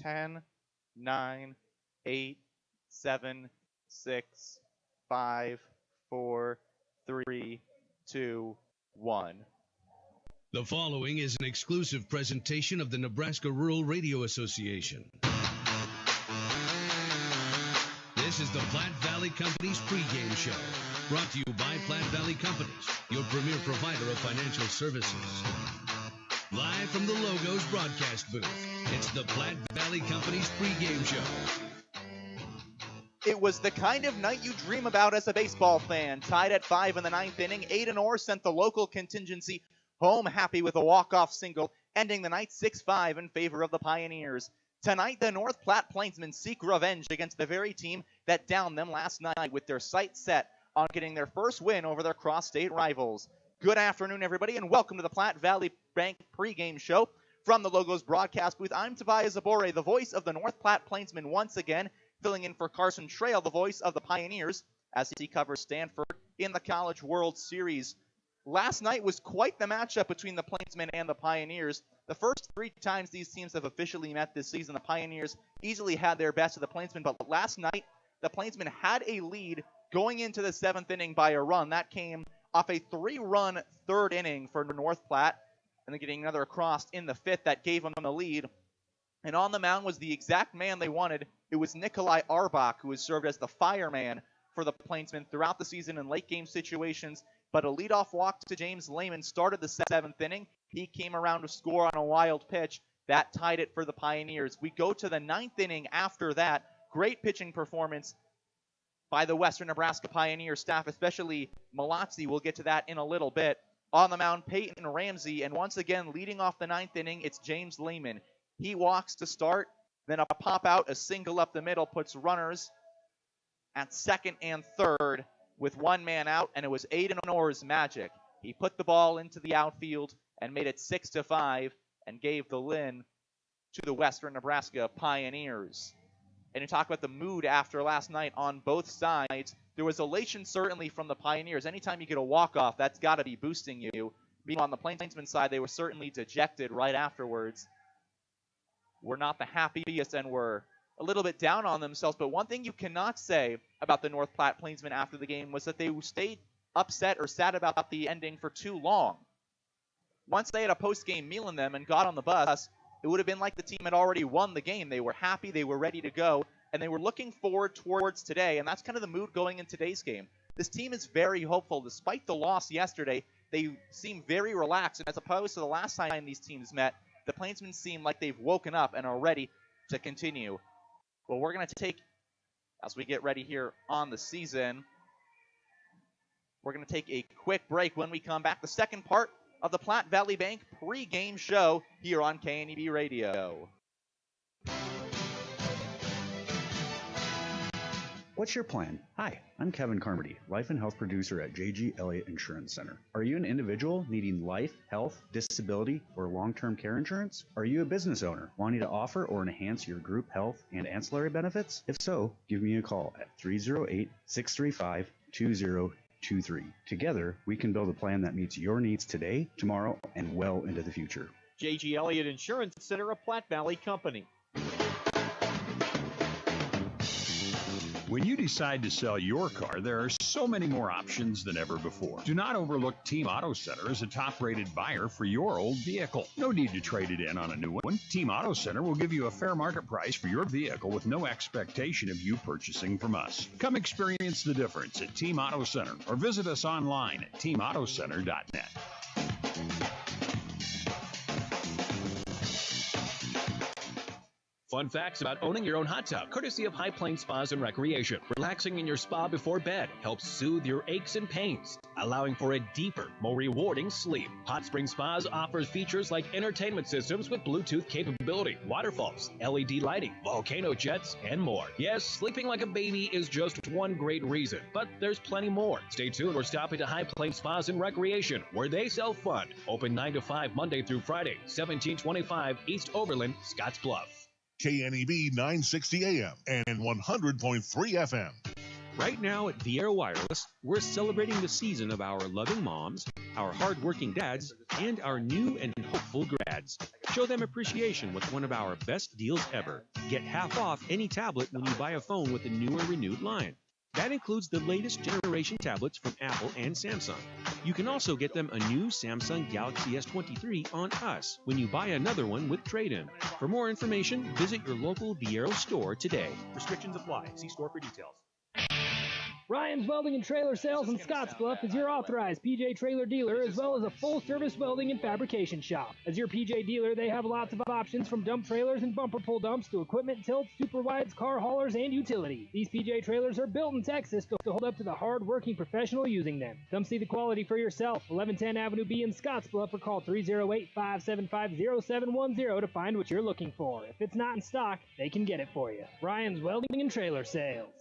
10, 9, 8, 7, 6, 5, 4, 3, 2, 1. The following is an exclusive presentation of the Nebraska Rural Radio Association. This is the Platte Valley Company's pregame show, brought to you by Platte Valley Companies, your premier provider of financial services. Live from the Logos broadcast booth, it's the Platte Valley Company's pregame show. It was the kind of night you dream about as a baseball fan. Tied at 5 in the ninth inning, Aiden Orr sent the local contingency home happy with a walk-off single, ending the night 6-5 in favor of the Pioneers. Tonight, the North Platte Plainsmen seek revenge against the very team that downed them last night, with their sights set on getting their first win over their cross-state rivals. Good afternoon, everybody, and welcome to the Platte Valley Bank pregame show. From the Logos broadcast booth, I'm Tobias Zabore, the voice of the North Platte Plainsmen once again, filling in for Carson Trail, the voice of the Pioneers, as he covers Stanford in the College World Series. Last night was quite the matchup between the Plainsmen and the Pioneers. The first 3 times these teams have officially met this season, the Pioneers easily had their best of the Plainsmen, but last night, the Plainsmen had a lead going into the 7th inning by a run. That came off a 3-run 3rd inning for North Platte, and then getting another across in the 5th that gave them the lead. And on the mound was the exact man they wanted. It was Nikolai Arbach, who has served as the fireman for the Plainsmen throughout the season in late game situations. But a leadoff walk to James Lehman started the 7th inning. He came around to score on a wild pitch. That tied it for the Pioneers. We go to the 9th inning after that. Great pitching performance by the Western Nebraska Pioneer staff, especially Malazzi. We'll get to that in a little bit. On the mound, Peyton Ramsey, and once again, leading off the 9th inning, it's James Lehman. He walks to start, then a pop out, a single up the middle, puts runners at 2nd and 3rd with 1 man out, and it was Aiden Orr's magic. He put the ball into the outfield and made it 6-5 and gave the win to the Western Nebraska Pioneers. And you talk about the mood after last night on both sides. There was elation certainly from the Pioneers. Anytime you get a walk-off, that's got to be boosting you. Being on the Plainsmen side, they were certainly dejected right afterwards. We're not the happiest and were a little bit down on themselves. But one thing you cannot say about the North Platte Plainsmen after the game was that they stayed upset or sad about the ending for too long. Once they had a post-game meal in them and got on the bus, it would have been like the team had already won the game. They were happy, they were ready to go, and they were looking forward towards today, and that's kind of the mood going in today's game. This team is very hopeful. Despite the loss yesterday, they seem very relaxed, and as opposed to the last time these teams met, the Plainsmen seem like they've woken up and are ready to continue. Well, we're going to take, as we get ready here on the season, we're going to take a quick break. When we come back, the second part of the Platte Valley Bank pregame show here on KNEB Radio. What's your plan? Hi, I'm Kevin Carmody, Life and Health Producer at J.G. Elliott Insurance Center. Are you an individual needing life, health, disability, or long-term care insurance? Are you a business owner wanting to offer or enhance your group health and ancillary benefits? If so, give me a call at 308-635-2023. Together, we can build a plan that meets your needs today, tomorrow, and well into the future. J.G. Elliott Insurance Center, a Platte Valley company. When you decide to sell your car, there are so many more options than ever before. Do not overlook Team Auto Center as a top-rated buyer for your old vehicle. No need to trade it in on a new one. Team Auto Center will give you a fair market price for your vehicle with no expectation of you purchasing from us. Come experience the difference at Team Auto Center or visit us online at teamautocenter.net. Fun facts about owning your own hot tub, courtesy of High Plains Spas and Recreation. Relaxing in your spa before bed helps soothe your aches and pains, allowing for a deeper, more rewarding sleep. Hot Spring Spas offers features like entertainment systems with Bluetooth capability, waterfalls, LED lighting, volcano jets, and more. Yes, sleeping like a baby is just one great reason, but there's plenty more. Stay tuned or stop into High Plains Spas and Recreation, where they sell fun. Open 9 to 5 Monday through Friday, 1725 East Overland, Scottsbluff. KNEB 960 AM and 100.3 FM. Right now at Viera Wireless, we're celebrating the season of our loving moms, our hardworking dads, and our new and hopeful grads. Show them appreciation with one of our best deals ever. Get half off any tablet when you buy a phone with the new or renewed line. That includes the latest generation tablets from Apple and Samsung. You can also get them a new Samsung Galaxy S23 on us when you buy another one with trade-in. For more information, visit your local Viero store today. Restrictions apply. See store for details. Ryan's Welding and Trailer Sales in Scottsbluff is your authorized PJ trailer dealer, as well as a full-service welding and fabrication shop. As your PJ dealer, they have lots of options from dump trailers and bumper pull dumps to equipment tilts, super wides, car haulers, and utility. These PJ trailers are built in Texas to hold up to the hard-working professional using them. Come see the quality for yourself. 1110 Avenue B in Scottsbluff, or call 308-575-0710 to find what you're looking for. If it's not in stock, they can get it for you. Ryan's Welding and Trailer Sales.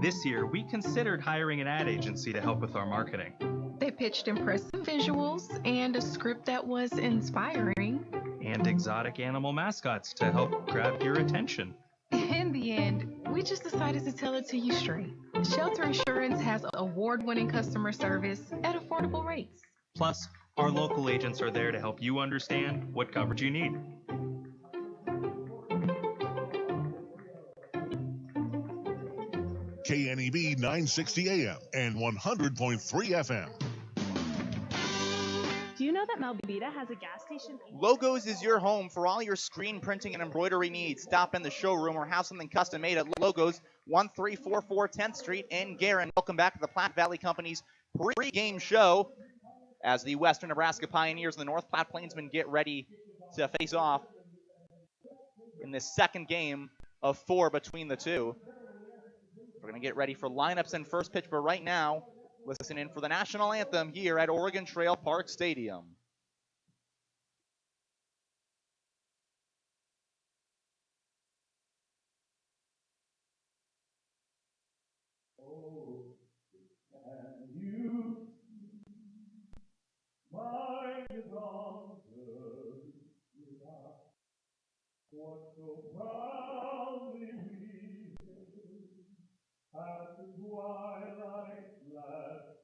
This year, we considered hiring an ad agency to help with our marketing. They pitched impressive visuals and a script that was inspiring. And exotic animal mascots to help grab your attention. In the end, we just decided to tell it to you straight. Shelter Insurance has award-winning customer service at affordable rates. Plus, our local agents are there to help you understand what coverage you need. KNEB 960 AM and 100.3 FM. Do you know that Melvita has a gas station? Logos is your home for all your screen printing and embroidery needs. Stop in the showroom or have something custom made at Logos, 1344 10th Street in Guerin. Welcome back to the Platte Valley Company's pre-game show as the Western Nebraska Pioneers and the North Platte Plainsmen get ready to face off in this second game of 4 between the two. We're going to get ready for lineups and first pitch, but right now, listen in for the national anthem here at Oregon Trail Park Stadium. Oh, can you my exalted without what so proudly we at the twilight last,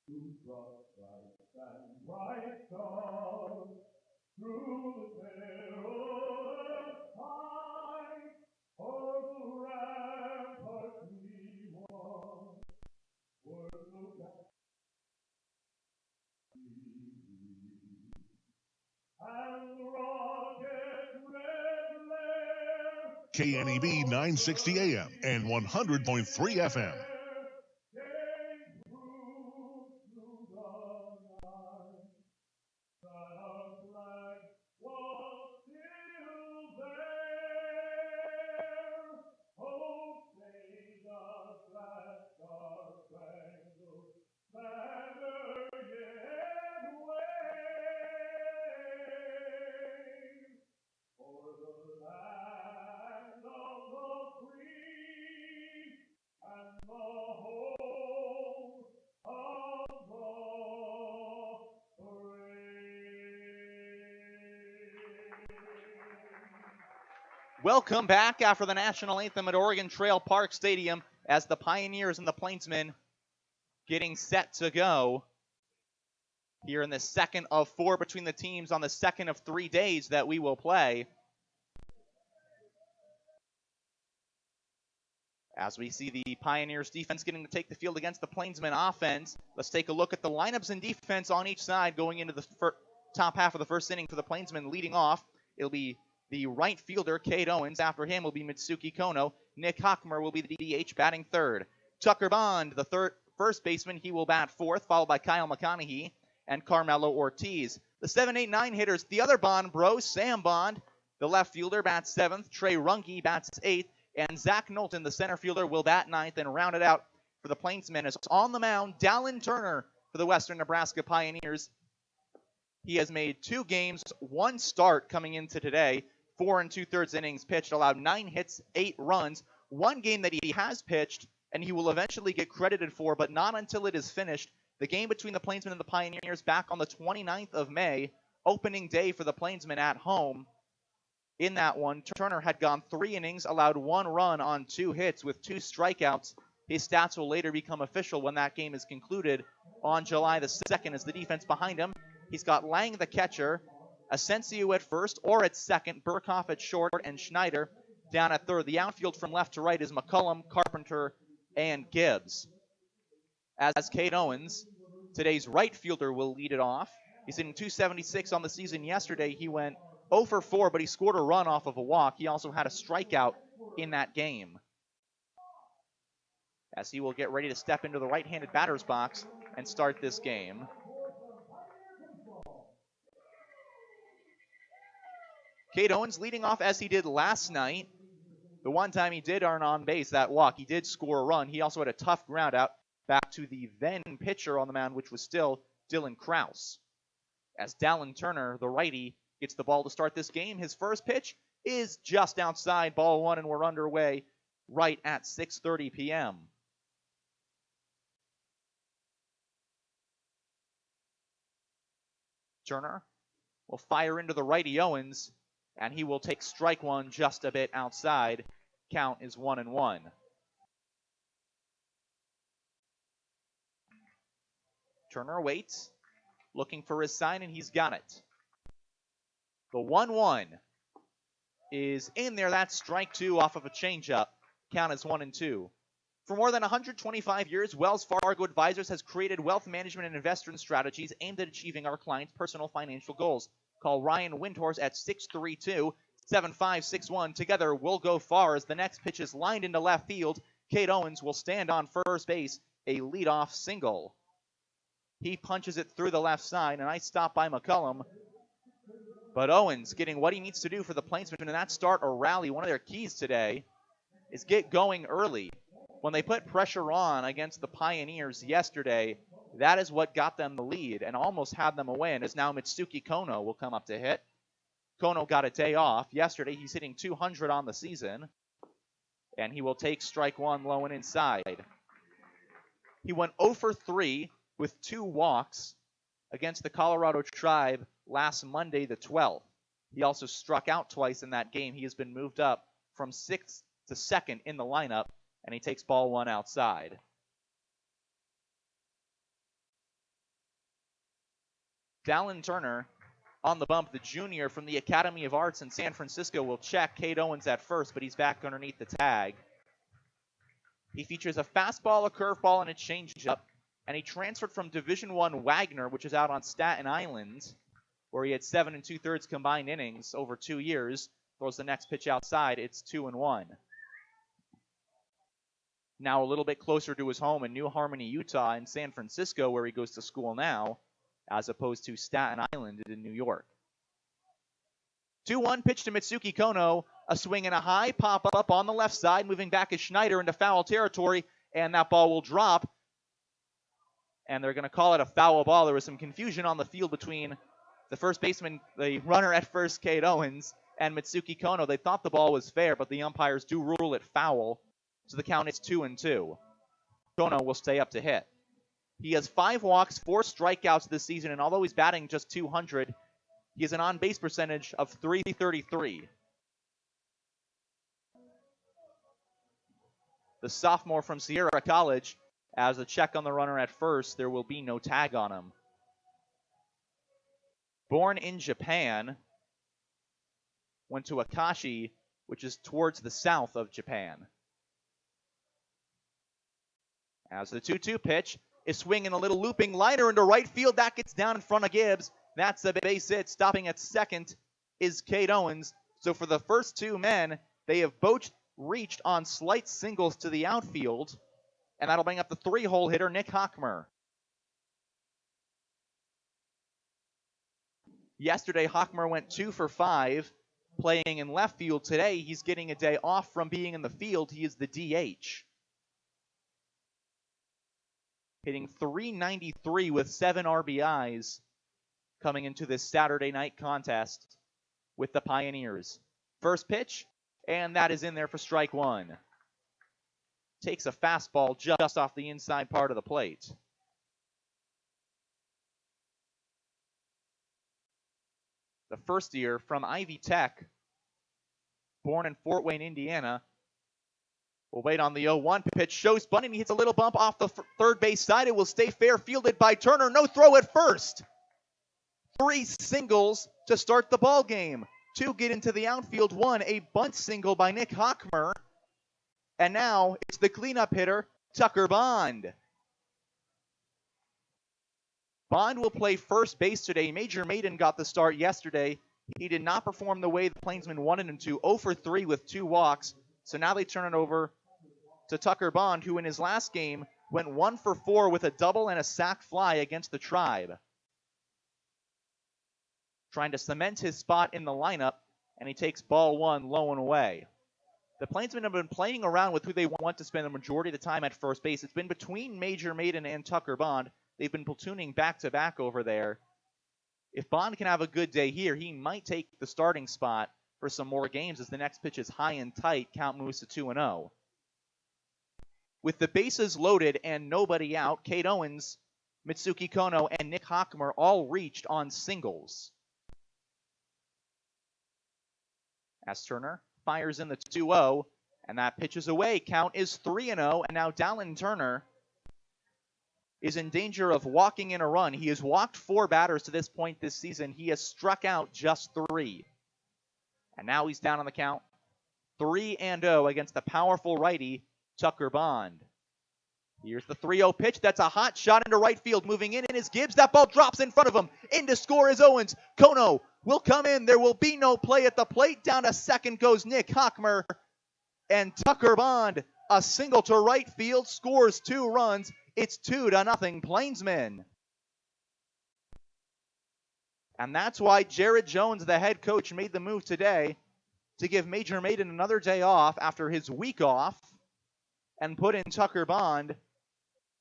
to cross Christ and bright stars through the perilous fight, o'er the ramparts we won, were no doubt and the rocket's red glare. KNEB 960 AM and 100.3 FM. Welcome back after the national anthem at Oregon Trail Park Stadium as the Pioneers and the Plainsmen getting set to go here in the second of 4 between the teams on the second of 3 days that we will play. As we see the Pioneers defense getting to take the field against the Plainsmen offense, let's take a look at the lineups and defense on each side going into the top half of the first inning for the Plainsmen. Leading off, it'll be the right fielder, Cade Owens. After him will be Mitsuki Kono. Nick Hockmer will be the DH batting third. Tucker Bond, the first baseman, he will bat fourth, followed by Kyle McConaughey and Carmelo Ortiz. The 7, 8, 9 hitters, the other Bond bro, Sam Bond, the left fielder, bats seventh. Trey Runge bats eighth. And Zach Knowlton, the center fielder, will bat ninth and round it out for the Plainsmen. Is on the mound, Dallin Turner for the Western Nebraska Pioneers. He has made 2 games, 1 start coming into today. 4 2/3 innings pitched, allowed 9 hits, 8 runs. 1 game that he has pitched, and he will eventually get credited for, but not until it is finished. The game between the Plainsmen and the Pioneers back on the 29th of May, opening day for the Plainsmen at home. In that one, Turner had gone 3 innings, allowed 1 run on 2 hits with 2 strikeouts. His stats will later become official when that game is concluded on July the 2nd as the defense behind him. He's got Lang, the catcher, Asensio at first or at second, Burkhoff at short, and Schneider down at third. The outfield from left to right is McCullum, Carpenter, and Gibbs. As Cade Owens, today's right fielder, will lead it off. He's hitting .276 on the season yesterday. He went 0 for 4, but he scored a run off of a walk. He also had a strikeout in that game. As he will get ready to step into the right-handed batter's box and start this game. Cade Owens leading off as he did last night. The one time he did earn on base, that walk, he did score a run. He also had a tough ground out back to the then pitcher on the mound, which was still Dylan Krause. As Dallin Turner, the righty, gets the ball to start this game. His first pitch is just outside, ball 1, and we're underway right at 6:30 p.m. Turner will fire into the righty Owens, and he will take strike 1 just a bit outside. Count is 1-1. Turner waits, looking for his sign, and he's got it. The 1-1 is in there. That's strike 2 off of a changeup. Count is 1-2. For more than 125 years, Wells Fargo Advisors has created wealth management and investment strategies aimed at achieving our clients' personal financial goals. Call Ryan Windhorse at 632-7561. Together, we'll go far as the next pitch is lined into left field. Cade Owens will stand on first base, a leadoff single. He punches it through the left side, and I stop by McCullum. But Owens getting what he needs to do for the Plainsmen in that start or rally. One of their keys today is get going early. When they put pressure on against the Pioneers yesterday, that is what got them the lead and almost had them a win, as now Mitsuki Kono will come up to hit. Kono got a day off. Yesterday, he's hitting .200 on the season, and he will take strike 1 low and inside. He went 0 for 3 with 2 walks against the Colorado Tribe last Monday the 12th. He also struck out twice in that game. He has been moved up from 6th to 2nd in the lineup, and he takes ball 1 outside. Dallin Turner on the bump, the junior from the Academy of Arts in San Francisco, will check Cade Owens at first, but he's back underneath the tag. He features a fastball, a curveball, and a changeup, and he transferred from Division I Wagner, which is out on Staten Island, where he had 7 2/3 combined innings over 2 years. Throws the next pitch outside. It's 2-1. Now a little bit closer to his home in New Harmony, Utah, in San Francisco, where he goes to school now, as opposed to Staten Island in New York. 2-1 pitch to Mitsuki Kono. A swing and a high pop up on the left side. Moving back is Schneider into foul territory, and that ball will drop. And they're going to call it a foul ball. There was some confusion on the field between the first baseman, the runner at first, Cade Owens, and Mitsuki Kono. They thought the ball was fair, but the umpires do rule it foul. So the count is 2-2. Kono will stay up to hit. He has 5 walks, 4 strikeouts this season, and although he's batting just .200, he has an on-base percentage of .333. The sophomore from Sierra College, as a check on the runner at first, there will be no tag on him. Born in Japan, went to Akashi, which is towards the south of Japan. As the 2-2 pitch is swinging a little looping liner into right field. That gets down in front of Gibbs. That's a base hit. Stopping at second is Cade Owens. So for the first 2 men, they have both reached on slight singles to the outfield. And that'll bring up the 3-hole hitter, Nick Hockmer. Yesterday, Hockmer went 2 for 5 playing in left field. Today, he's getting a day off from being in the field. He is the DH. Hitting .393 with 7 RBIs coming into this Saturday night contest with the Pioneers. First pitch, and that is in there for strike 1. Takes a fastball just off the inside part of the plate. The first year from Ivy Tech born in Fort Wayne, Indiana. We'll wait on the 0-1 pitch. Shows bunting. He hits a little bump off the third base side. It will stay fair, fielded by Turner. No throw at first. 3 singles to start the ball game. 2 get into the outfield. 1, a bunt single by Nick Hockmer. And now it's the cleanup hitter, Tucker Bond. Bond will play first base today. Major Maiden got the start yesterday. He did not perform the way the Plainsmen wanted him to. 0 for 3 with 2 walks. So now they turn it over to Tucker Bond, who in his last game went 1 for 4 with a double and a sac fly against the Tribe. Trying to cement his spot in the lineup, and he takes ball 1 low and away. The Plainsmen have been playing around with who they want to spend the majority of the time at first base. It's been between Major Maiden and Tucker Bond. They've been platooning back-to-back over there. If Bond can have a good day here, he might take the starting spot for some more games as the next pitch is high and tight. Count moves to 2-0. With the bases loaded and nobody out, Cade Owens, Mitsuki Kono, and Nick Hockmer all reached on singles. As Turner fires in the 2-0, and that pitch is away. Count is 3-0, and now Dallin Turner is in danger of walking in a run. He has walked 4 batters to this point this season. He has struck out just 3. And now he's down on the count 3-0 against the powerful righty, Tucker Bond. Here's the 3-0 pitch. That's a hot shot into right field. Moving in is Gibbs. That ball drops in front of him. In to score is Owens. Kono will come in. There will be no play at the plate. Down to second goes Nick Hockmer. And Tucker Bond, a single to right field, scores 2 runs. It's 2-0 Plainsmen. And that's why Jared Jones, the head coach, made the move today to give Major Maiden another day off after his week off and put in Tucker Bond.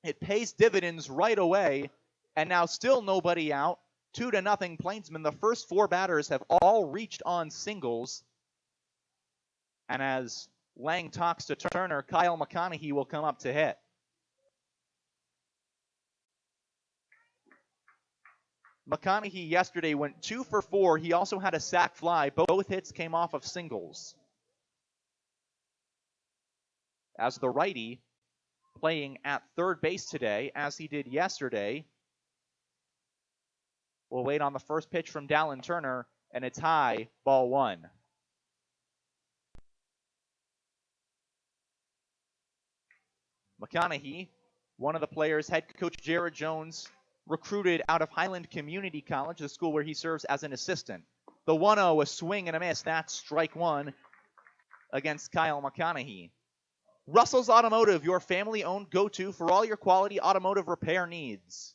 It pays dividends right away, and now still nobody out. 2-0 Plainsmen. The first 4 batters have all reached on singles. And as Lang talks to Turner, Kyle McConaughey will come up to hit. McConaughey yesterday went 2 for 4. He also had a sac fly. Both hits came off of singles. As the righty playing at third base today, as he did yesterday, we'll wait on the first pitch from Dallin Turner, and it's high, ball 1. McConaughey, one of the players, head coach Jared Jones, recruited out of Highland Community College, the school where he serves as an assistant. The 1-0, a swing and a miss. That's strike 1 against Kyle McConaughey. Russell's Automotive, your family-owned go-to for all your quality automotive repair needs.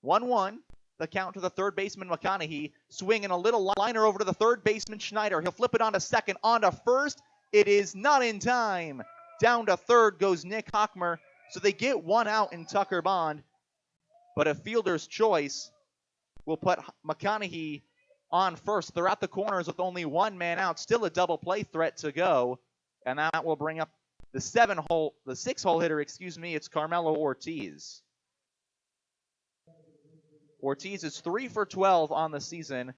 1-1, the count to the third baseman McConaughey. Swinging a little liner over to the third baseman Schneider. He'll flip it onto second, onto first. It is not in time. Down to third goes Nick Hockmer. So they get 1 out in Tucker Bond, but a fielder's choice will put McConaughey on first. They're at the corners with only 1 man out, still a double play threat to go, and that will bring up the 6-hole hitter, it's Carmelo Ortiz. Ortiz is 3 for 12 on the season.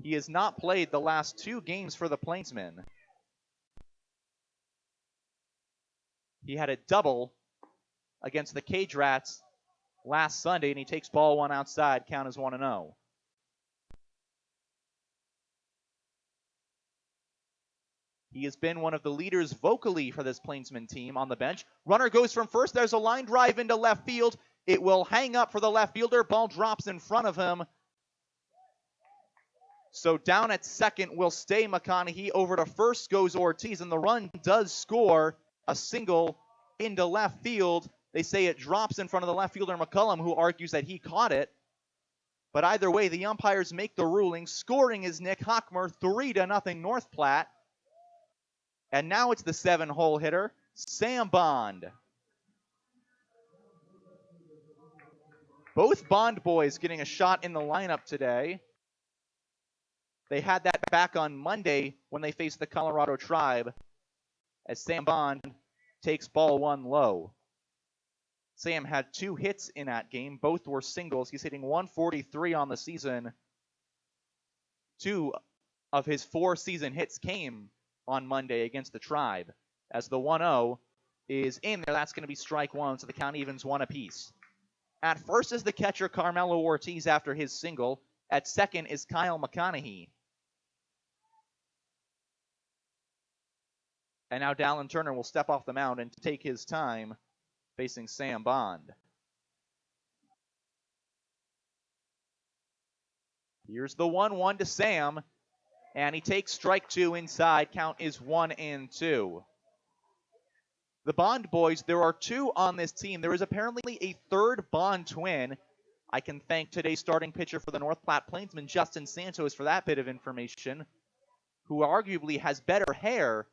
He has not played the last 2 games for the Plainsmen. He had a double against the Cage Rats last Sunday, and he takes ball 1 outside. Count is 1-0. He has been one of the leaders vocally for this Plainsman team on the bench. Runner goes from first. There's a line drive into left field. It will hang up for the left fielder. Ball drops in front of him. So down at second will stay McConaughey. Over to first goes Ortiz, and the run does score. A single into left field. They say it drops in front of the left fielder McCullum, who argues that he caught it. But either way, the umpires make the ruling. Scoring is Nick Hockmer, 3-0 North Platte. And now it's the 7-hole hitter, Sam Bond. Both Bond boys getting a shot in the lineup today. They had that back on Monday when they faced the Colorado Tribe, as Sam Bond takes ball 1 low. Sam had 2 hits in that game. Both were singles. He's hitting 143 on the season. 2 of his 4 season hits came on Monday against the Tribe. As the 1-0 is in there, that's going to be strike 1, so the count evens 1 apiece. At first is the catcher Carmelo Ortiz after his single. At second is Kyle McConaughey. And now Dallin Turner will step off the mound and take his time facing Sam Bond. Here's the 1-1 to Sam, and he takes strike 2 inside. Count is 1-2. The Bond boys, there are 2 on this team. There is apparently a third Bond twin. I can thank today's starting pitcher for the North Platte Plainsmen, Justin Santos, for that bit of information, who arguably has better hair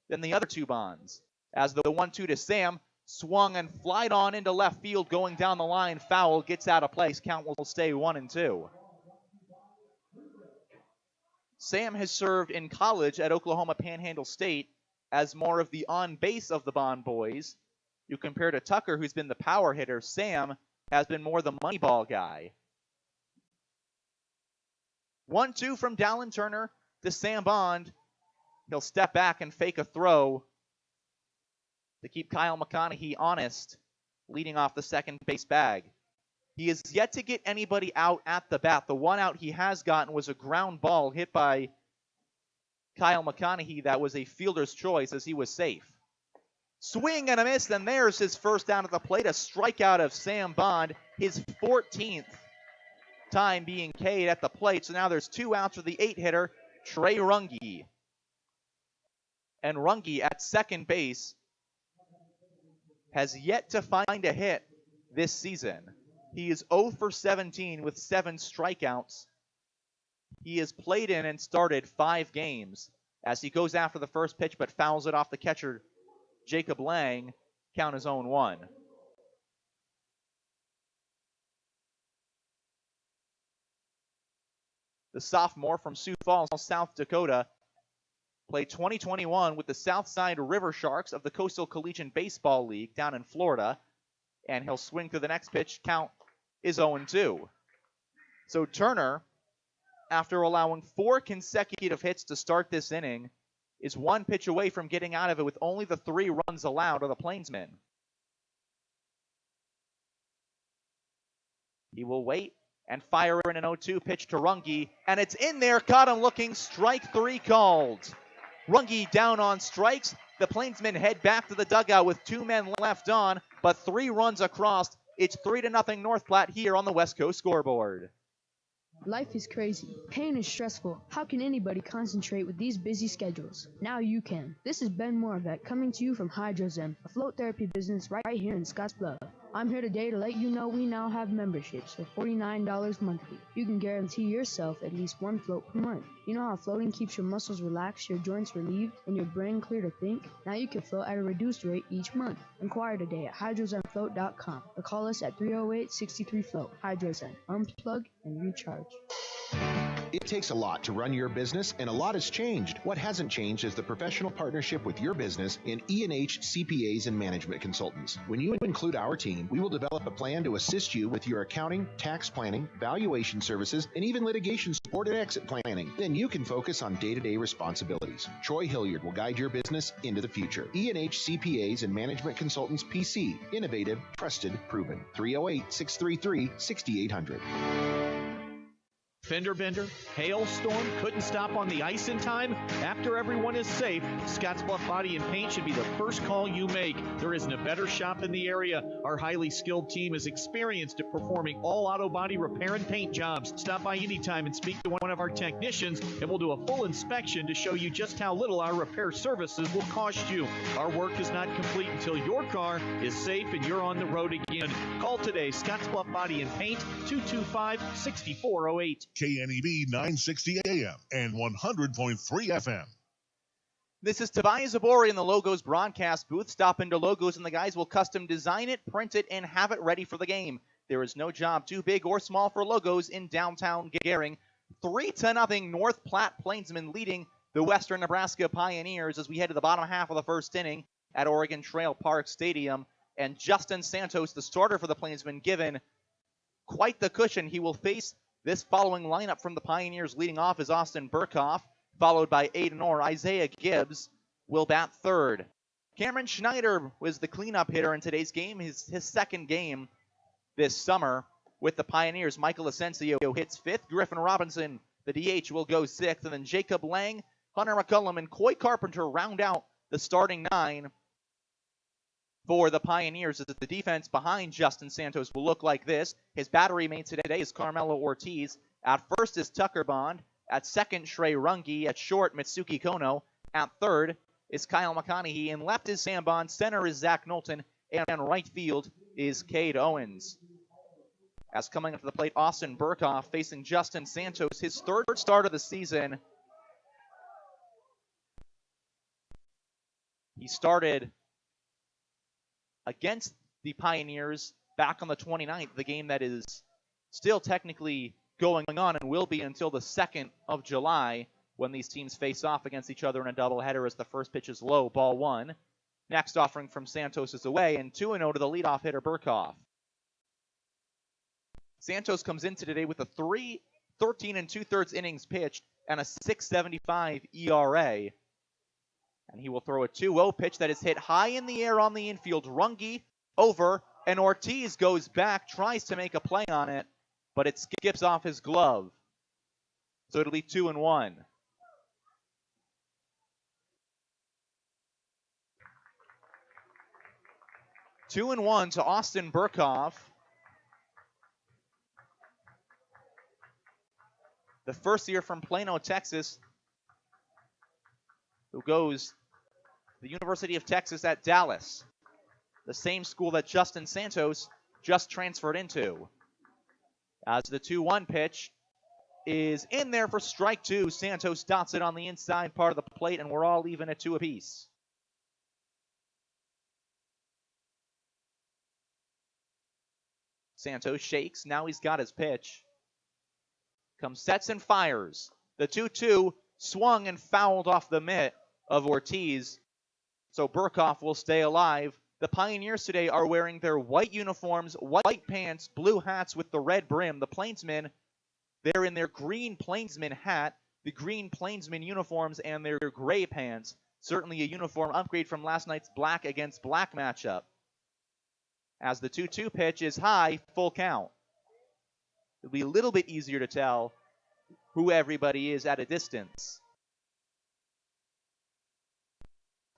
than the other 2 Bonds. As the 1-2 to Sam, swung and flied on into left field, going down the line, foul, gets out of place. Count will stay 1-2. Sam has served in college at Oklahoma Panhandle State as more of the on-base of the Bond boys. You compare to Tucker, who's been the power hitter. Sam has been more the money ball guy. 1-2 from Dallin Turner to Sam Bond. He'll step back and fake a throw to keep Kyle McConaughey honest, leading off the second base bag. He has yet to get anybody out at the bat. The one out he has gotten was a ground ball hit by Kyle McConaughey that was a fielder's choice as he was safe. Swing and a miss, and there's his first down at the plate, a strikeout of Sam Bond, his 14th time being K'd at the plate. So now there's 2 outs for the 8-hitter, Trey Runge. And Runge at second base has yet to find a hit this season. He is 0 for 17 with 7 strikeouts. He has played in and started 5 games as he goes after the first pitch but fouls it off the catcher, Jacob Lang. Count is 0-1. The sophomore from Sioux Falls, South Dakota, played 2021 with the Southside River Sharks of the Coastal Collegiate Baseball League down in Florida. And he'll swing to the next pitch. Count is 0-2. So Turner, after allowing 4 consecutive hits to start this inning, is 1 pitch away from getting out of it with only the 3 runs allowed of the Plainsmen. He will wait and fire in an 0-2 pitch to Runge, and it's in there, caught him looking, strike 3 called. Runge down on strikes. The Plainsmen head back to the dugout with 2 men left on, but 3 runs across. It's 3-0 North Platte here on the West Coast scoreboard. Life is crazy. Pain is stressful. How can anybody concentrate with these busy schedules? Now you can. This is Ben Moravec coming to you from Hydrozen, a float therapy business right here in Scottsbluff. I'm here today to let you know we now have memberships for $49 monthly. You can guarantee yourself at least 1 float per month. You know how floating keeps your muscles relaxed, your joints relieved, and your brain clear to think? Now you can float at a reduced rate each month. Inquire today at hydrozenfloat.com or call us at 308-63-FLOAT. Hydrozen. Unplug and recharge. It takes a lot to run your business, and a lot has changed. What hasn't changed is the professional partnership with your business in E&H CPAs and Management Consultants. When you include our team, we will develop a plan to assist you with your accounting, tax planning, valuation services, and even litigation support and exit planning. Then you can focus on day-to-day responsibilities. Troy Hilliard will guide your business into the future. E&H CPAs and Management Consultants PC. Innovative, trusted, proven. 308-633-6800. Fender bender, hailstorm, couldn't stop on the ice in time? After everyone is safe, Scottsbluff Body and Paint should be the first call you make. There isn't a better shop in the area. Our highly skilled team is experienced at performing all auto body repair and paint jobs. Stop by anytime and speak to one of our technicians, and we'll do a full inspection to show you just how little our repair services will cost you. Our work is not complete until your car is safe and you're on the road again. Call today, Scottsbluff Body and Paint, 225-6408. KNEB 960 AM and 100.3 FM. This is Tobias Zabori in the Logos broadcast booth. Stop into Logos and the guys will custom design it, print it, and have it ready for the game. There is no job too big or small for Logos in downtown Gehring. 3-0 North Platte Plainsmen leading the Western Nebraska Pioneers as we head to the bottom half of the first inning at Oregon Trail Park Stadium. And Justin Santos, the starter for the Plainsmen, given quite the cushion. He will face This following lineup from the Pioneers leading off is Austin Burkhoff, followed by Aiden Orr. Isaiah Gibbs will bat third. Cameron Schneider was the cleanup hitter in today's game, his second game this summer with the Pioneers. Michael Asensio hits fifth. Griffin Robinson, the DH, will go sixth. And then Jacob Lang, Hunter McCullum, and Coy Carpenter round out the starting nine for the Pioneers, as the defense behind Justin Santos will look like this. His battery mate today is Carmelo Ortiz. At first is Tucker Bond. At second, Shrey Runge. At short, Mitsuki Kono. At third is Kyle McConaughey. And left is Sam Bond. Center is Zach Knowlton. And right field is Cade Owens. As coming up to the plate, Austin Burkhoff facing Justin Santos, his third start of the season. He started against the Pioneers back on the 29th, the game that is still technically going on and will be until the 2nd of July when these teams face off against each other in a doubleheader as the first pitch is low, ball one. Next offering from Santos is away, and 2-0 to the leadoff hitter Burkhoff. Santos comes into today with a 13 2/3 innings pitched and a 6.75 ERA. And he will throw a 2-0 pitch that is hit high in the air on the infield. Runge over, and Ortiz goes back, tries to make a play on it, but it skips off his glove. So it'll be 2-1. Two and one to Austin Burkhoff. The first year from Plano, Texas, who goes to the University of Texas at Dallas, the same school that Justin Santos just transferred into. As the 2-1 pitch is in there for strike two, Santos dots it on the inside part of the plate, and we're all even at 2 apiece. Santos shakes. Now he's got his pitch. Comes, sets, and fires. The 2-2 swung and fouled off the mitt of Ortiz. So Burkhoff will stay alive. The Pioneers today are wearing their white uniforms, white pants, blue hats with the red brim. The Plainsmen, they're in their green Plainsman hat, the green Plainsman uniforms, and their gray pants. Certainly a uniform upgrade from last night's black against black matchup. As the 2-2 pitch is high, full count. It'll be a little bit easier to tell who everybody is at a distance,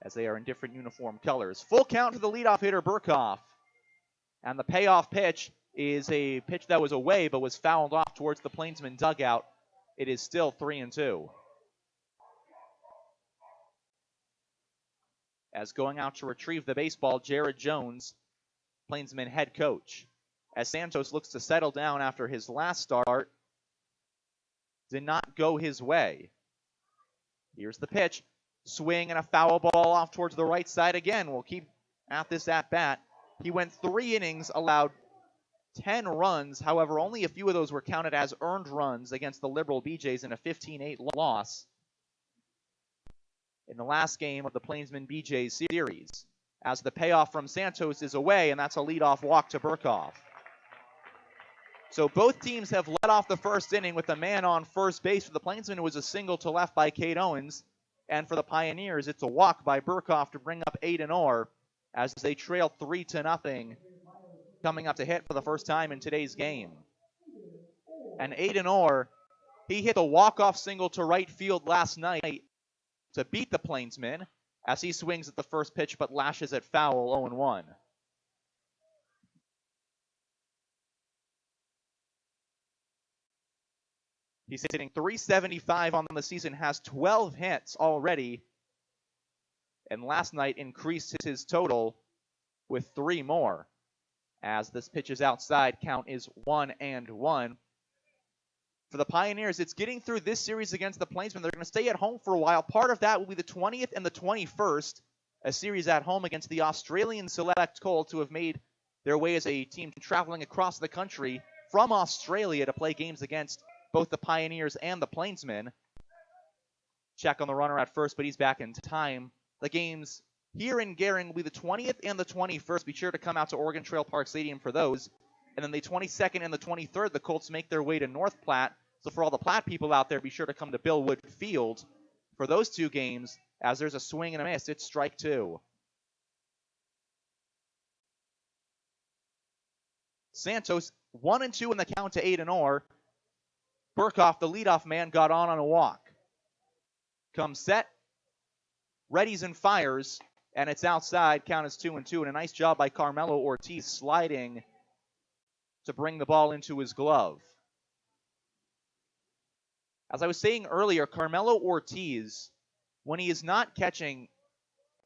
as they are in different uniform colors. Full count to the leadoff hitter, Burkhoff. And the payoff pitch is a pitch that was away but was fouled off towards the Plainsman dugout. It is still 3-2. As going out to retrieve the baseball, Jared Jones, Plainsman head coach. As Santos looks to settle down after his last start, did not go his way. Here's the pitch. Swing and a foul ball off towards the right side again. We'll keep at this at bat. He went 3 innings, allowed 10 runs. However, only a few of those were counted as earned runs against the Liberal BJs in a 15-8 loss in the last game of the Plainsman BJs series. As the payoff from Santos is away, and that's a leadoff walk to Burkhoff. So both teams have led off the first inning with a man on first base. For the Plainsmen, it was a single to left by Cade Owens. And for the Pioneers, it's a walk by Burkhoff to bring up Aiden Orr as they trail 3-0, coming up to hit for the first time in today's game. And Aiden Orr, he hit a walk-off single to right field last night to beat the Plainsmen as he swings at the first pitch but lashes at foul, 0-1. He's hitting .375 on the season, has 12 hits already, and last night increased his total with 3 more. As this pitch is outside, count is 1-1. For the Pioneers, it's getting through this series against the Plainsmen. They're going to stay at home for a while. Part of that will be the 20th and the 21st, a series at home against the Australian Select Colts, who have made their way as a team traveling across the country from Australia to play games against both the Pioneers and the Plainsmen. Check on the runner at first, but he's back in time. The games here in Gering will be the 20th and the 21st. Be sure to come out to Oregon Trail Park Stadium for those. And then the 22nd and the 23rd, the Colts make their way to North Platte. So for all the Platte people out there, be sure to come to Billwood Field for those two games, as there's a swing and a miss. It's strike two. Santos 1-2 in the count to Aiden Burkhoff, the leadoff man, got on a walk. Comes set, readies and fires, and it's outside. Count is 2-2, and a nice job by Carmelo Ortiz sliding to bring the ball into his glove. As I was saying earlier, Carmelo Ortiz, when he is not catching,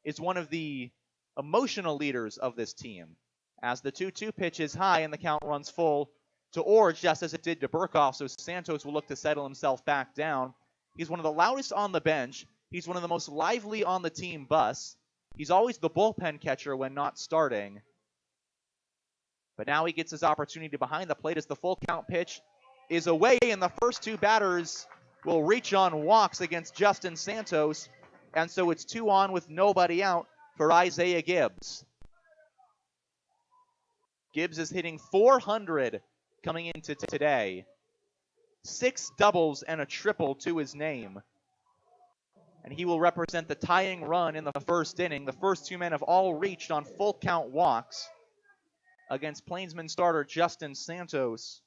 is one of the emotional leaders of this team. As the 2-2 pitch is high and the count runs full to Orr, just as it did to Burkhoff, so Santos will look to settle himself back down. He's one of the loudest on the bench. He's one of the most lively on the team bus. He's always the bullpen catcher when not starting. But now he gets his opportunity behind the plate as the full count pitch is away, and the first two batters will reach on walks against Justin Santos, and so it's 2 on with nobody out for Isaiah Gibbs. Gibbs is hitting .400 coming into today. 6 doubles and a triple to his name. And he will represent the tying run in the first inning. The first two men have all reached on full count walks against Plainsmen starter Justin Santos.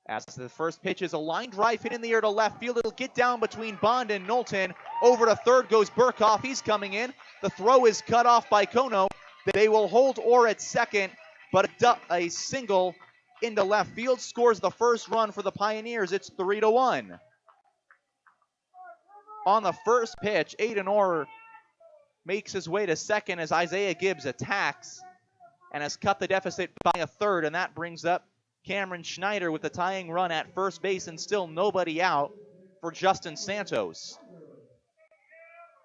As the first pitch is a line drive hit in the air to left field. It'll get down between Bond and Knowlton. Over to third goes Burkhoff. He's coming in. The throw is cut off by Kono. They will hold Orr at second, but a single into left field scores the first run for the Pioneers. It's 3-1. On the first pitch, Aiden Orr makes his way to second as Isaiah Gibbs attacks and has cut the deficit by a third, and that brings up Cameron Schneider with the tying run at first base, and still nobody out for Justin Santos,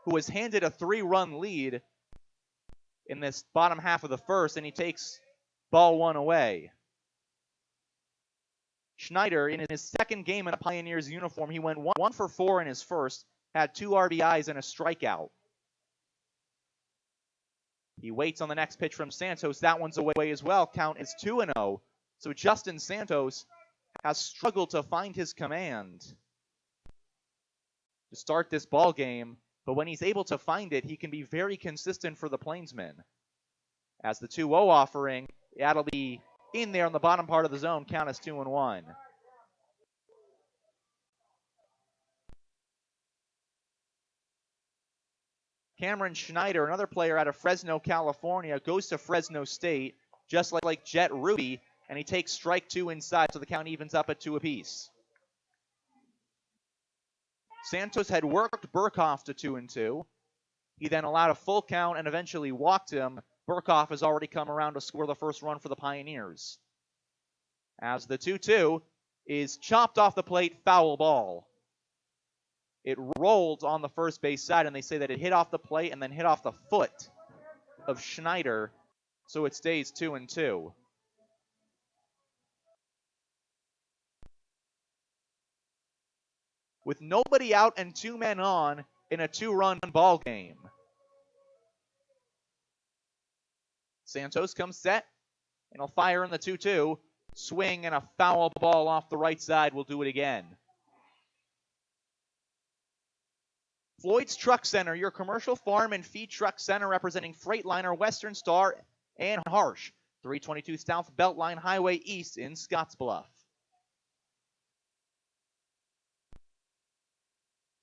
who was handed a 3-run lead in this bottom half of the first, and he takes ball one away. Schneider, in his second game in a Pioneers uniform, he went 1 for 4 in his first, had 2 RBIs and a strikeout. He waits on the next pitch from Santos. That one's away as well. Count is 2-0. So Justin Santos has struggled to find his command to start this ball game, but when he's able to find it, he can be very consistent for the Plainsmen. As the 2-0 offering, that'll be in there on the bottom part of the zone. Count is 2-1. Cameron Schneider, another player out of Fresno, California, goes to Fresno State, just like Jet Ruby, and he takes strike 2 inside, so the count evens up at 2 apiece. Santos had worked Burkhoff to 2-2. He then allowed a full count and eventually walked him. Burkhoff has already come around to score the first run for the Pioneers. As the 2-2 is chopped off the plate, foul ball. It rolled on the first base side, and they say that it hit off the plate and then hit off the foot of Schneider, so it stays 2-2. With nobody out and 2 men on in a 2-run ball game. Santos comes set, and he'll fire in the 2-2. Swing and a foul ball off the right side. Will do it again. Floyd's Truck Center, your commercial farm and feed truck center representing Freightliner, Western Star, and Harsh. 322 South Beltline Highway East in Scottsbluff.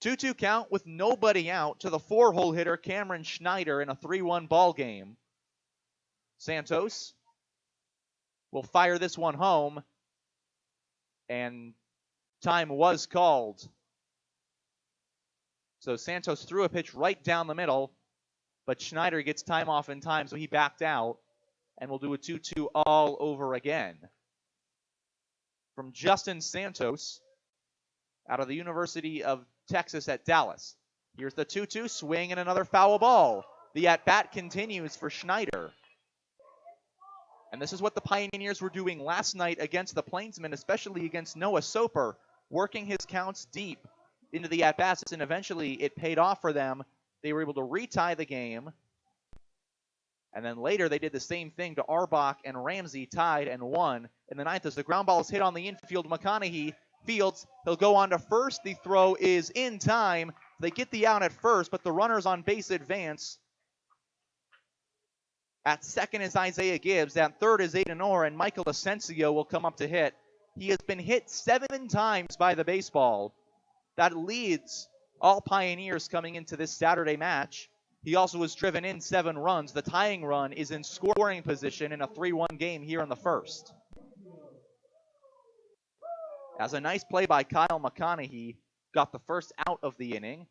2-2 count with nobody out to the 4-hole hitter Cameron Schneider in a 3-1 ball game. Santos will fire this one home, and time was called. So Santos threw a pitch right down the middle, but Schneider gets time off in time, so he backed out, and we'll do a 2-2 all over again. From Justin Santos, out of the University of Texas at Dallas. Here's the 2-2 swing and another foul ball. The at-bat continues for Schneider. And this is what the Pioneers were doing last night against the Plainsmen, especially against Noah Soper, working his counts deep into the at-bats, and eventually it paid off for them. They were able to retie the game And then later they did the same thing to Arbach and Ramsey, tied and won in the ninth as the ground ball is hit on the infield. McConaughey fields. He'll go on to first. The throw is in time. They get the out at first, but the runners on base advance. At second is Isaiah Gibbs. At third is Aiden Orr, and Michael Asensio will come up to hit. He has been hit 7 times by the baseball. That leads all Pioneers coming into this Saturday match. He also has driven in 7 runs. The tying run is in scoring position in a 3-1 game here in the first. As a nice play by Kyle McConaughey got the first out of the inning,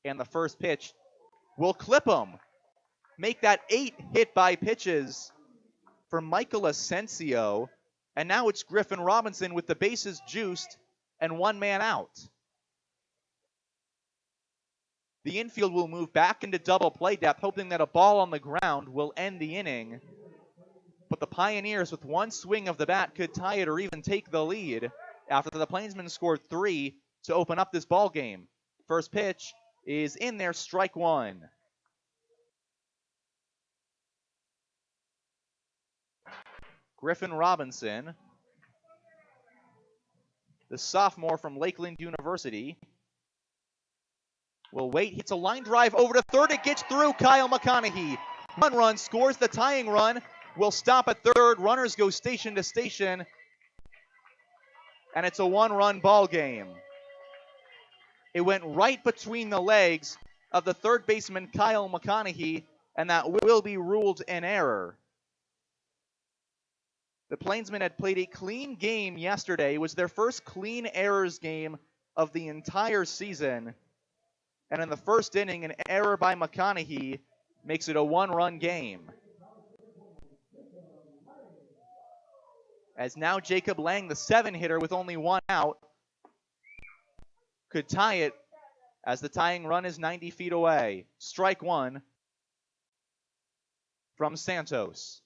and the first pitch will clip him. Make that 8 hit by pitches for Michael Asensio. And now it's Griffin Robinson with the bases juiced and 1 man out. The infield will move back into double play depth, hoping that a ball on the ground will end the inning. But the Pioneers, with 1 swing of the bat, could tie it or even take the lead after the Plainsmen scored 3 to open up this ball game. First pitch is in there, strike 1. Griffin Robinson, the sophomore from Lakeland University, will wait, hits a line drive over to third. It gets through. Kyle McConaughey. 1 run, scores the tying run. Will stop at third. Runners go station to station. And it's a 1-run ball game. It went right between the legs of the third baseman, Kyle McConaughey, and that will be ruled an error. The Plainsmen had played a clean game yesterday. It was their first clean errors game of the entire season. And in the first inning, an error by McConaughey makes it a 1-run game. As now Jacob Lang, the 7-hitter with only 1 out, could tie it as the tying run is 90 feet away. Strike 1 from Santos.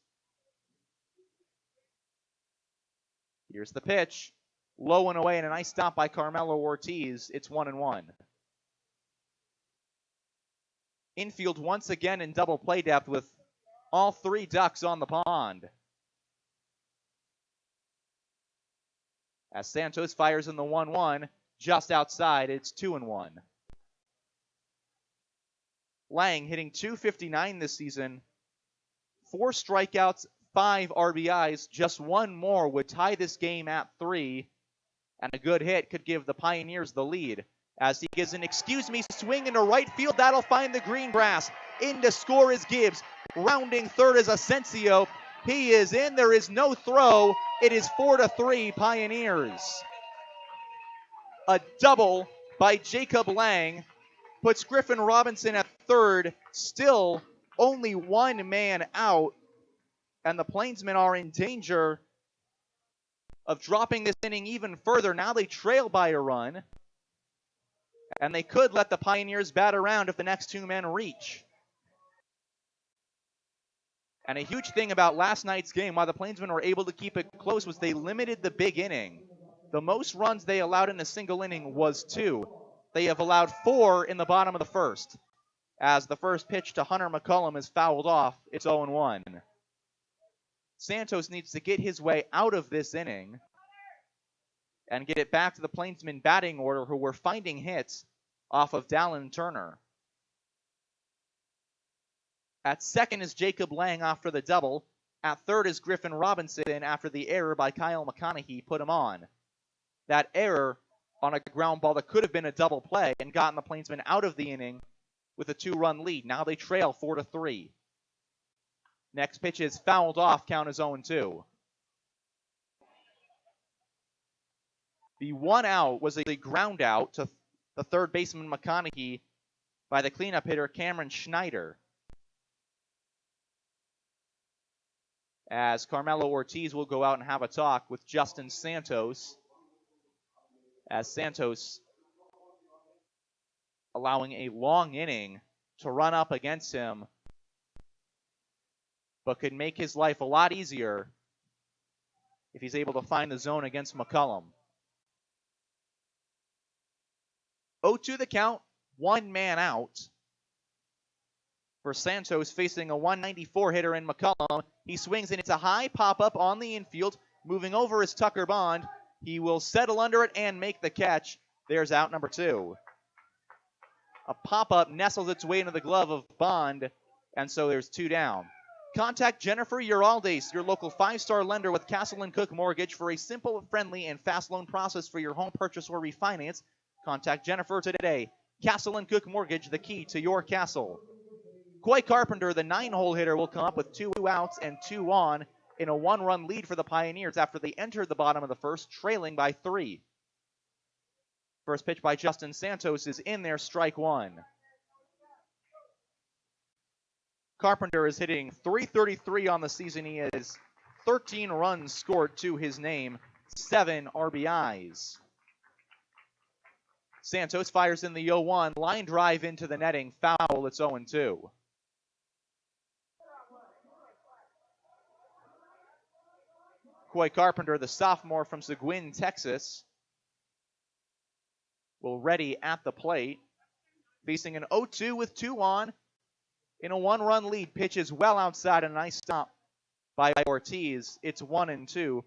Here's the pitch. Low and away, and a nice stop by Carmelo Ortiz. It's 1-1. Infield once again in double play depth with all 3 ducks on the pond. As Santos fires in the 1-1, just outside, it's 2-1. Lang hitting .259 this season. 4 strikeouts, 5 RBIs. Just 1 more would tie this game at 3. And a good hit could give the Pioneers the lead. As he gives an swing into right field. That'll find the green grass. In to score is Gibbs. Rounding third is Asensio. He is in. There is no throw. It is 4-3 Pioneers. A double by Jacob Lang puts Griffin Robinson at third. Still only 1 man out. And the Plainsmen are in danger of dropping this inning even further. Now they trail by a run. And they could let the Pioneers bat around if the next 2 men reach. And a huge thing about last night's game, why the Plainsmen were able to keep it close, was they limited the big inning. The most runs they allowed in a single inning was 2. They have allowed 4 in the bottom of the first. As the first pitch to Hunter McCullum is fouled off, it's 0-1. Santos needs to get his way out of this inning and get it back to the Plainsmen batting order, who were finding hits off of Dallin Turner. At second is Jacob Lang after the double. At third is Griffin Robinson after the error by Kyle McConaughey put him on. That error on a ground ball that could have been a double play and gotten the Plainsmen out of the inning with a 2-run lead. Now they trail 4-3. Next pitch is fouled off, count is 0-2. The 1 out was a ground out to the third baseman McConaughey by the cleanup hitter Cameron Schneider. As Carmelo Ortiz will go out and have a talk with Justin Santos. As Santos allowing a long inning to run up against him, but could make his life a lot easier if he's able to find the zone against McCullum. 0-2 the count, 1 man out for Santos, facing a 194 hitter in McCullum. He swings and it's a high pop-up on the infield. Moving over is Tucker Bond. He will settle under it and make the catch. There's out number 2. A pop-up nestles its way into the glove of Bond, and so there's 2 down. Contact Jennifer Uraldes, your local 5-star lender with Castle & Cook Mortgage for a simple, friendly, and fast loan process for your home purchase or refinance. Contact Jennifer today. Castle & Cook Mortgage, the key to your castle. Coy Carpenter, the 9-hole hitter, will come up with 2 outs and 2 on in a 1-run lead for the Pioneers after they entered the bottom of the first, trailing by 3. First pitch by Justin Santos is in there, strike 1. Carpenter is hitting .333 on the season. He has 13 runs scored to his name, 7 RBIs. Santos fires in the 0-1, line drive into the netting, foul, it's 0-2. Coy Carpenter, the sophomore from Seguin, Texas, will ready at the plate. Facing an 0-2 with 2 on. In a 1-run lead, pitches well outside, a nice stop by Ortiz. It's 1-2.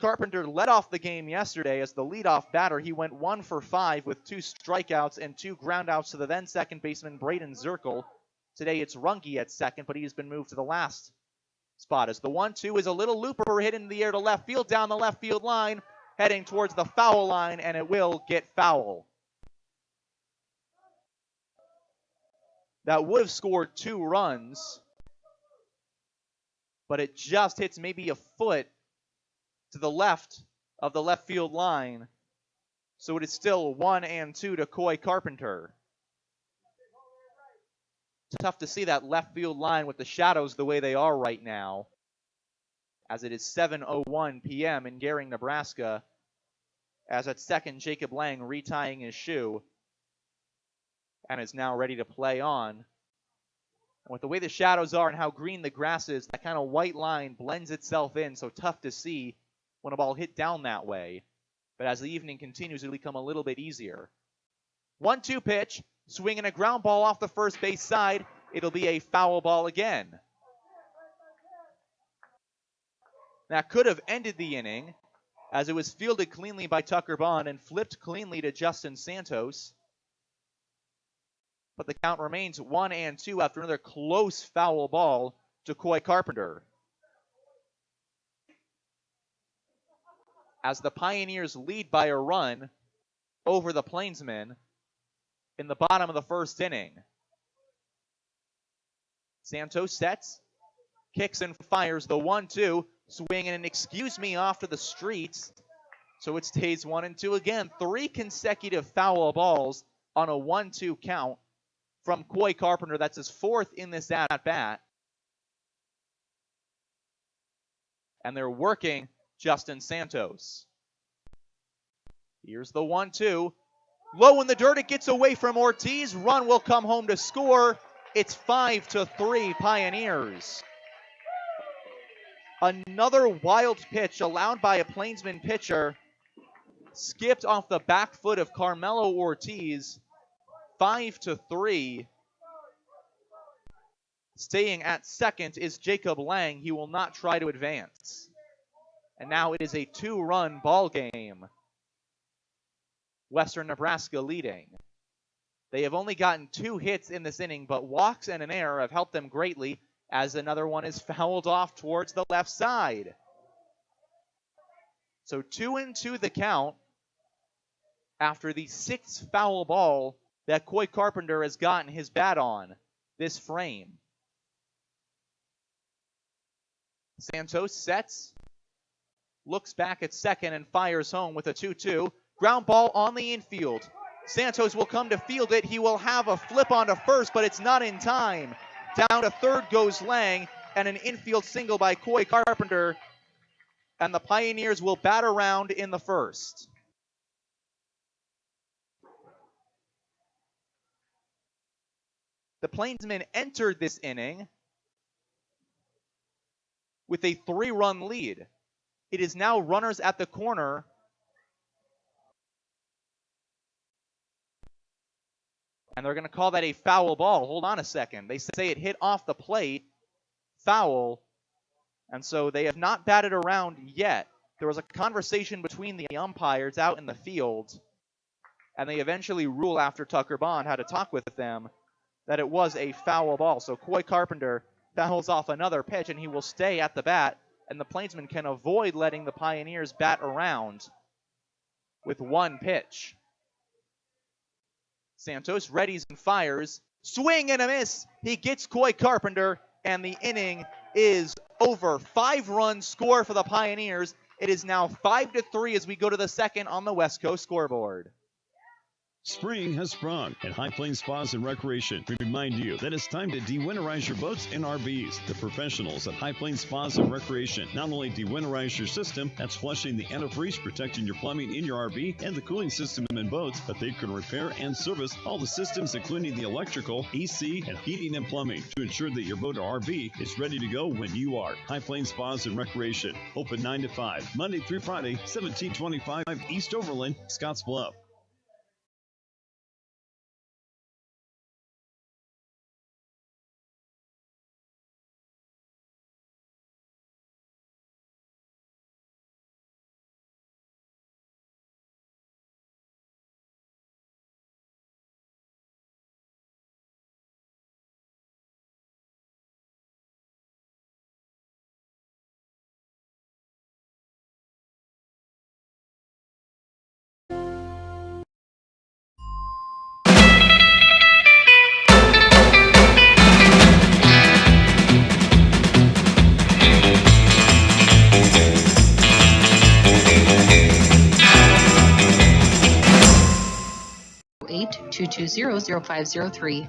Carpenter led off the game yesterday as the leadoff batter. He went 1 for 5 with 2 strikeouts and 2 groundouts to the then second baseman Braden Zirkle. Today it's Runge at second, but he's been moved to the last spot as the 1-2 is a little looper hit in the air to left field down the left field line, heading towards the foul line, and it will get foul. That would have scored 2 runs, but it just hits maybe a foot to the left of the left field line. So it is still 1-2 to Coy Carpenter. It's tough to see that left field line with the shadows the way they are right now, as it is 7:01 p.m. in Gering, Nebraska, as at second Jacob Lang retying his shoe and is now ready to play on. And with the way the shadows are and how green the grass is, that kind of white line blends itself in, so tough to see when a ball hit down that way. But as the evening continues, it'll become a little bit easier. 1-2 pitch, swinging a ground ball off the first base side. It'll be a foul ball again. That could have ended the inning, as it was fielded cleanly by Tucker Bond and flipped cleanly to Justin Santos. But the count remains 1-2 after another close foul ball to Coy Carpenter. As the Pioneers lead by a run over the Plainsmen in the bottom of the first inning. Santos sets, kicks and fires the 1-2, swinging an excuse me off to the streets. So it stays 1-2 again. 3 consecutive foul balls on a 1-2 count from Coy Carpenter. That's his 4th in this at-bat. And they're working Justin Santos. Here's the 1-2. Low in the dirt, it gets away from Ortiz. Run will come home to score. It's 5-3 Pioneers. Another wild pitch allowed by a Plainsman pitcher. Skipped off the back foot of Carmelo Ortiz. 5-3. Staying at second is Jacob Lang. He will not try to advance. And now it is a 2-run ball game. Western Nebraska leading. They have only gotten 2 hits in this inning, but walks and an error have helped them greatly, as another one is fouled off towards the left side. So 2-2 the count after the 6th foul ball that Coy Carpenter has gotten his bat on this frame. Santos sets, looks back at second and fires home with a 2-2. Ground ball on the infield. Santos will come to field it. He will have a flip onto first, but it's not in time. Down to third goes Lang, and an infield single by Coy Carpenter. And the Pioneers will bat around in the first. The Plainsmen entered this inning with a 3-run lead. It is now runners at the corner And they're going to call that a foul ball. Hold on a second. They say it hit off the plate. Foul. And so they have not batted around yet. There was a conversation between the umpires out in the field, and they eventually rule after Tucker Bond had a talk with them that it was a foul ball. So Coy Carpenter fouls off another pitch, and he will stay at the bat, and the Plainsmen can avoid letting the Pioneers bat around with one pitch. Santos readies and fires. Swing and a miss. He gets Coy Carpenter, and the inning is over. 5-run score for the Pioneers. It is now 5-3 as we go to the second on the West Coast scoreboard. Spring has sprung at High Plains Spas and Recreation. We remind you that it's time to de-winterize your boats and RVs. The professionals at High Plains Spas and Recreation not only de-winterize your system, that's flushing the antifreeze, protecting your plumbing in your RV and the cooling system in boats, but they can repair and service all the systems, including the electrical, AC, and heating and plumbing, to ensure that your boat or RV is ready to go when you are. High Plains Spas and Recreation, open 9 to 5, Monday through Friday, 1725 East Overland, Scottsbluff.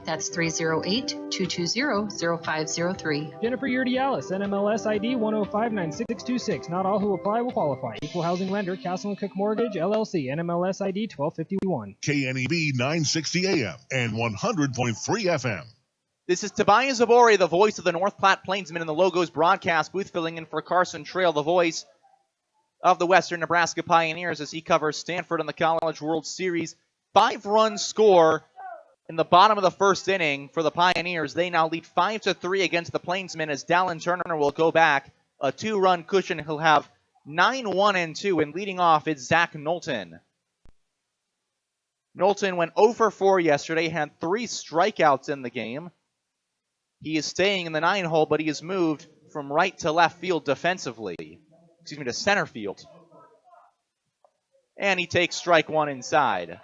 That's 308-220-0503. Jennifer Urdialis, NMLS ID 1059626. Not all who apply will qualify. Equal housing lender, Castle and Cook Mortgage, LLC, NMLS ID 1251. KNEB 960 AM and 100.3 FM. This is Tobias Zabori, the voice of the North Platte Plainsmen in the Logos broadcast booth, filling in for Carson Trail, the voice of the Western Nebraska Pioneers as he covers Stanford in the College World Series. 5-run score in the bottom of the first inning for the Pioneers. They now lead 5-3 against the Plainsmen as Dallin Turner will go back. A 2-run cushion. He'll have 9-1-2, and leading off is Zach Knowlton. Knowlton went 0 for 4 yesterday, had 3 strikeouts in the game. He is staying in the 9-hole, but he has moved from right to left field defensively. To center field. And he takes strike 1 inside.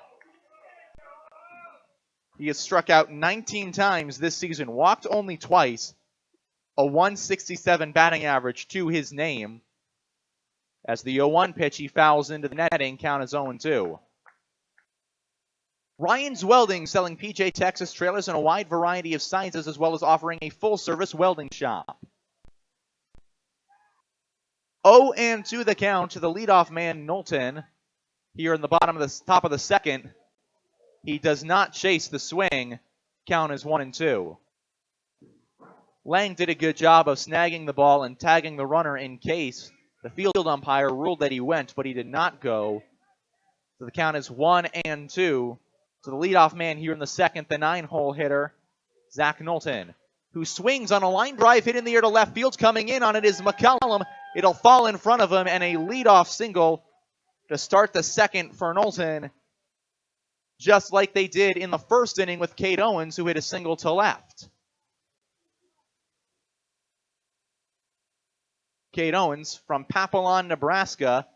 He has struck out 19 times this season, walked only twice, a 167 batting average to his name. As the 0-1 pitch, he fouls into the netting, count is 0-2. Ryan's Welding, selling PJ Texas trailers in a wide variety of sizes, as well as offering a full-service welding shop. 0-2 the count to the leadoff man, Knowlton. Here in the top of the second. He does not chase the swing. Count is 1-2. Lang did a good job of snagging the ball and tagging the runner in case. The field umpire ruled that he went, but he did not go. So the count is 1-2. So the leadoff man here in the second, the 9-hole hitter, Zach Knowlton, who swings on a line drive hit in the air to left field. Coming in on it is McCollum. It'll fall in front of him, and a leadoff single to start the second for Knowlton, just like they did in the first inning with Cade Owens, who hit a single to left. Cade Owens from Papillon, Nebraska,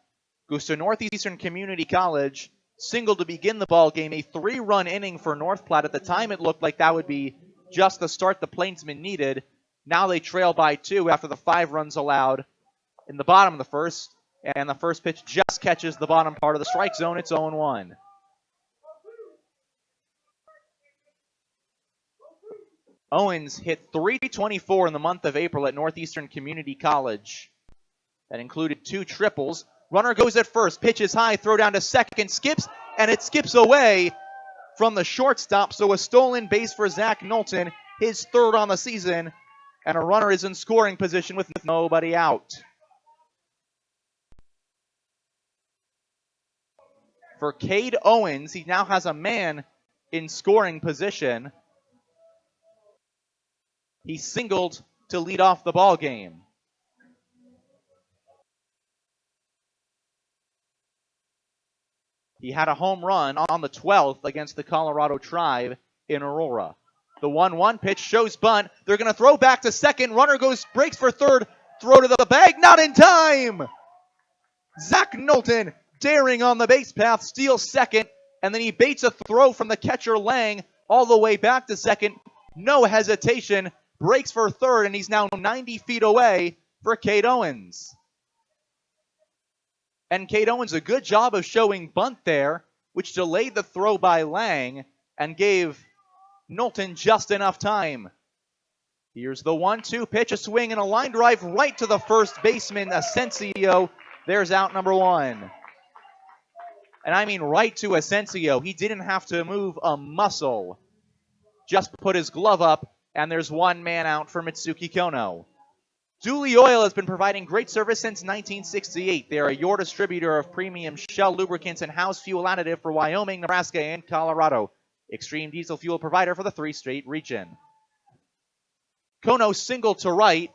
goes to Northeastern Community College, single to begin the ball game, a 3-run inning for North Platte. At the time, it looked like that would be just the start the Plainsmen needed. Now they trail by 2 after the 5 runs allowed in the bottom of the first, and the first pitch just catches the bottom part of the strike zone. It's 0-1. Owens hit .324 in the month of April at Northeastern Community College. That included 2 triples. Runner goes at first, pitches high, throw down to second, skips, and it skips away from the shortstop. So a stolen base for Zach Knowlton, his 3rd on the season, and a runner is in scoring position with nobody out. For Cade Owens, he now has a man in scoring position. He singled to lead off the ball game. He had a home run on the 12th against the Colorado Tribe in Aurora. The 1-1 pitch shows bunt. They're going to throw back to second. Runner breaks for third. Throw to the bag, not in time! Zach Knowlton daring on the base path, steals second, and then he baits a throw from the catcher Lang all the way back to second. No hesitation, breaks for third, and he's now 90 feet away for Cade Owens. And Cade Owens, a good job of showing bunt there, which delayed the throw by Lang and gave Knowlton just enough time. Here's the 1-2 pitch, a swing and a line drive right to the first baseman, Asensio. There's out number one. And I mean right to Asensio. He didn't have to move a muscle. Just put his glove up, and there's one man out for Mitsuki Kono. Dooley Oil has been providing great service since 1968. They are your distributor of premium Shell lubricants and house fuel additive for Wyoming, Nebraska, and Colorado. Extreme diesel fuel provider for the three-state region. Kono singled to right.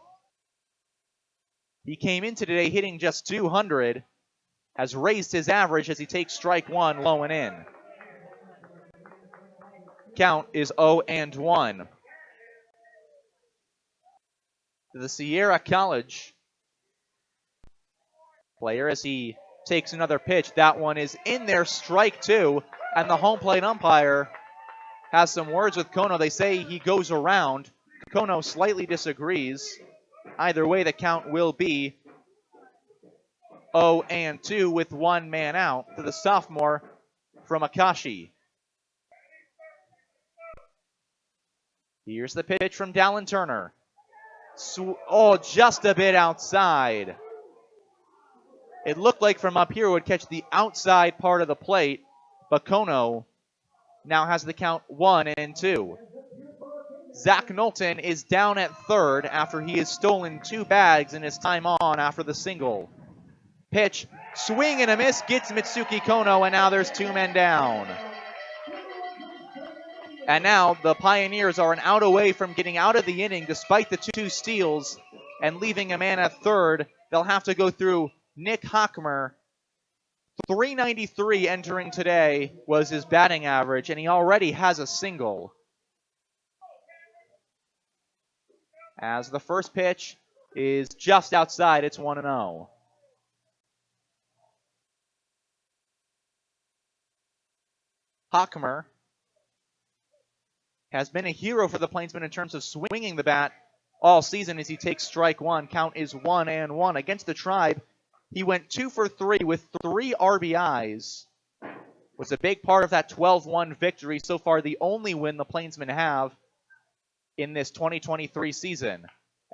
He came into today hitting just 200. Has raised his average as he takes strike one low and in. Count is 0-1. The Sierra College player as he takes another pitch. That one is in there, strike two. And the home plate umpire has some words with Kono. They say he goes around. Kono slightly disagrees. Either way, the count will be 0-2 with one man out to the sophomore from Akashi. Here's the pitch from Dallin Turner. Just a bit outside. It looked like from up here it would catch the outside part of the plate, but Kono now has the count 1-2. Zach Knowlton is down at third after he has stolen two bags in his time on after the single. Pitch, swing and a miss, gets Mitsuki Kono, and now there's two men down. And now the Pioneers are an out away from getting out of the inning despite the two steals and leaving a man at third. They'll have to go through Nick Hockmer. 393 entering today was his batting average, and he already has a single. As the first pitch is just outside, it's 1-0. Hockmer has been a hero for the Plainsmen in terms of swinging the bat all season as he takes strike one. Count is 1-1. Against the Tribe, he went 2 for 3 with 3 RBIs. Was a big part of that 12-1 victory. So far, the only win the Plainsmen have in this 2023 season.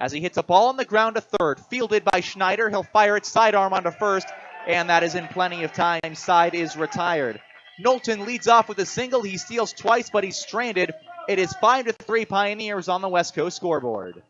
As he hits a ball on the ground to third, fielded by Schneider. He'll fire it sidearm onto first, and that is in plenty of time. Side is retired. Knowlton leads off with a single. He steals twice, but he's stranded. It is 5-3 Pioneers on the West Coast scoreboard.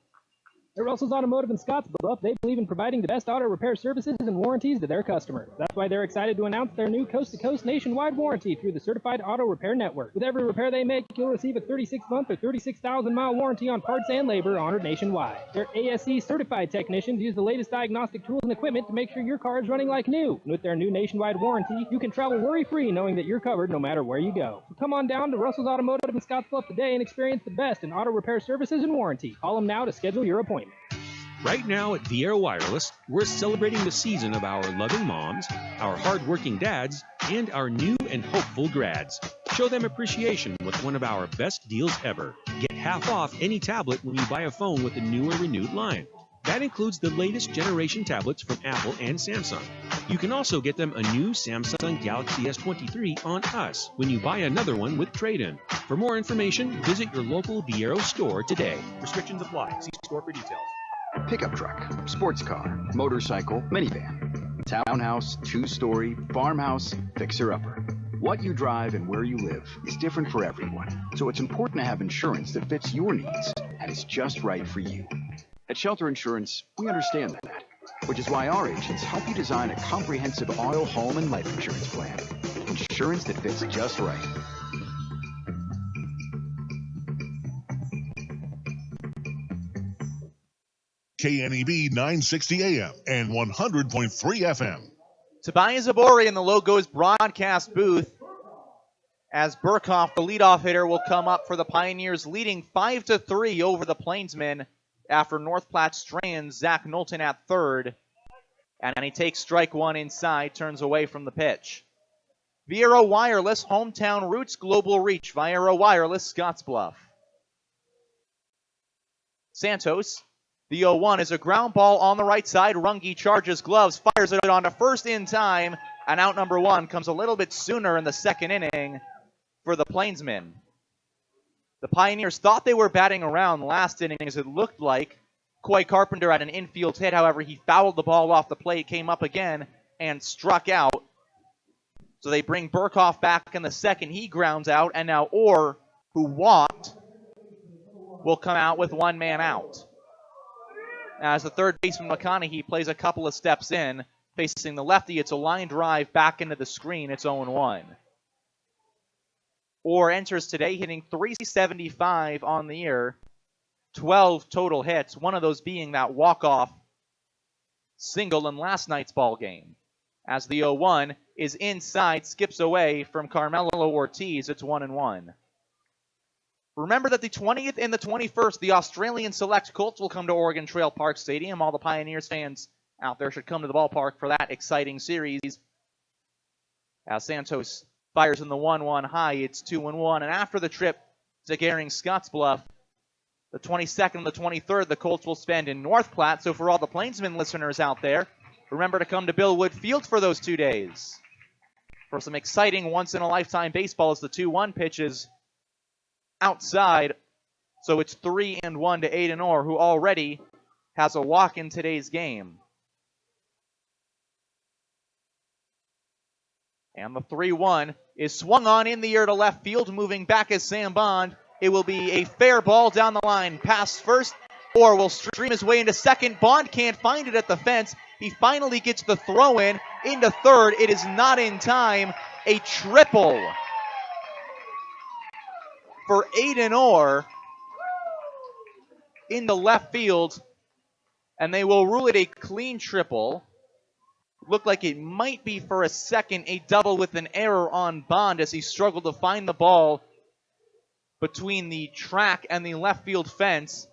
At Russell's Automotive in Scottsbluff, they believe in providing the best auto repair services and warranties to their customers. That's why they're excited to announce their new coast-to-coast nationwide warranty through the Certified Auto Repair Network. With every repair they make, you'll receive a 36-month or 36,000-mile warranty on parts and labor honored nationwide. Their ASE-certified technicians use the latest diagnostic tools and equipment to make sure your car is running like new. And with their new nationwide warranty, you can travel worry-free knowing that you're covered no matter where you go. So come on down to Russell's Automotive in Scottsbluff today and experience the best in auto repair services and warranty. Call them now to schedule your appointment. Right now at Viera Wireless, we're celebrating the season of our loving moms, our hardworking dads, and our new and hopeful grads. Show them appreciation with one of our best deals ever. Get half off any tablet when you buy a phone with a new or renewed line. That includes the latest generation tablets from Apple and Samsung. You can also get them a new Samsung Galaxy S23 on us when you buy another one with trade-in. For more information, visit your local Viera store today. Restrictions apply. See store for details. Pickup truck, sports car, motorcycle, minivan, townhouse, two-story, farmhouse, fixer-upper. What you drive and where you live is different for everyone, so it's important to have insurance that fits your needs and is just right for you. At Shelter Insurance, we understand that, which is why our agents help you design a comprehensive auto, home, and life insurance plan. Insurance that fits just right. KNEB 960 AM and 100.3 FM. Tobias Zabori in the Logos broadcast booth as Burkhoff, the leadoff hitter, will come up for the Pioneers, leading 5-3 over the Plainsmen after North Platte strands Zach Knowlton at third. And he takes strike one inside, turns away from the pitch. Viera Wireless, hometown roots, global reach. Viera Wireless, Scottsbluff. Santos, the 0-1 is a ground ball on the right side. Runge charges gloves, fires it on to first in time, and out number one comes a little bit sooner in the second inning for the Plainsmen. The Pioneers thought they were batting around last inning, as it looked like. Coy Carpenter had an infield hit, however, he fouled the ball off the plate, came up again, and struck out. So they bring Burkhoff back in the second. He grounds out, and now Orr, who walked, will come out with one man out. As the third baseman McConaughey plays a couple of steps in, facing the lefty, it's a line drive back into the screen. It's 0-1. Orr enters today hitting .375 on the year, 12 total hits, one of those being that walk-off single in last night's ball game. As the 0-1 is inside, skips away from Carmelo Ortiz. It's 1-1. Remember that the 20th and the 21st, the Australian Select Colts will come to Oregon Trail Park Stadium. All the Pioneers fans out there should come to the ballpark for that exciting series. As Santos fires in the 1-1 high, it's 2-1. And after the trip to Gehring Scottsbluff, the 22nd and the 23rd, the Colts will spend in North Platte. So for all the Plainsmen listeners out there, remember to come to Bill Wood Field for those 2 days. For some exciting once-in-a-lifetime baseball as the 2-1 pitches outside. So it's 3-1 to Aiden Orr, who already has a walk in today's game. And the 3-1 is swung on in the air to left field. Moving back is Sam Bond. It will be a fair ball down the line. Pass first. Orr will stream his way into second. Bond can't find it at the fence. He finally gets the throw in into third. It is not in time. A triple for Aiden Orr into left field. And they will rule it a clean triple. Looked like it might be for a second a double with an error on Bond as he struggled to find the ball between the track and the left field fence.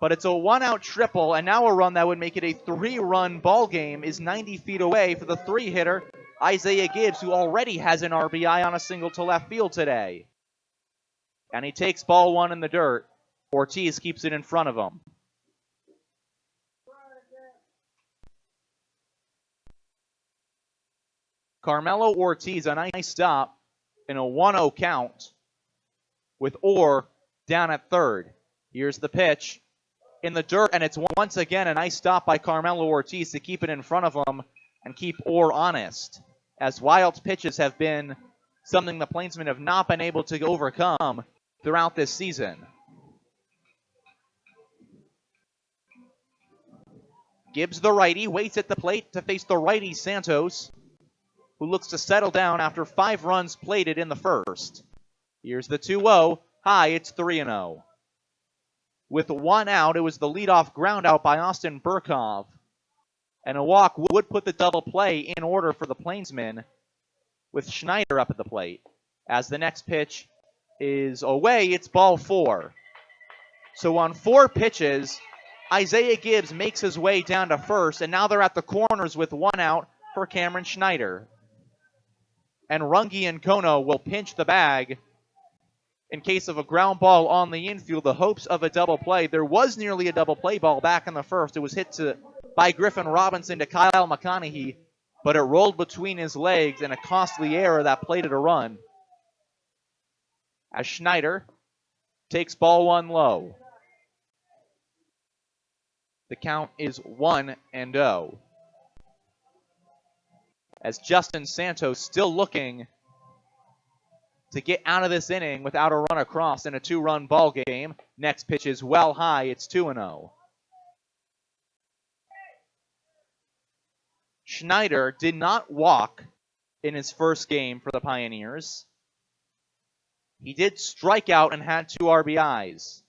But it's a one-out triple, and now a run that would make it a three-run ball game is 90 feet away for the three-hitter, Isaiah Gibbs, who already has an RBI on a single to left field today. And he takes ball one in the dirt. Ortiz keeps it in front of him. Carmelo Ortiz, a nice stop in a 1-0 count with Orr down at third. Here's the pitch in the dirt, and it's once again a nice stop by Carmelo Ortiz to keep it in front of him and keep Orr honest, as wild pitches have been something the Plainsmen have not been able to overcome throughout this season. Gibbs, the righty, waits at the plate to face the righty Santos, who looks to settle down after 5 runs plated in the first. Here's the 2-0. High, it's 3-0. With 1 out, it was the leadoff ground out by Austin Burkhoff. And a walk would put the double play in order for the Plainsmen, with Schneider up at the plate. As the next pitch is away, it's ball 4. So on 4 pitches, Isaiah Gibbs makes his way down to first, and now they're at the corners with 1 out for Cameron Schneider. And Runge and Kono will pinch the bag in case of a ground ball on the infield, the hopes of a double play. There was nearly a double play ball back in the first. It was hit by Griffin Robinson to Kyle McConaughey, but it rolled between his legs in a costly error that plated a run. As Schneider takes ball 1 low. The count is 1-0. As Justin Santos still looking to get out of this inning without a run across in a 2-run ball game. Next pitch is well high. It's 2-0. Schneider did not walk in his first game for the Pioneers. He did strike out and had 2 RBIs.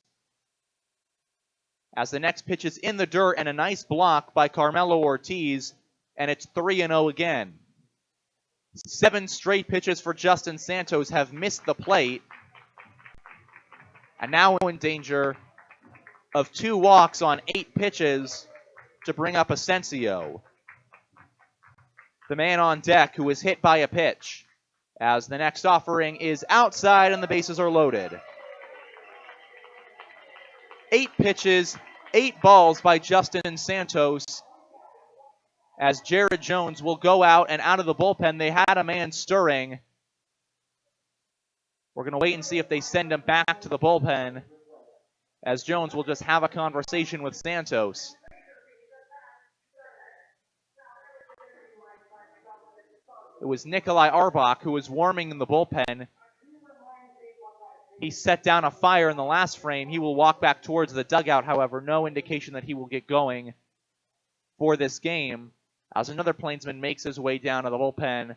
as the next pitch is in the dirt and a nice block by Carmelo Ortiz, and it's 3-0 again. 7 straight pitches for Justin Santos have missed the plate, and now in danger of 2 walks on 8 pitches to bring up Asensio, the man on deck who is hit by a pitch, as the next offering is outside and the bases are loaded. 8 pitches, 8 balls by Justin Santos, as Jared Jones will go out and out of the bullpen. They had a man stirring. We're going to wait and see if they send him back to the bullpen, as Jones will just have a conversation with Santos. It was Nikolai Arbach who was warming in the bullpen. He set down a fire in the last frame. He will walk back towards the dugout, however. No indication that he will get going for this game, as another Plainsman makes his way down to the bullpen.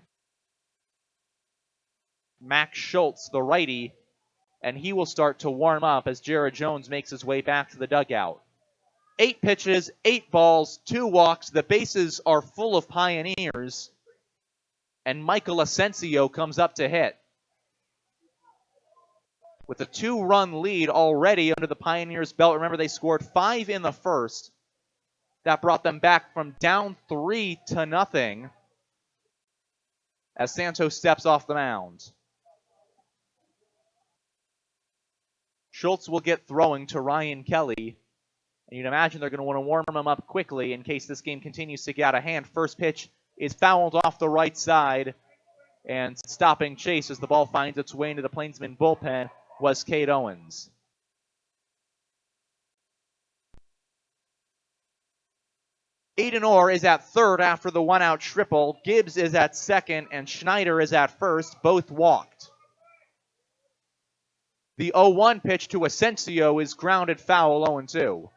Max Schultz, the righty, and he will start to warm up as Jared Jones makes his way back to the dugout. 8 pitches, 8 balls, 2 walks. The bases are full of Pioneers, and Michael Asensio comes up to hit. With a 2-run lead already under the Pioneers' belt. Remember, they scored 5 in the first. That brought them back from down 3-0 as Santos steps off the mound. Schultz will get throwing to Ryan Kelly, and you'd imagine they're going to want to warm him up quickly in case this game continues to get out of hand. First pitch is fouled off the right side, and stopping chase as the ball finds its way into the Plainsman bullpen was Cade Owens. Aiden Orr is at third after the 1-out triple. Gibbs is at second, and Schneider is at first. Both walked. The 0-1 pitch to Asensio is grounded foul, 0-2.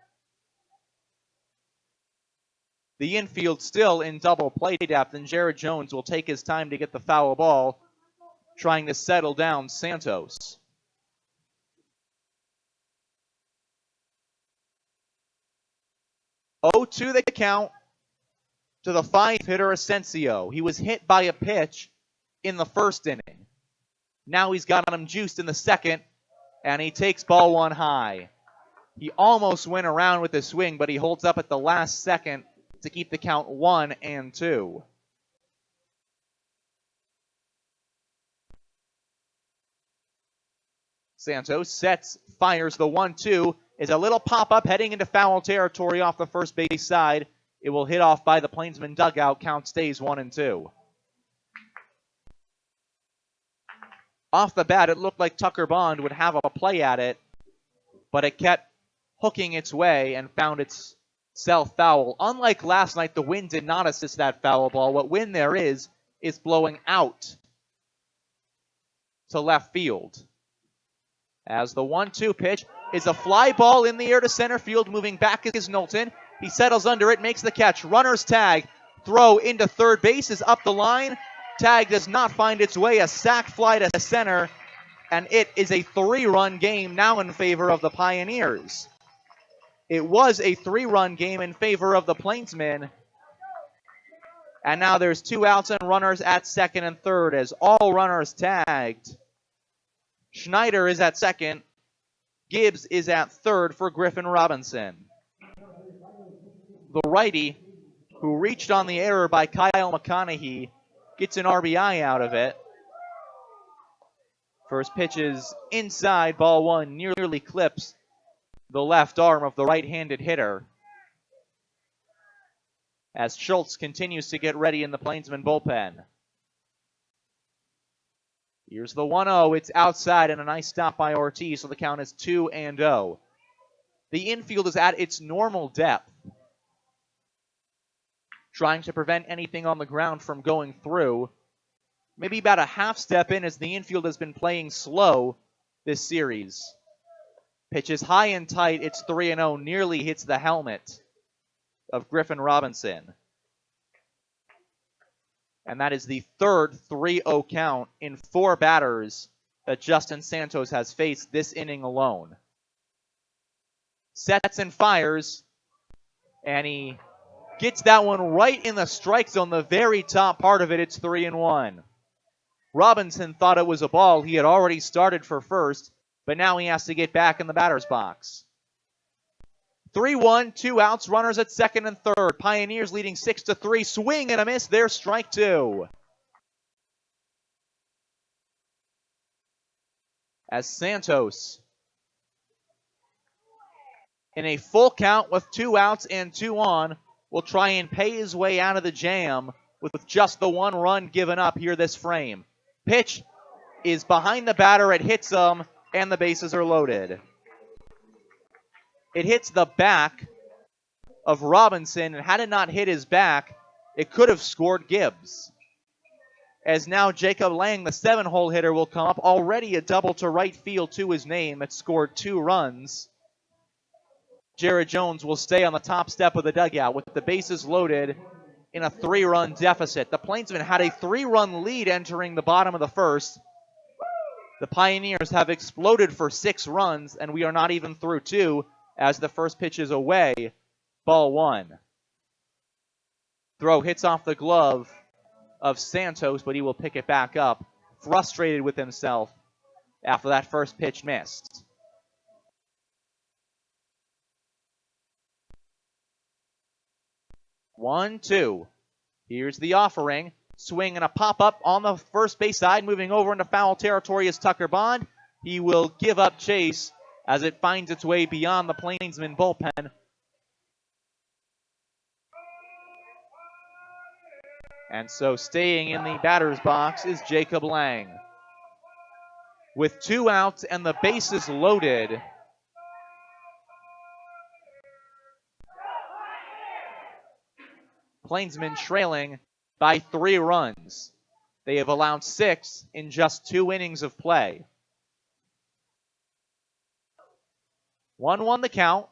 The infield still in double play depth, and Jared Jones will take his time to get the foul ball, trying to settle down Santos. To the count to the 5th hitter, Asensio. He was hit by a pitch in the first inning. Now he's got him juiced in the second, and he takes ball 1 high. He almost went around with his swing, but he holds up at the last second to keep the count 1-2. Santos sets, fires the 1-2. Is a little pop-up heading into foul territory off the first base side. It will hit off by the Plainsman dugout. Count stays 1-2. Off the bat, it looked like Tucker Bond would have a play at it, but it kept hooking its way and found itself foul. Unlike last night, the wind did not assist that foul ball. What wind there is blowing out to left field. As the 1-2 pitch is a fly ball in the air to center field. Moving back is Knowlton. He settles under it, makes the catch. Runner's tag. Throw into third base is up the line. Tag does not find its way. A sac fly to center. And it is a 3-run game now in favor of the Pioneers. It was a 3-run game in favor of the Plainsmen. And now there's 2 outs and runners at second and third as all runners tagged. Schneider is at second. Gibbs is at third for Griffin Robinson. The righty, who reached on the error by Kyle McConaughey, gets an RBI out of it. First pitch is inside, ball 1, nearly clips the left arm of the right-handed hitter. As Schultz continues to get ready in the Plainsman bullpen. Here's the 1-0. It's outside and a nice stop by Ortiz, so the count is 2-0. The infield is at its normal depth, trying to prevent anything on the ground from going through. Maybe about a half step in as the infield has been playing slow this series. Pitch is high and tight. It's 3-0. Nearly hits the helmet of Griffin Robinson. And that is the third 3-0 count in 4 batters that Justin Santos has faced this inning alone. sets and fires, and he gets that one right in the strike zone, the very top part of it. It's 3-1. Robinson thought it was a ball. He had already started for first, but now he has to get back in the batter's box. 3-1, 2 outs, runners at second and third. Pioneers leading 6-3. Swing and a miss. There's strike two. As Santos, in a full count with 2 outs and 2 on, will try and pay his way out of the jam with just the 1 run given up here this frame. Pitch is behind the batter. It hits him, and the bases are loaded. It hits the back of Robinson, and had it not hit his back, it could have scored Gibbs. As now Jacob Lang, the 7-hole hitter, will come up. Already a double to right field to his name. It scored 2 runs. Jared Jones will stay on the top step of the dugout with the bases loaded in a 3-run deficit. The Plainsmen had a 3-run lead entering the bottom of the first. The Pioneers have exploded for 6 runs, and we are not even through 2 as the first pitch is away. Ball 1. Throw hits off the glove of Santos, but he will pick it back up, frustrated with himself after that first pitch missed. One, two. Here's the offering. Swing and a pop-up on the first base side. Moving over into foul territory is Tucker Bond. He will give up chase as it finds its way beyond the Plainsmen bullpen. And so staying in the batter's box is Jacob Lang. With 2 outs and the bases loaded, Plainsmen trailing by 3 runs. They have allowed 6 in just 2 innings of play. 1-1 the count.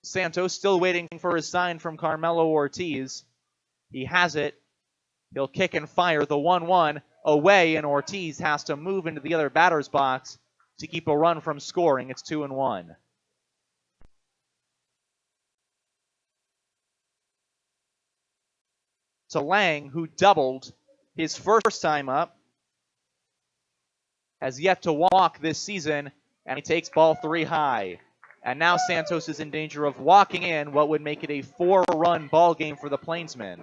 Santos still waiting for his sign from Carmelo Ortiz. He has it. He'll kick and fire the 1-1 away, and Ortiz has to move into the other batter's box to keep a run from scoring. It's 2-1. To Lang, who doubled his first time up, has yet to walk this season, and he takes ball 3 high. And now Santos is in danger of walking in what would make it a 4-run ball game for the Plainsmen.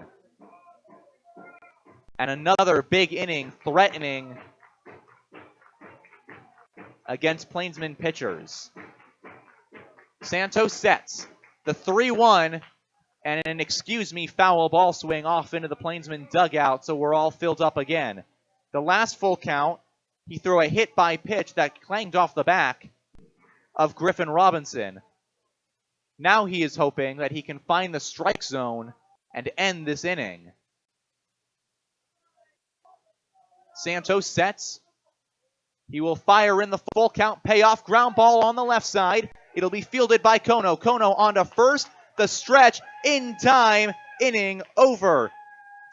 And another big inning threatening against Plainsmen pitchers. Santos sets the 3-1 and an foul ball swing off into the Plainsmen dugout, so we're all filled up again. The last full count, he threw a hit by pitch that clanged off the back of Griffin Robinson. Now he is hoping that he can find the strike zone and end this inning. Santos sets. He will fire in the full count payoff. Ground ball on the left side. It'll be fielded by Kono. Kono on to first. The stretch in time. Inning over.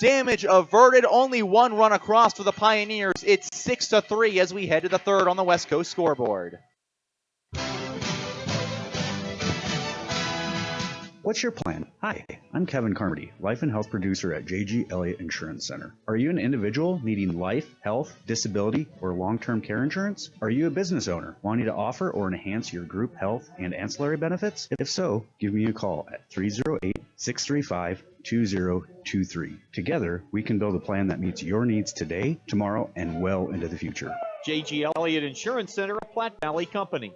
Damage averted. Only 1 run across for the Pioneers. It's 6-3 as we head to the third on the West Coast scoreboard. What's your plan? Hi, I'm Kevin Carmody, life and health producer at J.G. Elliott Insurance Center. Are you an individual needing life, health, disability, or long-term care insurance? Are you a business owner wanting to offer or enhance your group health and ancillary benefits? If so, give me a call at 308-635-2023. Together, we can build a plan that meets your needs today, tomorrow, and well into the future. J.G. Elliott Insurance Center, a Platte Valley company.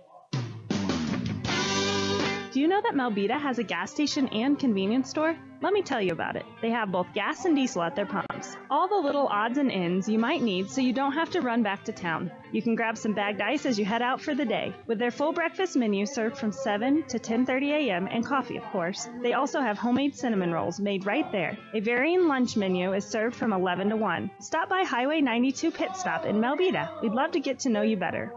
Do you know that Melbita has a gas station and convenience store? Let me tell you about it. They have both gas and diesel at their pumps. All the little odds and ends you might need so you don't have to run back to town. You can grab some bagged ice as you head out for the day. With their full breakfast menu served from 7 to 10:30 a.m. and coffee, of course. They also have homemade cinnamon rolls made right there. A varying lunch menu is served from 11 to 1. Stop by Highway 92 Pit Stop in Melbita. We'd love to get to know you better.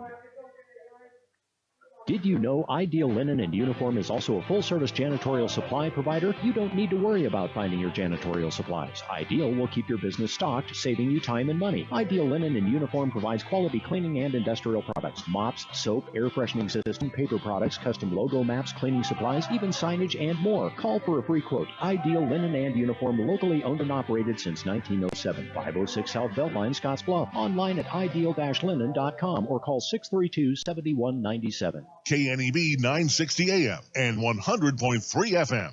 Did you know Ideal Linen and Uniform is also a full-service janitorial supply provider? You don't need to worry about finding your janitorial supplies. Ideal will keep your business stocked, saving you time and money. Ideal Linen and Uniform provides quality cleaning and industrial products, mops, soap, air freshening system, paper products, custom logo maps, cleaning supplies, even signage, and more. Call for a free quote. Ideal Linen and Uniform, locally owned and operated since 1907. 506 South Beltline, Scottsbluff. Online at ideal-linen.com or call 632-7197. KNEB 960 AM and 100.3 FM.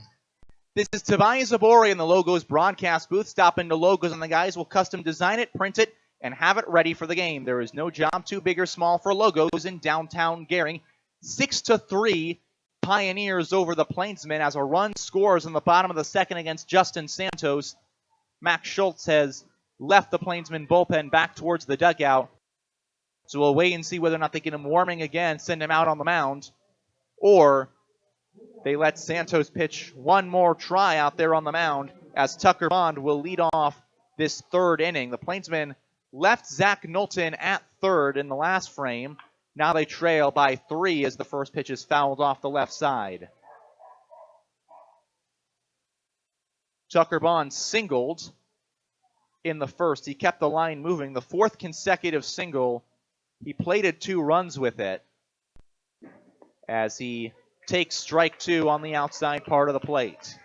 This is Tobias Zabori in the Logos broadcast booth. Stop into Logos and the guys will custom design it, print it, and have it ready for the game. There is no job too big or small for Logos in downtown Gering. 6-3 Pioneers over the Plainsmen as a run scores in the bottom of the second against Justin Santos. Max Schultz has left the Plainsmen bullpen back towards the dugout. So we'll wait and see whether or not they get him warming again, send him out on the mound, or they let Santos pitch one more try out there on the mound as Tucker Bond will lead off this third inning. The Plainsmen left Zach Knowlton at third in the last frame. Now they trail by 3 as the first pitch is fouled off the left side. Tucker Bond singled in the first. He kept the line moving. The fourth consecutive single. He plated 2 runs with it as he takes strike 2 on the outside part of the plate.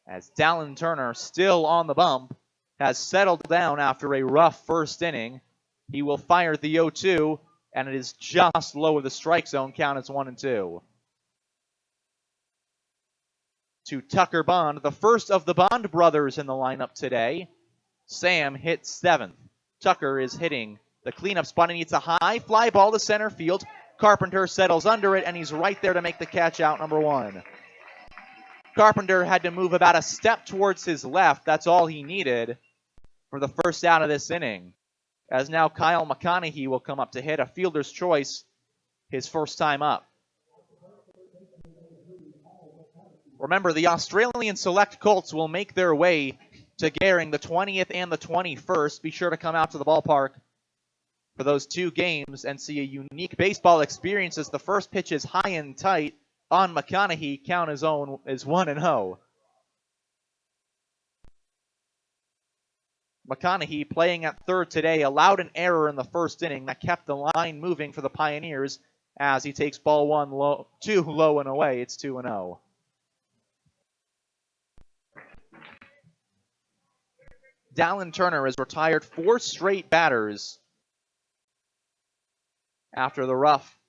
As Dallin Turner, still on the bump, has settled down after a rough first inning. He will fire the 0-2, and it is just low of the strike zone. Count is 1-2. To Tucker Bond, the first of the Bond brothers in the lineup today. Sam hits 7th. Tucker is hitting the cleanup spot. He needs a high fly ball to center field. Carpenter settles under it, and he's right there to make the catch out, number 1. Carpenter had to move about a step towards his left. That's all he needed for the first out of this inning. As now Kyle McConaughey will come up to hit a fielder's choice his first time up. Remember, the Australian Select Colts will make their way to Gering the 20th and the 21st. Be sure to come out to the ballpark for those 2 games and see a unique baseball experience as the first pitch is high and tight on McConaughey. Count his own is 1-0. McConaughey, playing at third today, allowed an error in the first inning that kept the line moving for the Pioneers as he takes ball 2 low and away. It's 2-0. Dallin Turner has retired 4 straight batters after the rough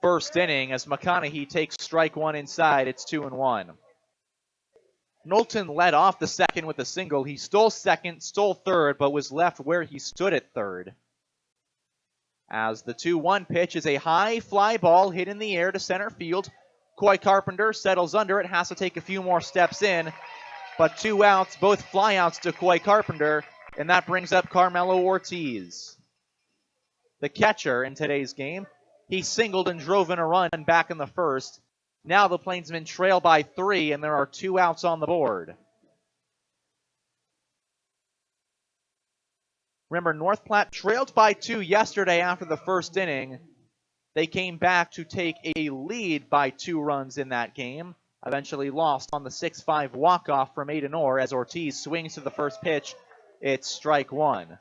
first inning as McConaughey takes strike 1 inside. It's 2-1. Knowlton led off the second with a single. He stole second, stole third, but was left where he stood at third. As the 2-1 pitch is a high fly ball hit in the air to center field. Coy Carpenter settles under it, has to take a few more steps in. But 2 outs, both flyouts to Coy Carpenter, and that brings up Carmelo Ortiz. The catcher in today's game. He singled and drove in a run back in the first. Now the Plainsmen trail by 3, and there are 2 outs on the board. Remember, North Platte trailed by 2 yesterday after the first inning. They came back to take a lead by 2 runs in that game. Eventually lost on the 6-5 walk-off from Aiden Orr as Ortiz swings to the first pitch. It's strike 1.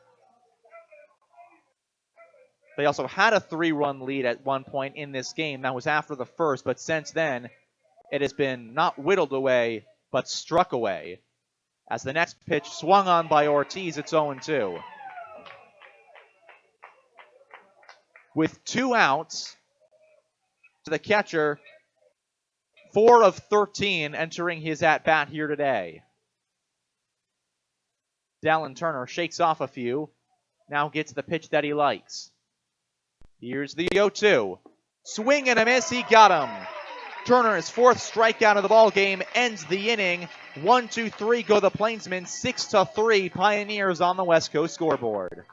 They also had a 3-run lead at one point in this game. That was after the first, but since then, it has been not whittled away, but struck away. As the next pitch swung on by Ortiz, it's 0-2. With 2 outs to the catcher, 4 of 13 entering his at-bat here today. Dallin Turner shakes off a few, now gets the pitch that he likes. Here's the 0-2. Swing and a miss, he got him. Turner's 4th strikeout of the ball game ends the inning. 1-2-3 go the Plainsmen, 6-3 Pioneers on the West Coast scoreboard.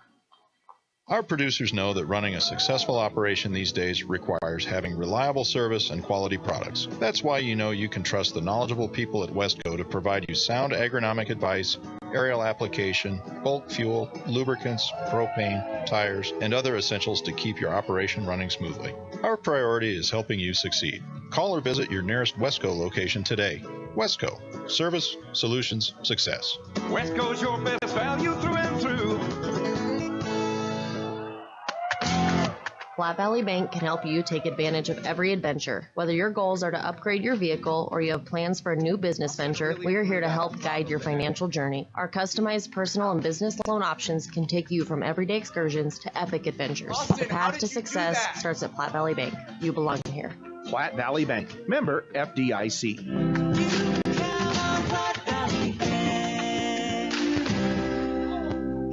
Our producers know that running a successful operation these days requires having reliable service and quality products. That's why you know you can trust the knowledgeable people at Westco to provide you sound agronomic advice aerial application, bulk fuel, lubricants, propane, tires, and other essentials to keep your operation running smoothly. Our priority is helping you succeed. Call or visit your nearest Wesco location today. Wesco. Service, solutions, success. Wesco's your best value through and through. Flat Valley Bank can help you take advantage of every adventure. Whether your goals are to upgrade your vehicle or you have plans for a new business venture, we are here to help guide your financial journey. Our customized personal and business loan options can take you from everyday excursions to epic adventures. The path to success starts at Flat Valley Bank. You belong here. Flat Valley Bank, member FDIC.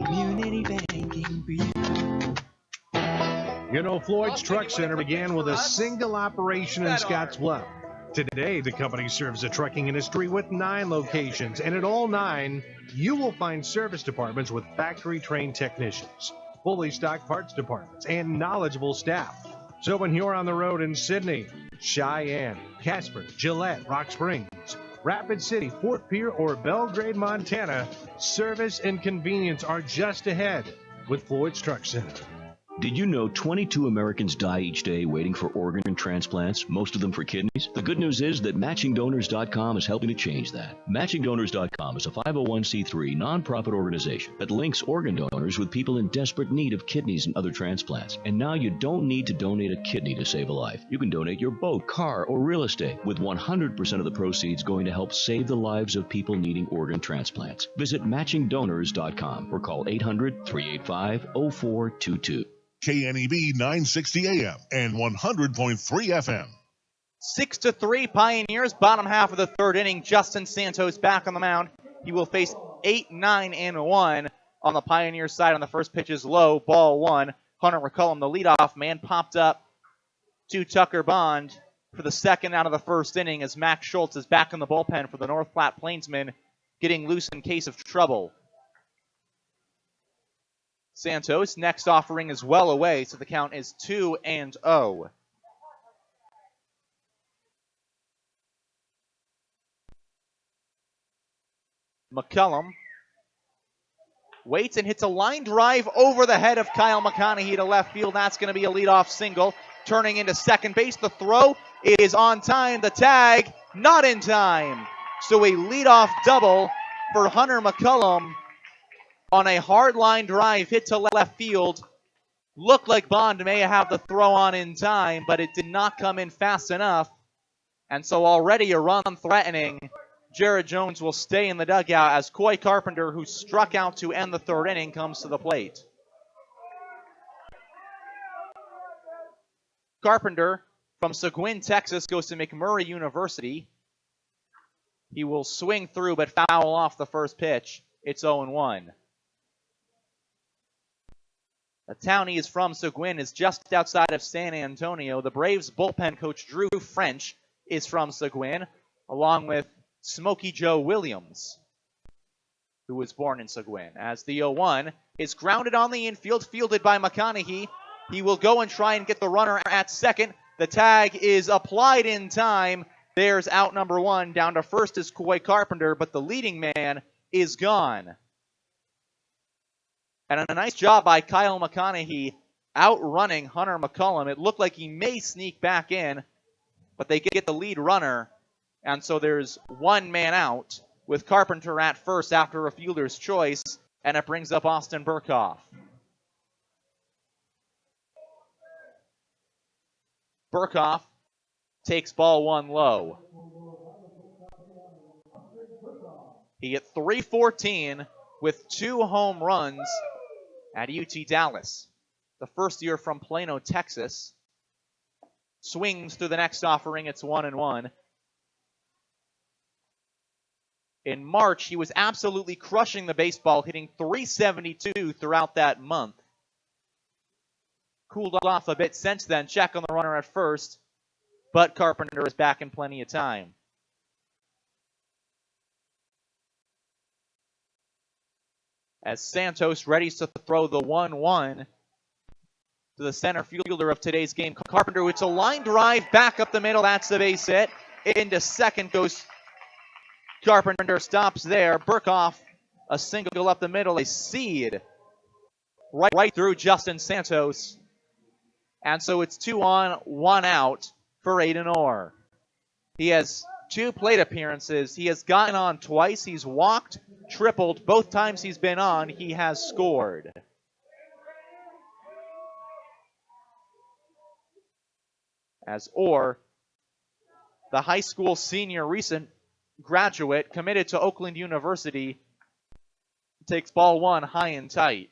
Community banking for you. You know, Floyd's Truck Center began with a single operation in Scottsbluff. Today, the company serves the trucking industry with 9 locations, and at all 9, you will find service departments with factory-trained technicians, fully stocked parts departments, and knowledgeable staff. So when you're on the road in Sydney, Cheyenne, Casper, Gillette, Rock Springs, Rapid City, Fort Pierre, or Belgrade, Montana, service and convenience are just ahead with Floyd's Truck Center. Did you know 22 Americans die each day waiting for organ transplants, most of them for kidneys? The good news is that MatchingDonors.com is helping to change that. MatchingDonors.com is a 501c3 nonprofit organization that links organ donors with people in desperate need of kidneys and other transplants. And now you don't need to donate a kidney to save a life. You can donate your boat, car, or real estate, with 100% of the proceeds going to help save the lives of people needing organ transplants. Visit MatchingDonors.com or call 800-385-0422. KNEB 960 AM and 100.3 FM. 6-3 Pioneers, bottom half of the third inning. Justin Santos back on the mound. He will face 8-9-1 on the Pioneers side. On the first pitch is low, ball 1. Hunter McCullum, the leadoff man, popped up to Tucker Bond for the second out of the first inning as Max Schultz is back in the bullpen for the North Platte Plainsmen, getting loose in case of trouble. Santos, next offering is well away, so the count is 2-0. McCullum waits and hits a line drive over the head of Kyle McConaughey to left field. That's going to be a leadoff single. Turning into second base. The throw is on time. The tag, not in time. So a leadoff double for Hunter McCullum on a hard line drive hit to left field. Looked like Bond may have the throw on in time, but it did not come in fast enough. And so already a run threatening. Jared Jones will stay in the dugout as Coy Carpenter, who struck out to end the third inning, comes to the plate. Carpenter from Seguin, Texas, goes to McMurray University. He will swing through but foul off the first pitch. It's 0-1. The town he is from, Seguin, is just outside of San Antonio. The Braves bullpen coach Drew French is from Seguin, along with Smokey Joe Williams, who was born in Seguin. As the 0-1 is grounded on the infield, fielded by McConaughey. He will go and try and get the runner at second. The tag is applied in time. There's out number 1. Down to first is Coy Carpenter, but the leading man is gone. And a nice job by Kyle McConaughey outrunning Hunter McCullum. It looked like he may sneak back in, but they get the lead runner. And so there's one man out with Carpenter at first after a fielder's choice, and it brings up Austin Burkhoff. Burkhoff takes ball 1 low. He hit .314 with 2 home runs at UT Dallas. The first year from Plano, Texas. Swings through the next offering. It's 1-1. In March, he was absolutely crushing the baseball, hitting .372 throughout that month. Cooled off a bit since then. Check on the runner at first, but Carpenter is back in plenty of time. As Santos readies to throw the 1-1 to the center fielder of today's game, Carpenter. It's a line drive back up the middle. That's the base hit. Into second goes Carpenter. Stops there. Burkhoff A single up the middle, a seed right through Justin Santos. And so it's 2 on, 1 out for Aiden Orr. He has 2 plate appearances. He has gotten on twice. He's walked, tripled. Both times he's been on, he has scored. As Orr, the high school senior, recent graduate, committed to Oakland University, takes ball 1 high and tight.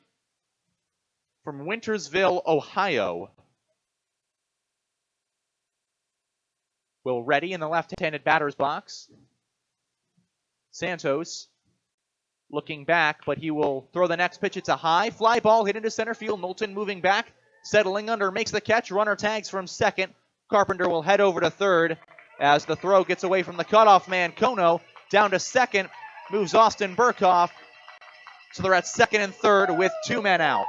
From Wintersville, Ohio. Will ready in the left-handed batter's box. Santos looking back, but he will throw the next pitch. It's a high fly ball hit into center field. Knowlton moving back, settling under, makes the catch. Runner tags from second. Carpenter will head over to third as the throw gets away from the cutoff man, Kono. Down to second, moves Austin Burkhoff. So they're at second and third with 2 men out.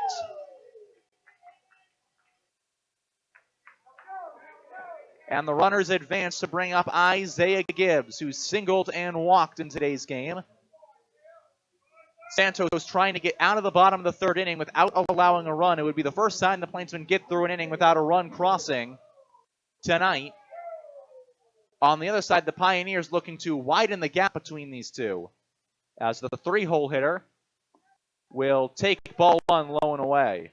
And the runners advance to bring up Isaiah Gibbs, who singled and walked in today's game. Santos trying to get out of the bottom of the third inning without allowing a run. It would be the first time the Plainsmen get through an inning without a run crossing tonight. On the other side, the Pioneers looking to widen the gap between these two, as the 3-hole hitter will take ball 1 low and away.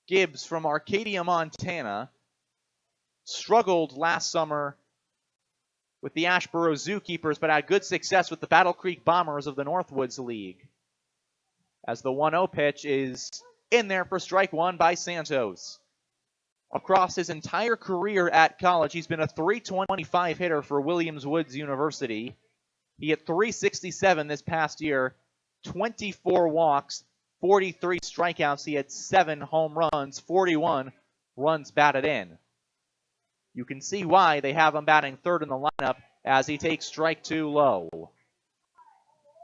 Gibbs from Arcadia, Montana, struggled last summer with the Ashboro Zookeepers, but had good success with the Battle Creek Bombers of the Northwoods League. As the 1-0 pitch is in there for strike 1 by Santos. Across his entire career at college, he's been a .325 hitter for Williams Woods University. He hit .367 this past year, 24 walks, 43 strikeouts. He had 7 home runs, 41 runs batted in. You can see why they have him batting third in the lineup as he takes strike 2 low.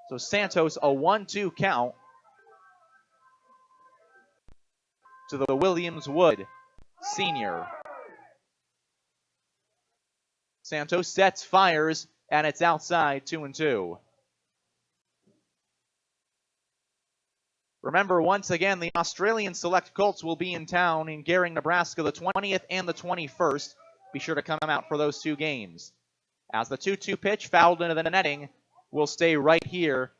So Santos, a 1-2 count to the Williams Wood senior. Santos sets, fires, and it's outside, 2-2. Remember, once again, the Australian Select Colts will be in town in Gehring, Nebraska, the 20th and the 21st. Be sure to come out for those 2 games. As the 2-2 pitch fouled into the netting, will stay right here.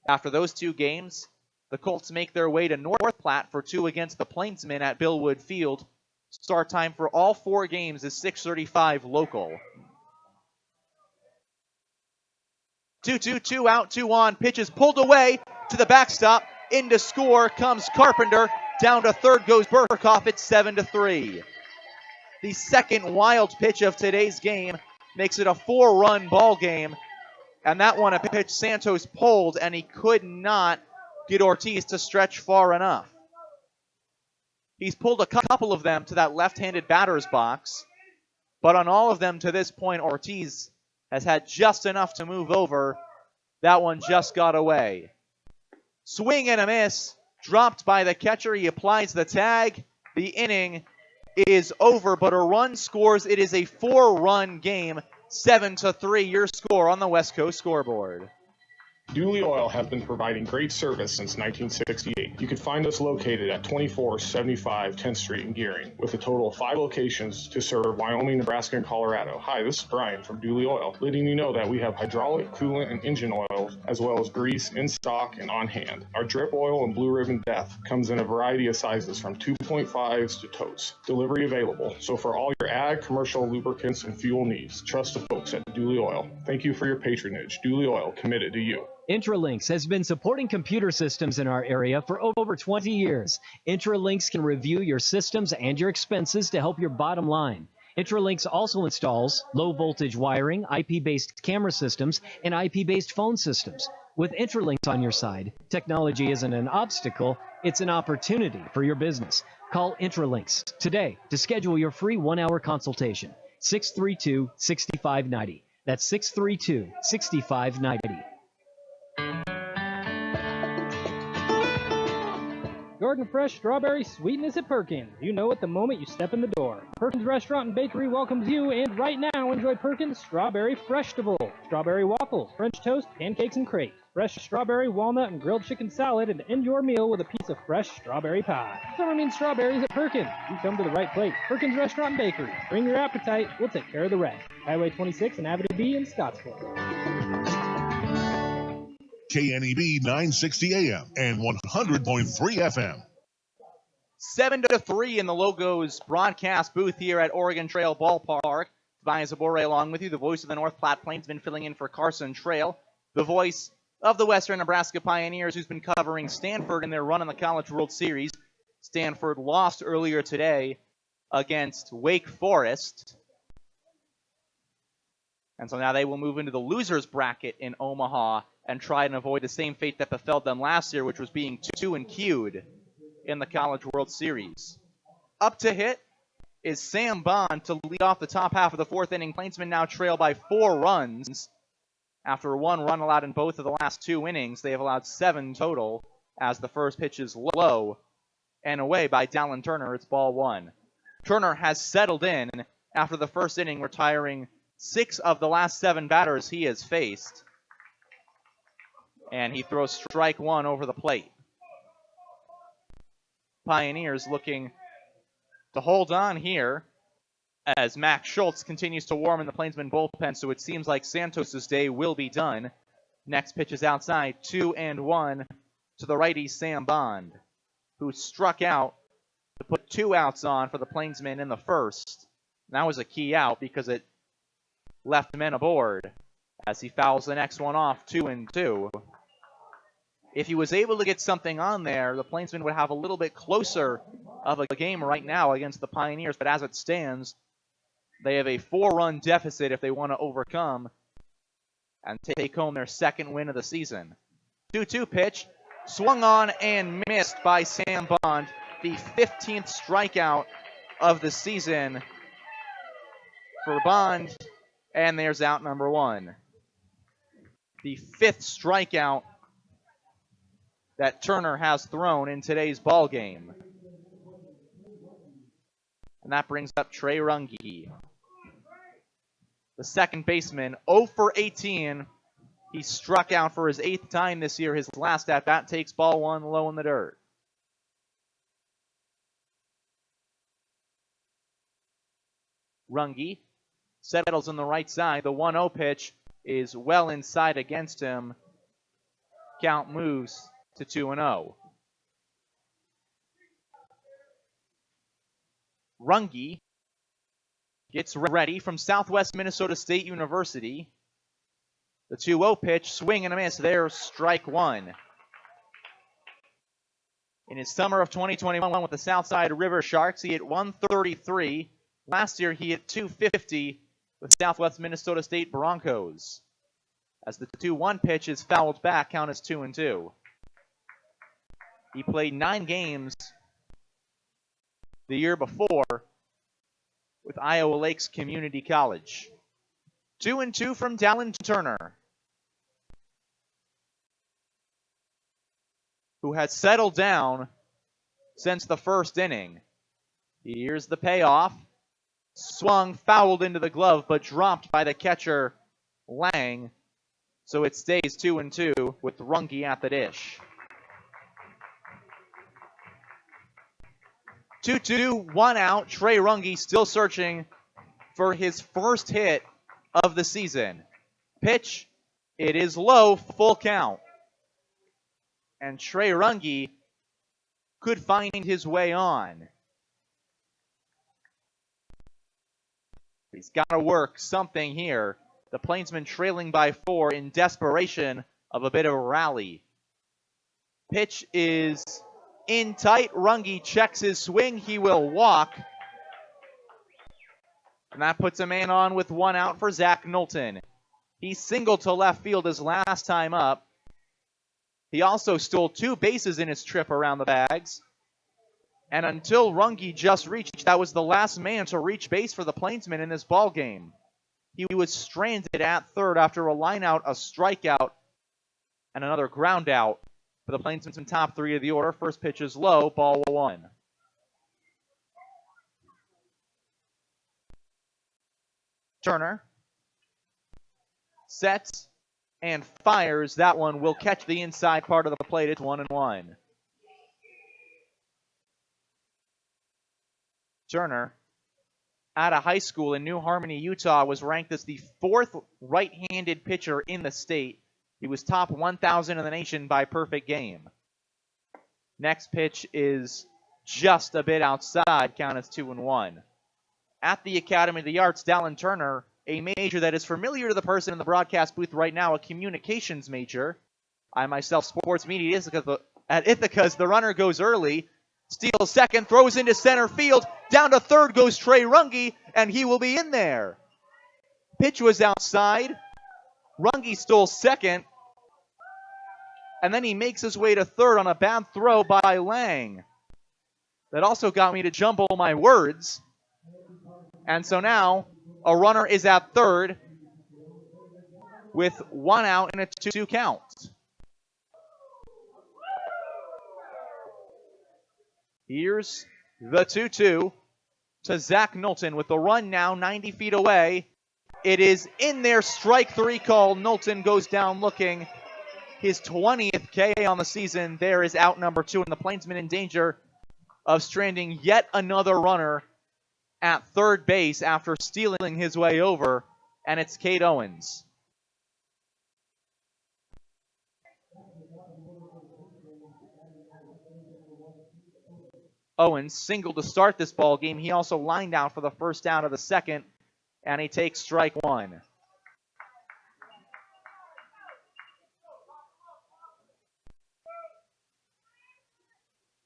After those 2 games, the Colts make their way to North Platte for 2 against the Plainsmen at Billwood Field. Start time for all 4 games is 6:35 local. 2-2, 2 out, 2 on. Pitch is pulled away to the backstop. Into score comes Carpenter. Down to third goes Burkhoff. It's 7-3. The second wild pitch of today's game makes it a 4-run ball game. And that one, a pitch Santos pulled, and he could not get Ortiz to stretch far enough. He's pulled a couple of them to that left-handed batter's box. But on all of them to this point, Ortiz has had just enough to move over. That one just got away. Swing and a miss, dropped by the catcher. He applies the tag. The inning is over, but a run scores. It is a 4-run game, 7-3, your score on the West Coast scoreboard. Dooley Oil has been providing great service since 1968. You can find us located at 2475 10th Street in Gehring, with a total of 5 locations to serve Wyoming, Nebraska, and Colorado. Hi, this is Brian from Dooley Oil, letting you know that we have hydraulic, coolant, and engine oils, as well as grease in stock and on hand. Our drip oil and Blue Ribbon Death comes in a variety of sizes from 2.5s to totes. Delivery available. So for all your ag, commercial, lubricants, and fuel needs, trust the folks at Dooley Oil. Thank you for your patronage. Dooley Oil, committed to you. Intralinks has been supporting computer systems in our area for over 20 years. Intralinks can review your systems and your expenses to help your bottom line. Intralinks also installs low-voltage wiring, IP-based camera systems, and IP-based phone systems. With Intralinks on your side, technology isn't an obstacle, it's an opportunity for your business. Call Intralinks today to schedule your free 1-hour consultation. 632-6590. That's 632-6590. Garden Fresh Strawberry Sweetness at Perkins. You know it the moment you step in the door. Perkins Restaurant and Bakery welcomes you, and right now enjoy Perkins Strawberry Freshtival. Strawberry waffles, French toast, pancakes, and crepes. Fresh strawberry, walnut, and grilled chicken salad, and end your meal with a piece of fresh strawberry pie. Summer means strawberries at Perkins. You come to the right place. Perkins Restaurant and Bakery. Bring your appetite. We'll take care of the rest. Highway 26 and Avenue B in Scottsbluff. KNEB 960 AM and 100.3 FM. 7-3 in the Logos broadcast booth here at Oregon Trail Ballpark. Tobias Abore along with you, the voice of the North Platte Plainsmen filling in for Carson Trail, the voice of the Western Nebraska Pioneers who's been covering Stanford in their run in the College World Series. Stanford lost earlier today against Wake Forest. And so now they will move into the losers bracket in Omaha and try and avoid the same fate that befell them last year, which was being 2-2'd in the College World Series. Up to hit is Sam Bond to lead off the top half of the fourth inning. Plainsmen now trail by 4 runs. After 1 run allowed in both of the last 2 innings, they have allowed 7 total as the first pitch is low and away by Dallin Turner. It's ball 1. Turner has settled in after the first inning, retiring 6 of the last 7 batters he has faced. And he throws strike 1 over the plate. Pioneers looking to hold on here as Max Schultz continues to warm in the Plainsmen bullpen, so it seems like Santos' day will be done. Next pitch is outside, 2-1 to the righty Sam Bond, who struck out to put 2 outs on for the Plainsmen in the first. And that was a key out because it left men aboard as he fouls the next one off, 2-2. If he was able to get something on there, the Plainsmen would have a little bit closer of a game right now against the Pioneers, but as it stands, they have a 4-run deficit if they want to overcome and take home their second win of the season. 2-2 pitch, swung on and missed by Sam Bond, the 15th strikeout of the season for Bond, and there's out number 1. The 5th strikeout that Turner has thrown in today's ball game. And that brings up Trey Runge, the second baseman, 0 for 18. He struck out for his 8th time this year. His last at-bat takes ball 1 low in the dirt. Runge settles on the right side. The 1-0 pitch is well inside against him. Count moves to 2-0. Runge gets ready from Southwest Minnesota State University. The 2-0 pitch, swing and a miss. There's strike 1. In his summer of 2021 with the Southside River Sharks, he hit 133. Last year, he hit 250 with Southwest Minnesota State Broncos. As the 2-1 pitch is fouled back, count is 2-2. He played 9 games the year before with Iowa Lakes Community College. 2-2 from Dallin Turner, who has settled down since the first inning. Here's the payoff. Swung, fouled into the glove, but dropped by the catcher, Lang. So it stays 2-2 with Runge at the dish. 2-2, 1 out. Trey Runge still searching for his first hit of the season. Pitch, it is low, full count. And Trey Runge could find his way on. He's got to work something here. The Plainsmen trailing by 4 in desperation of a bit of a rally. Pitch is in tight. Runge checks his swing. He will walk. And that puts a man on with 1 out for Zach Knowlton. He singled to left field his last time up. He also stole 2 bases in his trip around the bags. And until Runge just reached, that was the last man to reach base for the Plainsmen in this ball game. He was stranded at third after a line out, a strikeout, and another ground out. for the Plainsmen top three of the order. First pitch is low, ball 1. Turner sets and fires. That one will catch the inside part of the plate. It's 1-1. Turner, out of high school in New Harmony, Utah, was ranked as the 4th right-handed pitcher in the state. He was top 1,000 in the nation by perfect game. Next pitch is just a bit outside. Count is 2-1. At the Academy of the Arts, Dallin Turner, a major that is familiar to the person in the broadcast booth right now, a communications major. I myself, sports media, at Ithaca's, the runner goes early, steals second, throws into center field, down to third goes Trey Runge, and he will be in there. Pitch was outside. Runge stole second, and then he makes his way to third on a bad throw by Lang. That also got me to jumble my words. And so now, a runner is at third with 1 out and a 2-2 count. Here's the 2-2 to Zach Knowlton with the run now 90 feet away. It is in there, strike 3 call. Knowlton goes down looking. His 20th K on the season. There is out number 2, and the Plainsmen in danger of stranding yet another runner at third base after stealing his way over, and it's Cade Owens. Owens singled to start this ball game. He also lined out for the first out of the second, and he takes strike 1.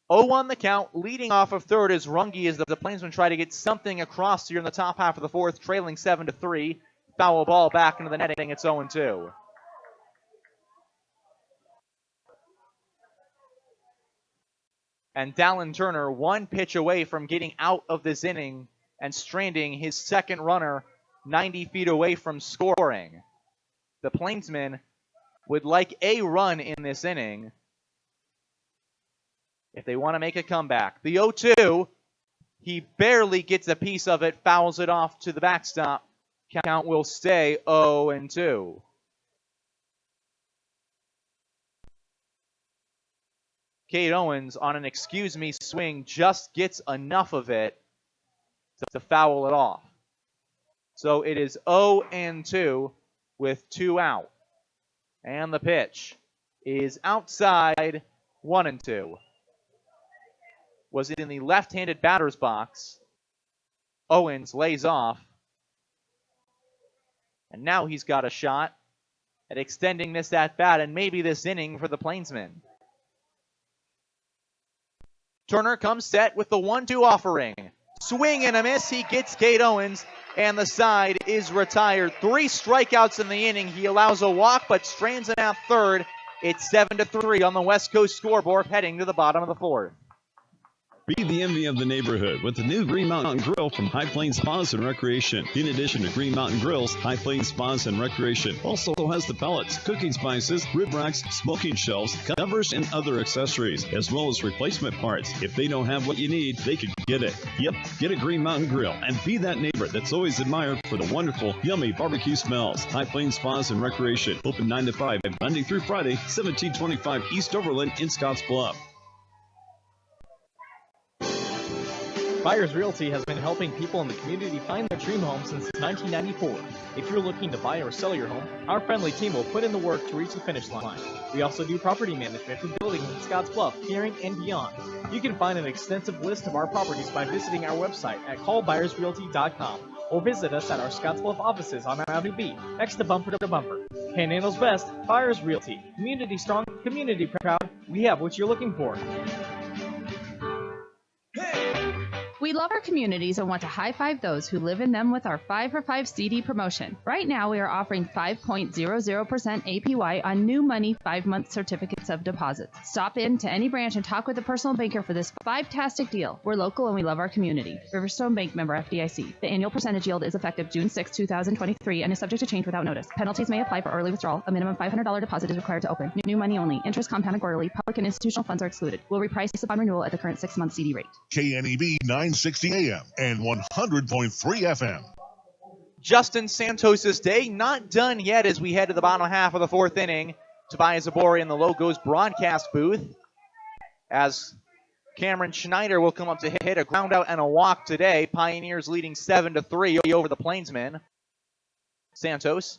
On the count, leading off of third is Runge as the Plainsmen try to get something across here in the top half of the fourth, trailing 7-3. Foul ball back into the netting. It's 0-2. And Dallin Turner, 1 pitch away from getting out of this inning and stranding his second runner 90 feet away from scoring. The Plainsmen would like a run in this inning if they want to make a comeback. The 0-2, he barely gets a piece of it, fouls it off to the backstop. Count will stay 0-2. Cade Owens on an excuse me swing just gets enough of it to foul it off. So it is 0-2 with 2 out. And the pitch is outside, 1-2. Was it in the left-handed batter's box? Owens lays off. And now he's got a shot at extending this at-bat and maybe this inning for the Plainsmen. Turner comes set with the 1-2 offering. Swing and a miss. He gets Cade Owens, and the side is retired. 3 strikeouts in the inning. He allows a walk, but strands it out third. It's 7-3 on the West Coast scoreboard, heading to the bottom of the fourth. Be the envy of the neighborhood with the new Green Mountain Grill from High Plains Spas and Recreation. In addition to Green Mountain Grills, High Plains Spas and Recreation also has the pellets, cooking spices, rib racks, smoking shelves, covers, and other accessories, as well as replacement parts. If they don't have what you need, they can get it. Yep, get a Green Mountain Grill and be that neighbor that's always admired for the wonderful, yummy barbecue smells. High Plains Spas and Recreation, open 9 to 5, Monday through Friday, 1725 East Overland in Scotts Bluff. Byers Realty has been helping people in the community find their dream home since 1994. If you're looking to buy or sell your home, our friendly team will put in the work to reach the finish line. We also do property management for buildings in Scotts Bluff, Gearing, and beyond. You can find an extensive list of our properties by visiting our website at callbyersrealty.com or visit us at our Scotts Bluff offices on Avenue B, next to Bumper to Bumper. Panhandle's best, Byers Realty. Community strong, community proud. We have what you're looking for. We love love our communities and want to high-five those who live in them with our 5 for 5 CD promotion. Right now, we are offering 5.00% APY on new money 5-month certificates of deposit. Stop in to any branch and talk with a personal banker for this fantastic deal. We're local and we love our community. Riverstone Bank, member FDIC. The annual percentage yield is effective June 6, 2023 and is subject to change without notice. Penalties may apply for early withdrawal. A minimum $500 deposit is required to open. New money only. Interest compounded quarterly. Public and institutional funds are excluded. Will reprice upon renewal at the current 6-month CD rate. KNEB 960 AM and 100.3 FM. Justin Santos' day not done yet as we head to the bottom half of the fourth inning. Tobias Zabori in the Logos broadcast booth as Cameron Schneider will come up to hit a ground out and a walk today. Pioneers leading 7-3 over the Plainsmen. Santos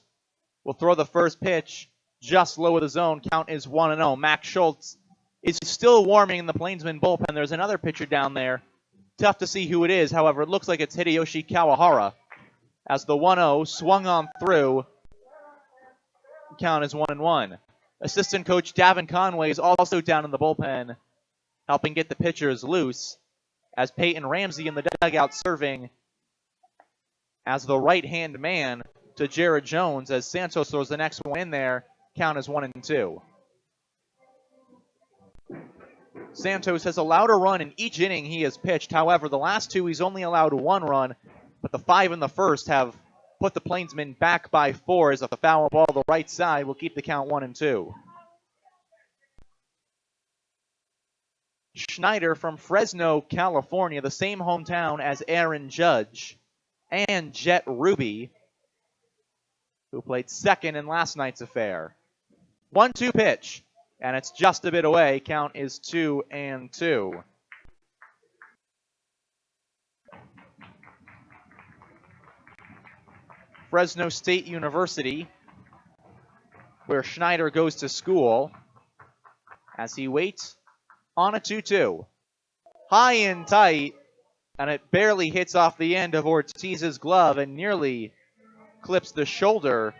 will throw the first pitch just low of the zone. Count is 1-0. Max Schultz is still warming in the Plainsmen bullpen. There's another pitcher down there. Tough to see who it is. However, it looks like it's Hideyoshi Kawahara as the 1-0 swung on through. Count is 1-1. Assistant coach Davin Conway is also down in the bullpen, helping get the pitchers loose as Peyton Ramsey in the dugout serving as the right-hand man to Jared Jones as Santos throws the next one in there. Count is 1-2. Santos has allowed a run in each inning he has pitched. However, the last two he's only allowed 1 run, but the 5 in the first have put the Plainsmen back by 4 as a foul ball to the right side will keep the count 1-2. Schneider from Fresno, California, the same hometown as Aaron Judge and Jet Ruby, who played second in last night's affair. 1-2 pitch, and it's just a bit away. Count is 2-2. Fresno State University, where Schneider goes to school, as he waits on a 2-2. High and tight, and it barely hits off the end of Ortiz's glove and nearly clips the shoulder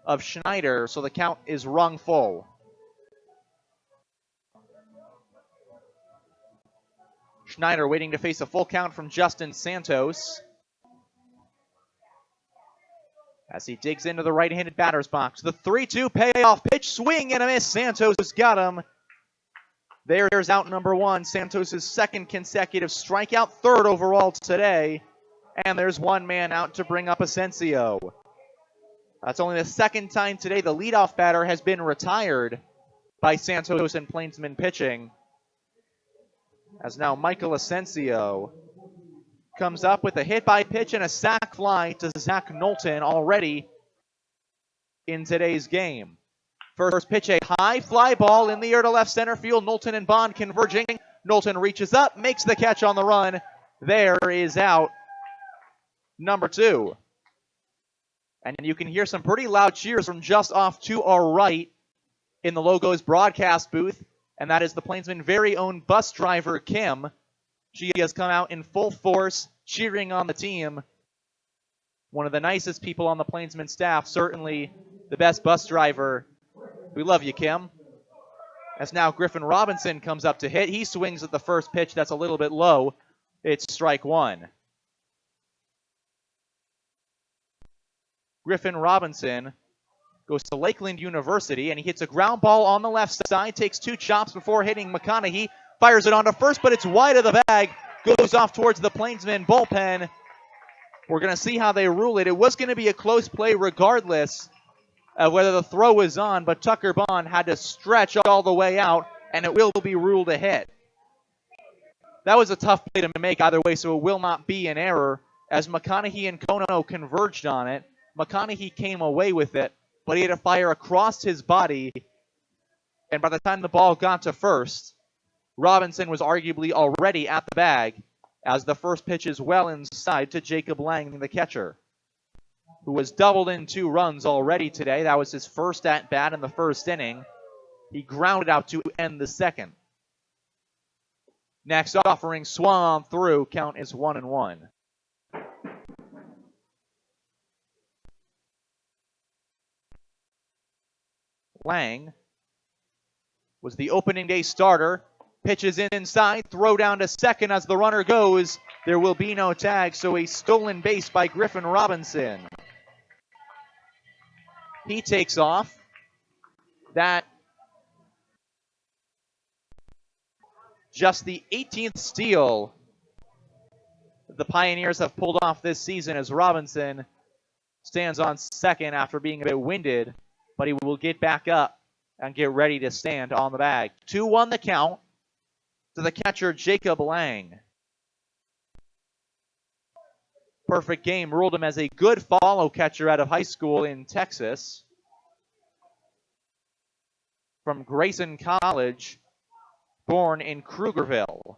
of Schneider, so the count is rung full. Schneider waiting to face a full count from Justin Santos as he digs into the right-handed batter's box. The 3-2 payoff pitch, swing and a miss. Santos got him. There's out number 1. Santos' second consecutive strikeout, third overall today. And there's one man out to bring up Asensio. That's only the second time today the leadoff batter has been retired by Santos and Plainsmen pitching. As now Michael Asensio comes up with a hit by pitch and a sac fly to Zach Knowlton already in today's game. First pitch, a high fly ball in the air to left center field. Knowlton and Bond converging. Knowlton reaches up, makes the catch on the run. There is out number 2. And you can hear some pretty loud cheers from just off to our right in the Logos broadcast booth. And that is the Plainsmen' very own bus driver, Kim. She has come out in full force, cheering on the team. One of the nicest people on the Plainsmen staff, certainly the best bus driver. We love you, Kim. As now Griffin Robinson comes up to hit. He swings at the first pitch. That's a little bit low. It's strike 1. Griffin Robinson goes to Lakeland University, and he hits a ground ball on the left side, takes 2 chops before hitting McConaughey, fires it onto first, but it's wide of the bag, goes off towards the Plainsmen bullpen. We're going to see how they rule it. It was going to be a close play regardless of whether the throw was on, but Tucker Bond had to stretch all the way out, and it will be ruled a hit. That was a tough play to make either way, so it will not be an error, as McConaughey and Kono converged on it. McConaughey came away with it, but he had to fire across his body, and by the time the ball got to first, Robinson was arguably already at the bag, as the first pitch is well inside to Jacob Lang, the catcher, who has doubled in 2 runs already today. That was his first at-bat in the first inning. He grounded out to end the second. Next offering swung through. Count is 1-1. Lang was the opening day starter. Pitches in inside, throw down to second as the runner goes. There will be no tag, so a stolen base by Griffin Robinson. He takes off. That just the 18th steal the Pioneers have pulled off this season as Robinson stands on second after being a bit winded, but he will get back up and get ready to stand on the bag. 2-1 the count to the catcher, Jacob Lang. Perfect game ruled him as a good follow catcher out of high school in Texas. From Grayson College, born in Krugerville.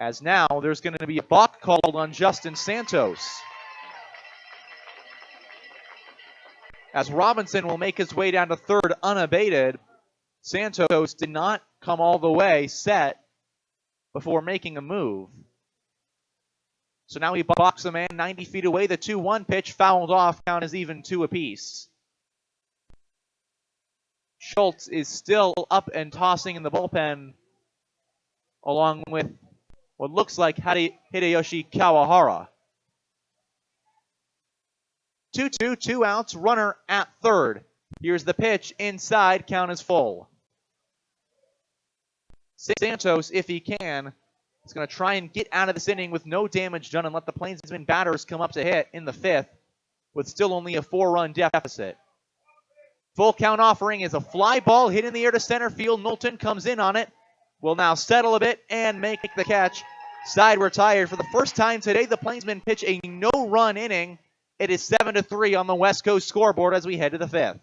As now, there's going to be a balk called on Justin Santos. As Robinson will make his way down to third unabated, Santos did not come all the way set before making a move. So now he balks a man 90 feet away. The 2-1 pitch fouled off, count is even 2 apiece. Schultz is still up and tossing in the bullpen, along with what looks like Hideyoshi Kawahara. 2-2, 2 outs, runner at third. Here's the pitch, inside, count is full. Santos, if he can, is going to try and get out of this inning with no damage done and let the Plainsmen batters come up to hit in the 5th with still only a 4-run deficit. Full count offering is a fly ball hit in the air to center field. Knowlton comes in on it, will now settle a bit and make the catch. Side retired. For the first time today, the Plainsmen pitch a no-run inning. It is 7-3 on the West Coast scoreboard as we head to the 5th.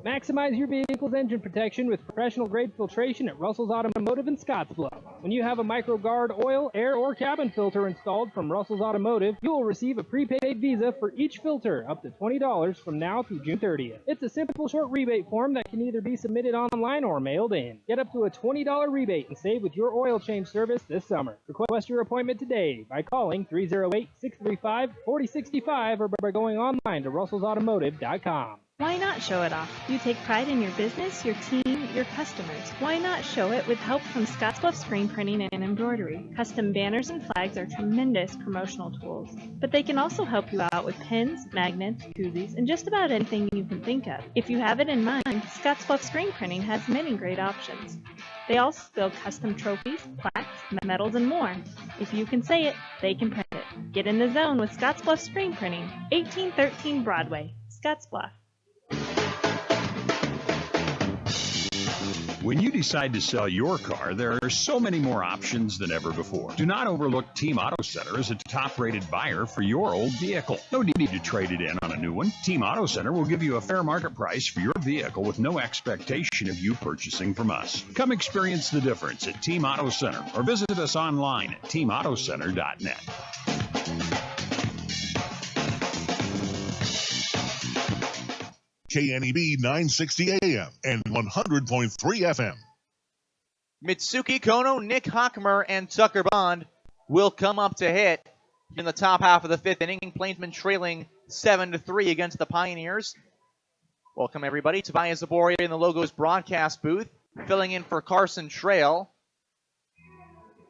Maximize your vehicle's engine protection with professional-grade filtration at Russell's Automotive in Scottsbluff. When you have a MicroGuard oil, air, or cabin filter installed from Russell's Automotive, you will receive a prepaid Visa for each filter, up to $20 from now through June 30th. It's a simple short rebate form that can either be submitted online or mailed in. Get up to a $20 rebate and save with your oil change service this summer. Request your appointment today by calling 308-635-4065 or by going online to russellsautomotive.com. Why not show it off? You take pride in your business, your team, your customers. Why not show it with help from Scottsbluff Screen Printing and Embroidery? Custom banners and flags are tremendous promotional tools, but they can also help you out with pins, magnets, koozies, and just about anything you can think of. If you have it in mind, Scottsbluff Screen Printing has many great options. They also build custom trophies, plaques, medals, and more. If you can say it, they can print it. Get in the zone with Scottsbluff Screen Printing, 1813 Broadway, Scottsbluff. When you decide to sell your car, there are so many more options than ever before. Do not overlook Team Auto Center as a top-rated buyer for your old vehicle. No need to trade it in on a new one. Team Auto Center will give you a fair market price for your vehicle with no expectation of you purchasing from us. Come experience the difference at Team Auto Center or visit us online at teamautocenter.net. KNEB 960 AM and 100.3 FM. Mitsuki Kono, Nick Hockmer, and Tucker Bond will come up to hit in the top half of the 5th inning. Plainsmen trailing 7-3 against the Pioneers. Welcome, everybody. Tobias Zaboria in the Logos broadcast booth, filling in for Carson Trail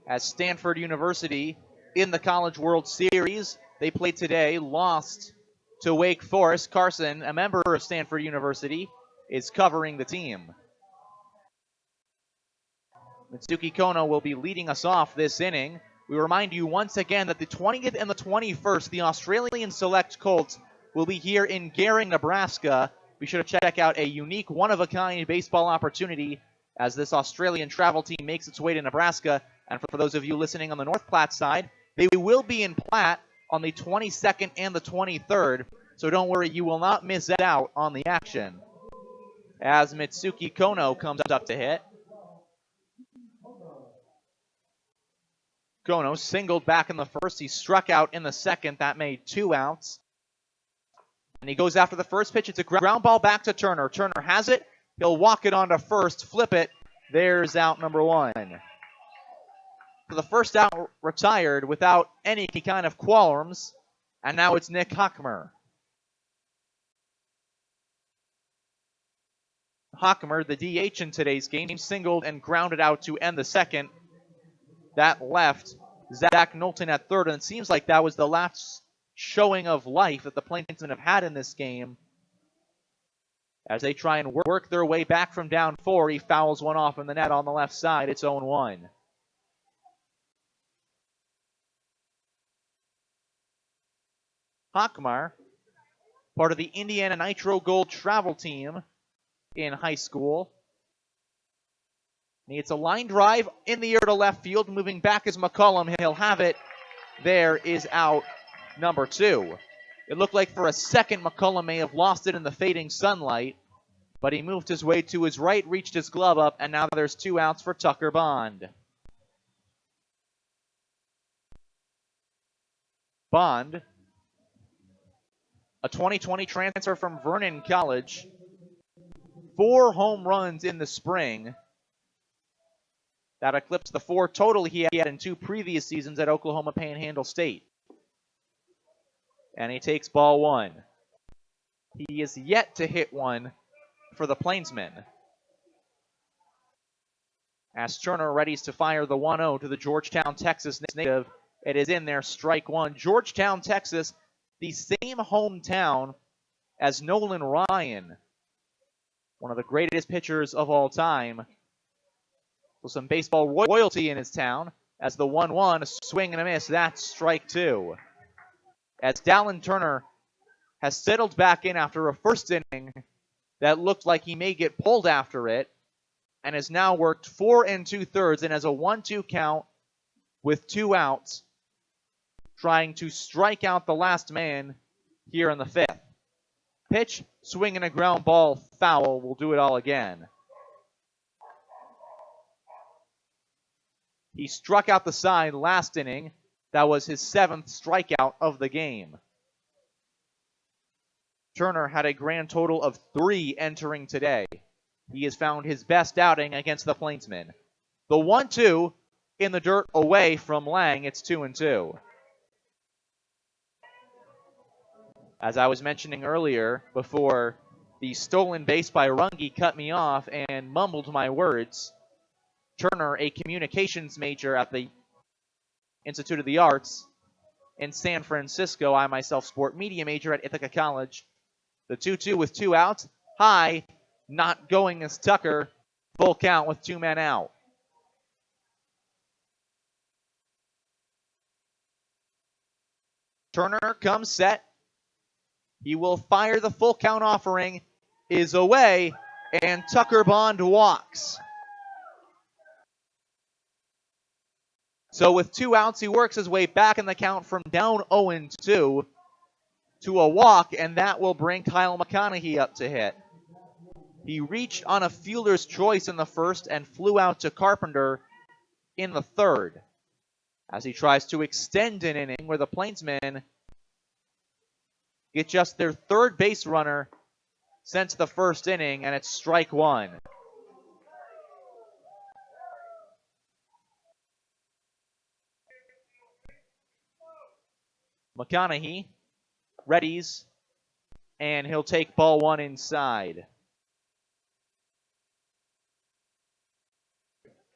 as Stanford University in the College World Series. They played today, lost to Wake Forest. Carson, a member of Stanford University, is covering the team. Mitsuki Kono will be leading us off this inning. We remind you once again that the 20th and the 21st, the Australian Select Colts will be here in Gering, Nebraska. Be sure to check out a unique, one-of-a-kind baseball opportunity as this Australian travel team makes its way to Nebraska. And for those of you listening on the North Platte side, they will be in Platte on the 22nd and the 23rd, so don't worry, you will not miss out on the action. As Mitsuki Kono comes up to hit. Kono singled back in the first. He struck out in the second. That made 2 outs. And he goes after the first pitch. It's a ground ball back to Turner. Turner has it. He'll walk it on to first, flip it. There's out number 1. For the first out retired without any kind of qualms, and now it's Nick Hockmer. Hockmer, the DH in today's game, singled and grounded out to end the second. That left Zach Knowlton at third, and it seems like that was the last showing of life that the Plainsmen have had in this game. As they try and work their way back from down 4, he fouls one off in the net on the left side. It's 0-1. Hockmar, part of the Indiana Nitro Gold travel team in high school. Needs a line drive in the air to left field. Moving back is McCullum. He'll have it. There is out number 2. It looked like for a second McCullum may have lost it in the fading sunlight, but he moved his way to his right, reached his glove up, and now there's 2 outs for Tucker Bond. Bond, a 2020 transfer from Vernon College, 4 home runs in the spring. That eclipsed the 4 total he had in 2 previous seasons at Oklahoma Panhandle State. And he takes ball 1. He is yet to hit one for the Plainsmen. As Turner readies to fire the 1-0 to the Georgetown, Texas native, it is in there, strike 1. Georgetown, Texas, the same hometown as Nolan Ryan, one of the greatest pitchers of all time. So some baseball royalty in his town. As the 1-1, a swing and a miss, that's strike 2. As Dallin Turner has settled back in after a first inning that looked like he may get pulled after it, and has now worked 4 2/3 and has a 1-2 count with 2 outs, trying to strike out the last man here in the 5th. Pitch, swing and a ground ball, foul. We'll do it all again. He struck out the side last inning. That was his 7th strikeout of the game. Turner had a grand total of 3 entering today. He has found his best outing against the Plainsmen. The 1-2 in the dirt away from Lang. It's 2-2. As I was mentioning earlier, before the stolen base by Runge cut me off and mumbled my words, Turner, a communications major at the Institute of the Arts in San Francisco. I myself sport media major at Ithaca College. The 2-2 with 2 outs. High, not going as Tucker. Full count with 2 men out. Turner comes set. He will fire the full count offering. Is away, and Tucker Bond walks. So with 2 outs, he works his way back in the count from down 0-2 to a walk, and that will bring Kyle McConaughey up to hit. He reached on a fielder's choice in the first and flew out to Carpenter in the 3rd as he tries to extend an inning where the Plainsmen get just their 3rd base runner since the 1st inning, and it's strike 1. McConaughey readies, and he'll take ball 1 inside.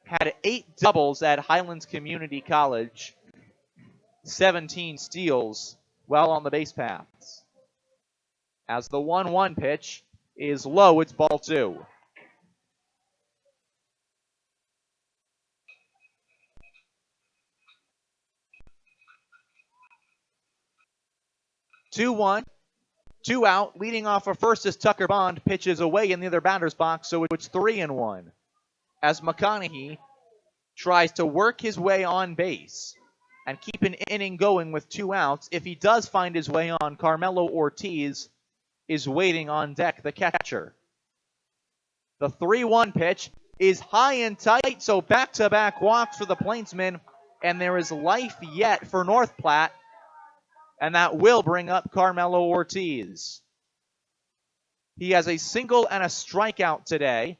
Had 8 doubles at Highlands Community College, 17 steals, well on the base paths. As the 1-1 pitch is low, it's ball 2. Two-1, 2 out. Leading off for first is Tucker Bond. Pitches away in the other batter's box, so it's 3-1. As McConaughey tries to work his way on base and keep an inning going with 2 outs. If he does find his way on, Carmelo Ortiz is waiting on deck, the catcher. The 3-1 pitch is high and tight, so back-to-back walks for the Plainsmen, and there is life yet for North Platte, and that will bring up Carmelo Ortiz. He has a single and a strikeout today,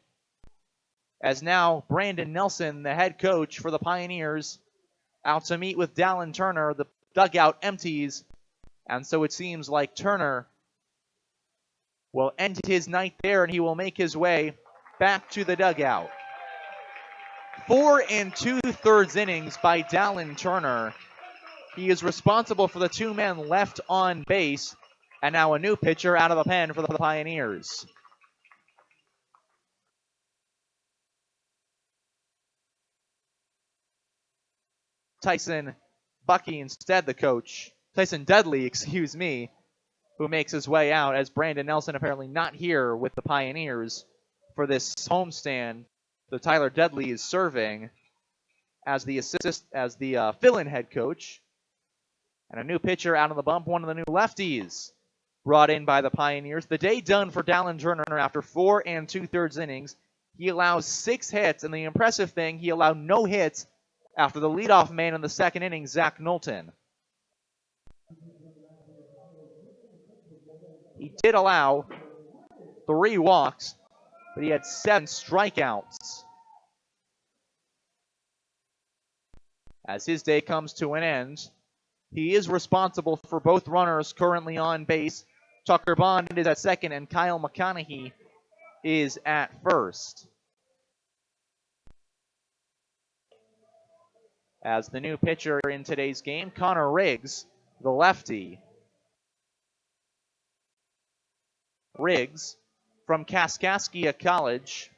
as now Brandon Nelson, the head coach for the Pioneers, out to meet with Dallin Turner. The dugout empties, and so it seems like Turner will end his night there, and he will make his way back to the dugout. 4 2/3 innings by Dallin Turner. He is responsible for the 2 men left on base. And now a new pitcher out of the pen for the Pioneers. Tyson Bucky instead the coach. Tyson Dudley, excuse me, who makes his way out as Brandon Nelson apparently not here with the Pioneers for this homestand. So Tyler Dudley is serving as the fill-in head coach. And a new pitcher out on the bump, one of the new lefties brought in by the Pioneers. The day done for Dallin Turner after 4 2/3 innings. He allows 6 hits, and the impressive thing, he allowed no hits after the leadoff man in the second inning, Zach Knowlton. He did allow 3 walks, but he had 7 strikeouts. As his day comes to an end, he is responsible for both runners currently on base. Tucker Bond is at second, and Kyle McConaughey is at first. As the new pitcher in today's game, Connor Riggs, the lefty. Riggs, from Kaskaskia College,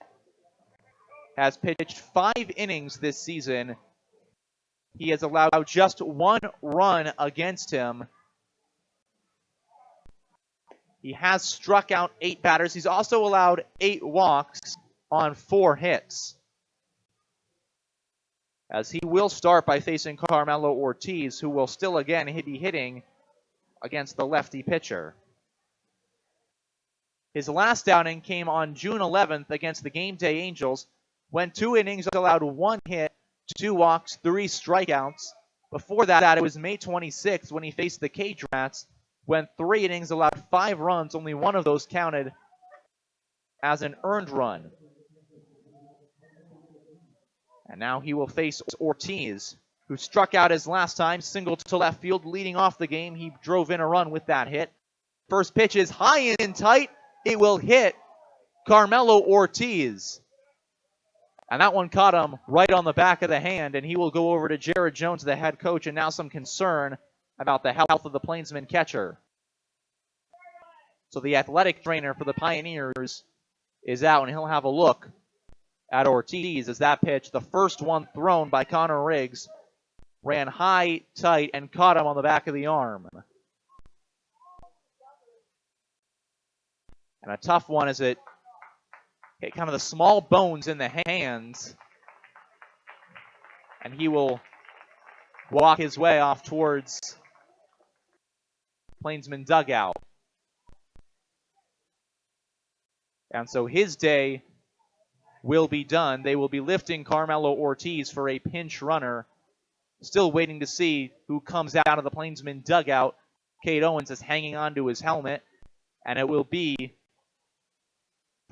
has pitched 5 innings this season. He has allowed just 1 run against him. He has struck out 8 batters. He's also allowed 8 walks on 4 hits. As he will start by facing Carmelo Ortiz, who will still again be hitting against the lefty pitcher. His last outing came on June 11th against the Game Day Angels, when 2 innings allowed 1 hit, 2 walks, 3 strikeouts. Before that, it was May 26th when he faced the Cage Rats, when 3 innings allowed 5 runs, only 1 of those counted as an earned run. And now he will face Ortiz, who struck out his last time, single to left field, leading off the game. He drove in a run with that hit. First pitch is high and tight. It will hit Carmelo Ortiz. And that one caught him right on the back of the hand, and he will go over to Jared Jones, the head coach, and now some concern about the health of the Plainsmen catcher. So the athletic trainer for the Pioneers is out, and he'll have a look at Ortiz as that pitch, the first one thrown by Connor Riggs, ran high, tight, and caught him on the back of the arm. And a tough one as it hit kind of the small bones in the hands. And he will walk his way off towards Plainsman dugout. And so his day will be done. They will be lifting Carmelo Ortiz for a pinch runner. Still waiting to see who comes out of the Plainsman dugout. Cade Owens is hanging on to his helmet, and it will be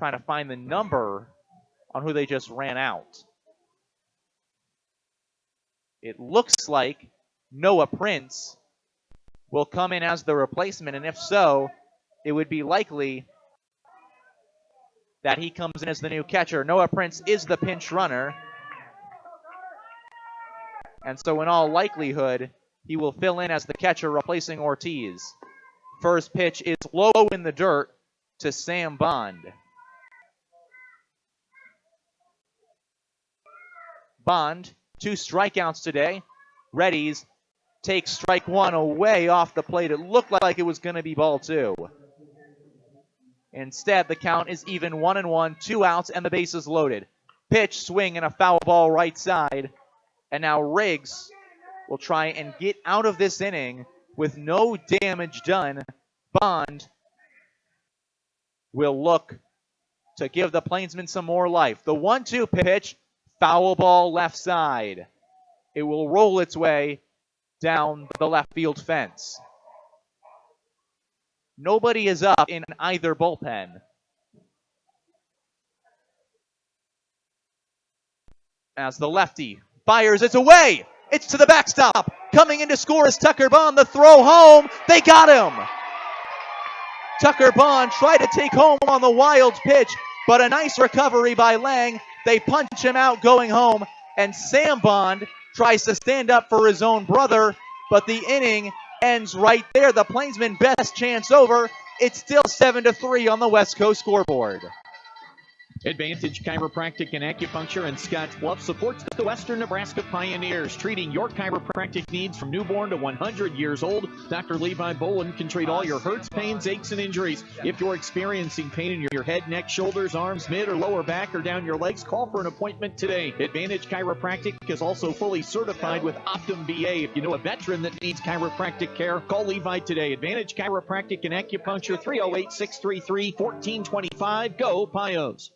trying to find the number on who they just ran out. It looks like Noah Prince will come in as the replacement, and if so, it would be likely that he comes in as the new catcher. Noah Prince is the pinch runner, and so in all likelihood, he will fill in as the catcher replacing Ortiz. First pitch is low in the dirt to Sam Bond. Bond, 2 strikeouts today. Reddies takes strike 1 away off the plate. It looked like it was going to be ball 2. Instead, the count is even 1-1, 2 outs, and the base is loaded. Pitch, swing, and a foul ball right side. And now Riggs will try and get out of this inning with no damage done. Bond will look to give the Plainsmen some more life. The 1-2 pitch, foul ball left side. It will roll its way down the left field fence. Nobody is up in either bullpen. As the lefty fires, it's away. It's to the backstop. Coming in to score is Tucker Bond. The throw home. They got him. Tucker Bond tried to take home on the wild pitch, but a nice recovery by Lang. They punch him out going home, and Sam Bond tries to stand up for his own brother, but the inning ends right there. The Plainsmen best chance over. It's still 7-3 on the West Coast scoreboard. Advantage Chiropractic and Acupuncture in Scottsbluff supports the Western Nebraska Pioneers, treating your chiropractic needs from newborn to 100 years old. Dr. Levi Bolin can treat all your hurts, pains, aches, and injuries. If you're experiencing pain in your head, neck, shoulders, arms, mid, or lower back, or down your legs, call for an appointment today. Advantage Chiropractic is also fully certified with Optum VA. If you know a veteran that needs chiropractic care, call Levi today. Advantage Chiropractic and Acupuncture, 308-633-1425. Go Pios.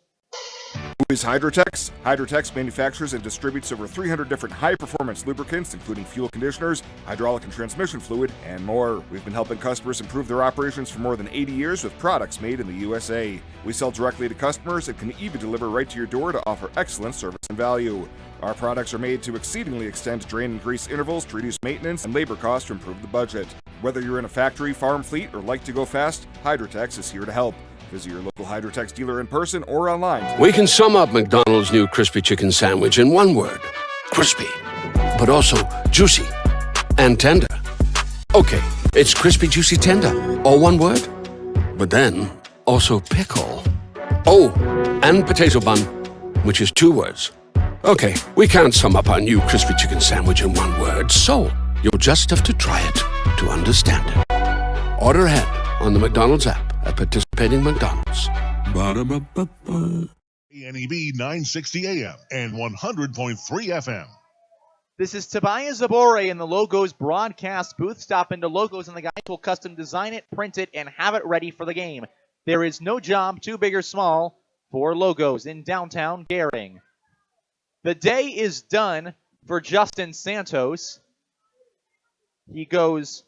Who is Hydrotex? Hydrotex manufactures and distributes over 300 different high-performance lubricants, including fuel conditioners, hydraulic and transmission fluid, and more. We've been helping customers improve their operations for more than 80 years with products made in the USA. We sell directly to customers and can even deliver right to your door to offer excellent service and value. Our products are made to exceedingly extend drain and grease intervals to reduce maintenance and labor costs to improve the budget. Whether you're in a factory, farm fleet, or like to go fast, Hydrotex is here to help. Visit your local Hydrotex dealer in person or online. We can sum up McDonald's new crispy chicken sandwich in one word. Crispy. But also juicy and tender. Okay, it's crispy, juicy, tender. All one word. But then, also pickle. Oh, and potato bun, which is two words. Okay, we can't sum up our new crispy chicken sandwich in one word, so you'll just have to try it to understand it. Order ahead on the McDonald's app at participating McDonald's. KNEB 960 AM and 100.3 FM. This is Tobias Zabore in the Logos broadcast booth. Stop into Logos and the guys will custom design it, print it, and have it ready for the game. There is no job too big or small for Logos in downtown Gering. The day is done for Justin Santos. He goes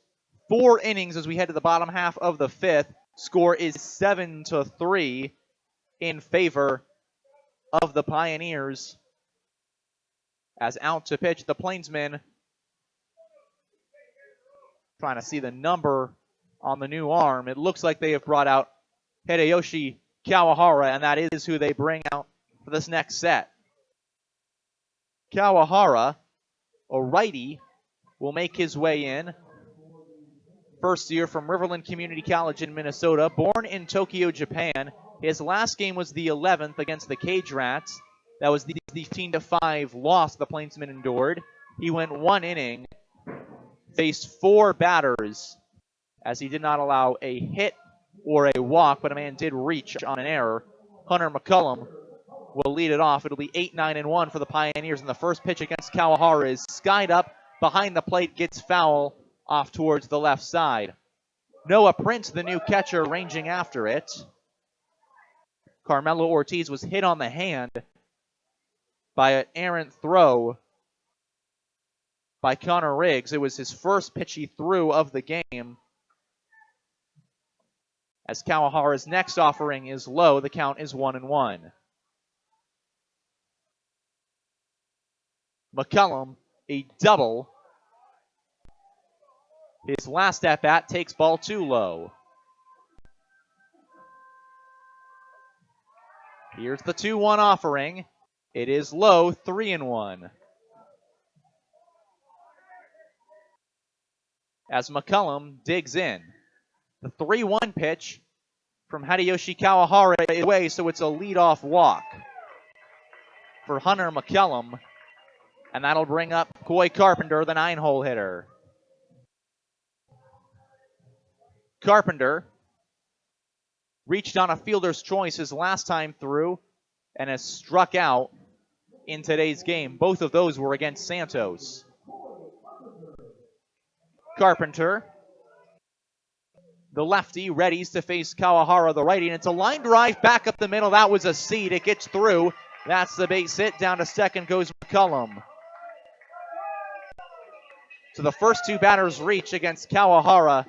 4 innings as we head to the bottom half of the 5th. Score is 7-3 in favor of the Pioneers. As out to pitch, the Plainsmen trying to see the number on the new arm. It looks like they have brought out Hideyoshi Kawahara, and that is who they bring out for this next set. Kawahara, a righty, will make his way in. First year from Riverland Community College in Minnesota, born in Tokyo, Japan. His last game was the 11th against the Cage Rats. That was the 15-5 loss the Plainsmen endured. He went 1 inning, faced 4 batters, as he did not allow a hit or a walk, but a man did reach on an error. Hunter McCullum will lead it off. It'll be 8-9-1 for the Pioneers, and the first pitch against Kawahara is skied up behind the plate, gets foul off towards the left side. Noah Prince, the new catcher, ranging after it. Carmelo Ortiz was hit on the hand by an errant throw by Connor Riggs. It was his first pitch he threw of the game. As Kawahara's next offering is low, the count is 1-1. McCullum, a double. His last at-bat takes ball 2 low. Here's the 2-1 offering. It is low, 3-1. As McCullum digs in. The 3-1 pitch from Hideyoshi Kawahara away, so it's a leadoff walk for Hunter McCullum. And that'll bring up Coy Carpenter, the 9-hole hitter. Carpenter reached on a fielder's choice his last time through and has struck out in today's game. Both of those were against Santos. Carpenter, the lefty, readies to face Kawahara, the righty, and it's a line drive back up the middle. That was a seed. It gets through. That's the base hit. Down to second goes McCullum. So the first 2 batters reach against Kawahara.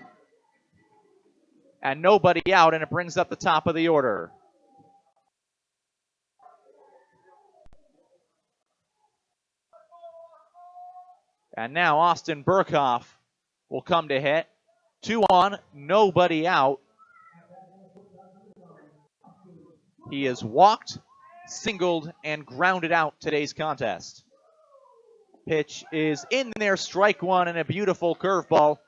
And nobody out, and it brings up the top of the order. And now Austin Burkhoff will come to hit. 2 on, nobody out. He has walked, singled, and grounded out today's contest. Pitch is in there, strike one, and a beautiful curveball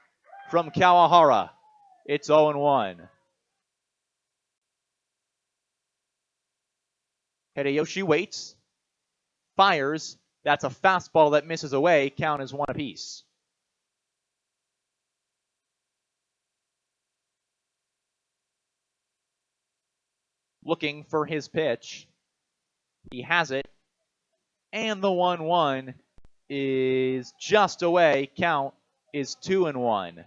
from Kawahara. It's 0-1. Hideyoshi waits, fires. That's a fastball that misses away. Count is one apiece. Looking for his pitch. He has it. And the 1-1 is just away. Count is 2-1.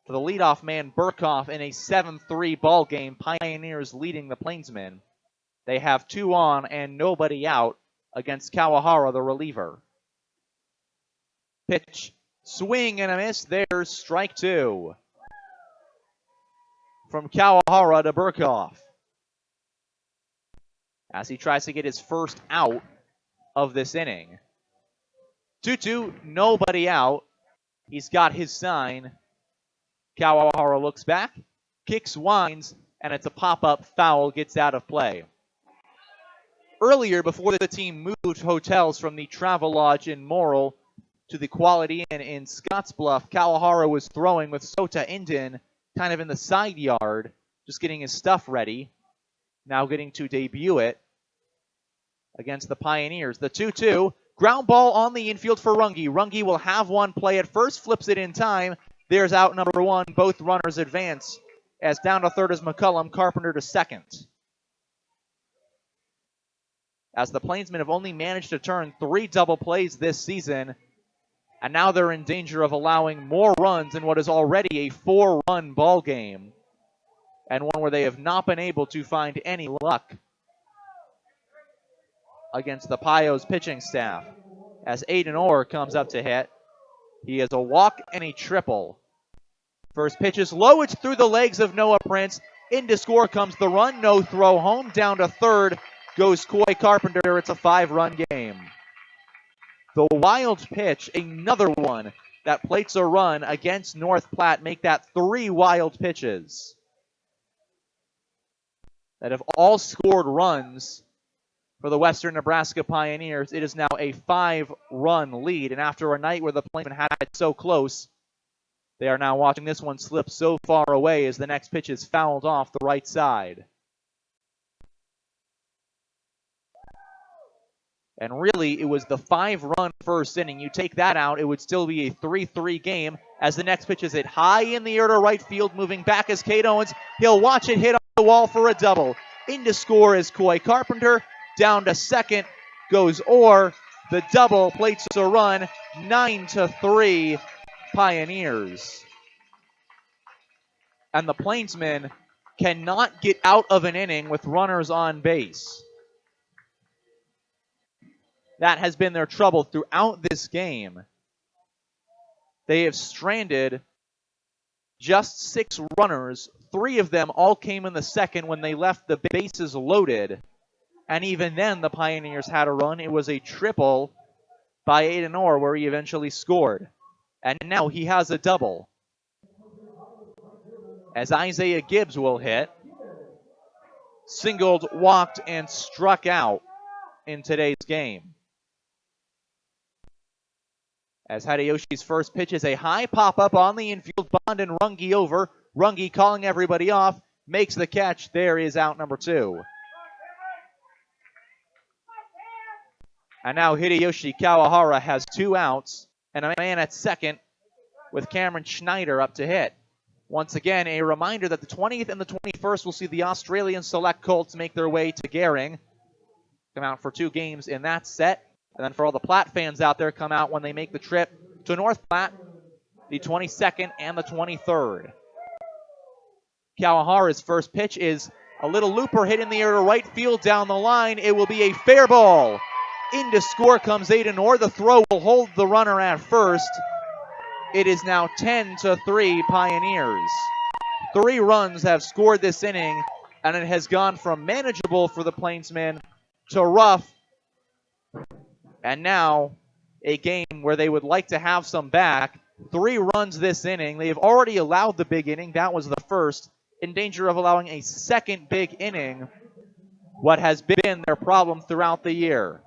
For the leadoff man, Burkhoff, in a 7-3 ball game. Pioneers leading the Plainsmen. They have 2 on and nobody out against Kawahara, the reliever. Pitch, swing and a miss. There's strike 2. From Kawahara to Burkhoff. As he tries to get his first out of this inning. 2-2, nobody out. He's got his sign. Kawahara looks back, kicks, winds, and it's a pop-up foul, gets out of play. Earlier, before the team moved hotels from the Travelodge in Morrill to the Quality Inn in Scottsbluff, Kawahara was throwing with Sota Indin kind of in the side yard, just getting his stuff ready. Now getting to debut it against the Pioneers. The 2-2, ground ball on the infield for Runge. Runge will have one play at first, flips it in time. There's out number 1. Both runners advance as down to third is McCullum, Carpenter to second. As the Plainsmen have only managed to turn 3 double plays this season, and now they're in danger of allowing more runs in what is already a 4-run ball game, and one where they have not been able to find any luck against the Pios pitching staff. As Aiden Orr comes up to hit, he has a walk and a triple. First pitch is low, it's through the legs of Noah Prince. Into score comes the run, no throw home. Down to third goes Coy Carpenter. It's a 5-run game. The wild pitch, another one that plates a run against North Platte. Make that 3 wild pitches that have all scored runs for the Western Nebraska Pioneers. It is now a 5-run lead, and after a night where the Plainsmen had it so close, they are now watching this one slip so far away as the next pitch is fouled off the right side. And really, it was the 5-run first inning. You take that out, it would still be a 3-3 game as the next pitch is hit high in the air to right field. Moving back is Cade Owens. He'll watch it hit on the wall for a double. Into score is Coy Carpenter. Down to second goes Orr. The double plates a run. 9-3 Pioneers. And the Plainsmen cannot get out of an inning with runners on base. That has been their trouble throughout this game. They have stranded just 6 runners. 3 of them all came in the second when they left the bases loaded. And even then, the Pioneers had a run. It was a triple by Aiden Orr where he eventually scored. And now he has a double. As Isaiah Gibbs will hit. Singled, walked, and struck out in today's game. As Hideyoshi's first pitch is a high pop-up on the infield. Bond and Runge over. Runge calling everybody off. Makes the catch. There is out number 2. And now Hideyoshi Kawahara has 2 outs and a man at second with Cameron Schneider up to hit. Once again, a reminder that the 20th and the 21st will see the Australian Select Colts make their way to Gering. Come out for 2 games in that set. And then for all the Platte fans out there, come out when they make the trip to North Platte, the 22nd and the 23rd. Kawahara's first pitch is a little looper hit in the air to right field down the line. It will be a fair ball. Into score comes Aiden Orr. The throw will hold the runner at first. It is now 10-3 Pioneers. 3 runs have scored this inning, and it has gone from manageable for the Plainsmen to rough. And now a game where they would like to have some back. 3 runs this inning. They have already allowed the big inning. That was the first. In danger of allowing a second big inning what has been their problem throughout the year.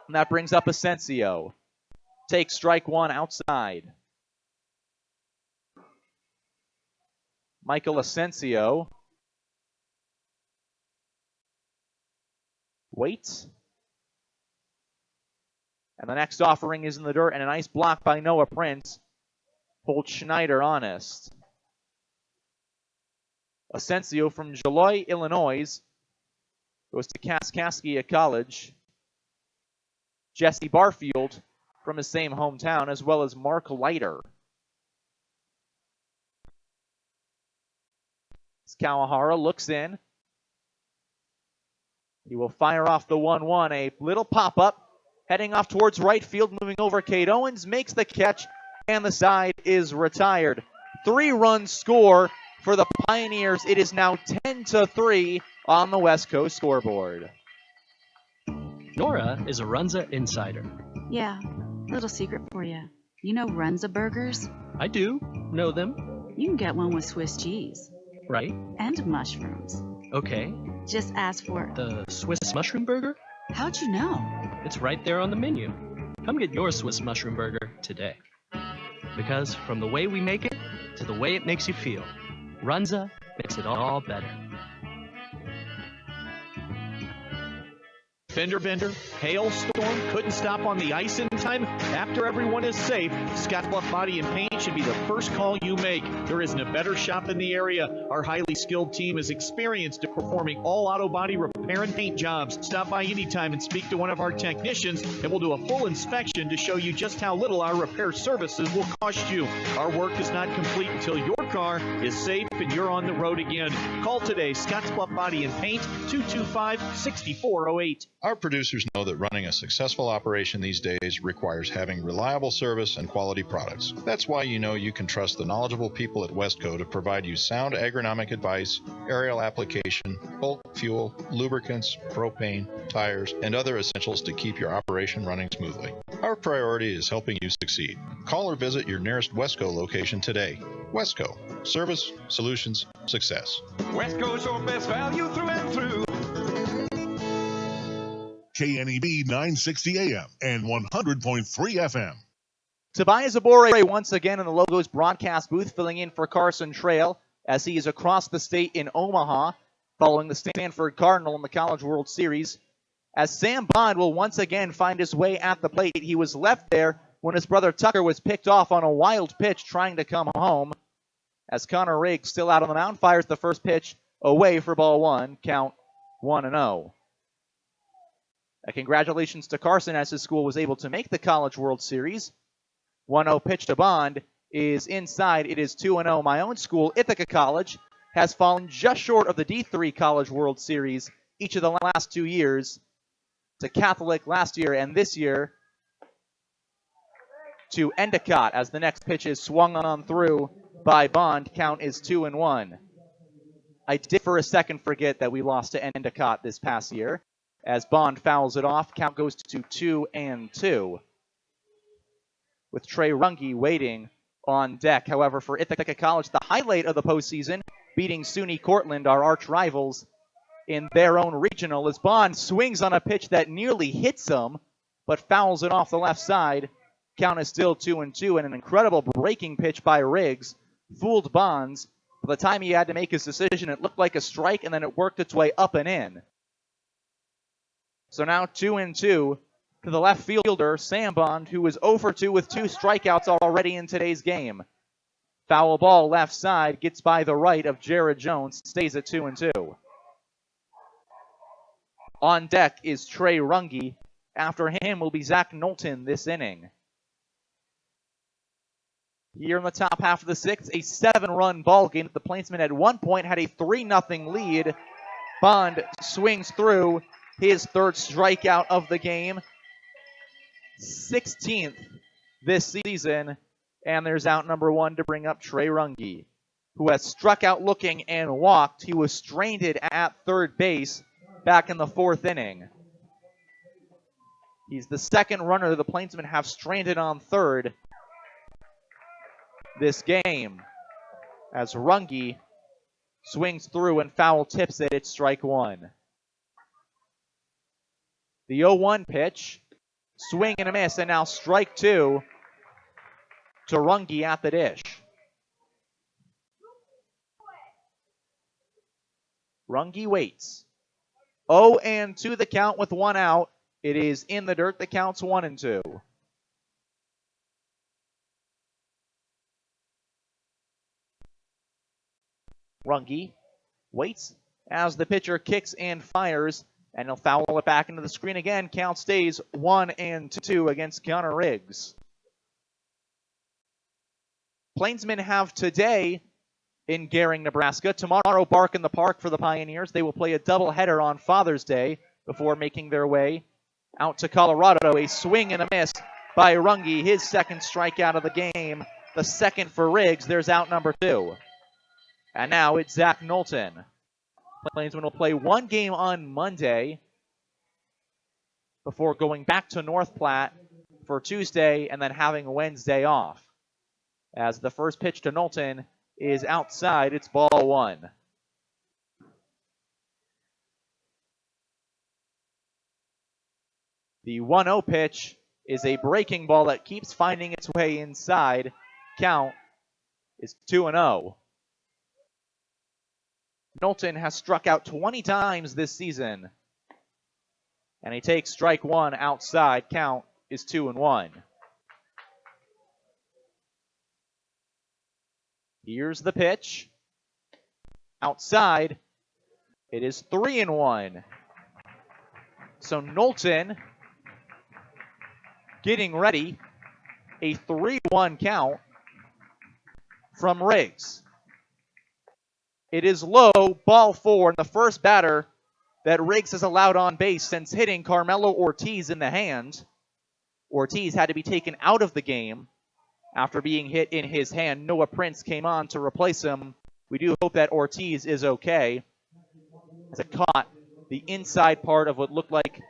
And that brings up Asensio. Takes strike one outside. Michael Asensio waits. And the next offering is in the dirt, and a nice block by Noah Prince holds Schneider honest. Asensio from Joliet, Illinois, goes to Kaskaskia College. Jesse Barfield from his same hometown, as well as Mark Leiter. Kawahara looks in. He will fire off the 1-1. A little pop-up, heading off towards right field, moving over. Cade Owens makes the catch, and the side is retired. 3-run score for the Pioneers. It is now 10-3 on the West Coast scoreboard. Nora is a Runza insider. Yeah, little secret for you. You know Runza burgers? I do know them. You can get one with Swiss cheese. Right. And mushrooms. Okay. Just ask for the Swiss mushroom burger? How'd you know? It's right there on the menu. Come get your Swiss mushroom burger today. Because from the way we make it to the way it makes you feel, Runza makes it all better. Fender bender, hailstorm, couldn't stop on the ice in time. After everyone is safe, Scottsbluff Body and Paint should be the first call you make. There isn't a better shop in the area. Our highly skilled team is experienced at performing all auto body repair and paint jobs. Stop by anytime and speak to one of our technicians, and we'll do a full inspection to show you just how little our repair services will cost you. Our work is not complete until your car is safe and you're on the road again. Call today, Scottsbluff Body and Paint, 225-6408. Our producers know that running a successful operation these days requires having reliable service and quality products. That's why you know you can trust the knowledgeable people at Westco to provide you sound agronomic advice, aerial application, bulk fuel, lubricants, propane, tires, and other essentials to keep your operation running smoothly. Our priority is helping you succeed. Call or visit your nearest Westco location today. Westco. Service, solutions, success. Westco's your best value through and through. KNEB 960 AM and 100.3 FM. Tobias Abore once again in the Logos broadcast booth, filling in for Carson Trail as he is across the state in Omaha, following the Stanford Cardinal in the College World Series. As Sam Bond will once again find his way at the plate. He was left there when his brother Tucker was picked off on a wild pitch trying to come home. As Connor Riggs, still out on the mound, fires the first pitch away for ball one, count 1-0. Congratulations to Carson as his school was able to make the College World Series. 1-0 pitch to Bond is inside. It is 2-0. My own school, Ithaca College, has fallen just short of the D3 College World Series each of the last 2 years. To Catholic last year and this year to Endicott as the next pitch is swung on through by Bond. Count is 2-1. I did for a second forget that we lost to Endicott this past year. As Bond fouls it off, count goes to 2-2. With Trey Runge waiting on deck. However, for Ithaca College, the highlight of the postseason, beating SUNY Cortland, our arch rivals, in their own regional, as Bond swings on a pitch that nearly hits him, but fouls it off the left side. Count is still 2-2, and an incredible breaking pitch by Riggs fooled Bonds. By the time he had to make his decision, it looked like a strike, and then it worked its way up and in. So now 2-2 to the left fielder, Sam Bond, who is 0-2 with 2 strikeouts already in today's game. Foul ball left side, gets by the right of Jared Jones, stays at 2-2. On deck is Trey Runge. After him will be Zach Knowlton this inning. Here in the top half of the 6th, a 7-run ball game. The Plainsmen at one point had a 3-0 lead. Bond swings through his 3rd strikeout of the game. 16th this season. And there's out number 1 to bring up Trey Runge, who has struck out looking and walked. He was stranded at 3rd base back in the 4th inning. He's the 2nd runner the Plainsmen have stranded on 3rd this game. As Runge swings through and foul tips it, it's strike 1. The 0-1 pitch. Swing and a miss, and now strike two to Runge at the dish. Runge waits. 0-2 the count with one out. It is in the dirt. The count's 1-2. Runge waits as the pitcher kicks and fires, and he'll foul it back into the screen again. Count stays 1-2 against Connor Riggs. Plainsmen have today in Gering, Nebraska. Tomorrow, Bark in the Park for the Pioneers. They will play a doubleheader on Father's Day before making their way out to Colorado. A swing and a miss by Runge, his second strikeout of the game. The second for Riggs. There's out number 2. And now it's Zach Knowlton. Plainsmen will play one game on Monday before going back to North Platte for Tuesday and then having Wednesday off. As the first pitch to Knowlton is outside, it's ball 1. The 1-0 pitch is a breaking ball that keeps finding its way inside. Count is 2-0. Knowlton has struck out 20 times this season. And he takes strike one outside. Count is 2-1. Here's the pitch. Outside. It is 3-1. So Knowlton getting ready. A 3-1 count from Riggs. It is low, ball 4, and the first batter that Riggs has allowed on base since hitting Carmelo Ortiz in the hand. Ortiz had to be taken out of the game after being hit in his hand. Noah Prince came on to replace him. We do hope that Ortiz is okay, as it caught the inside part of what looked like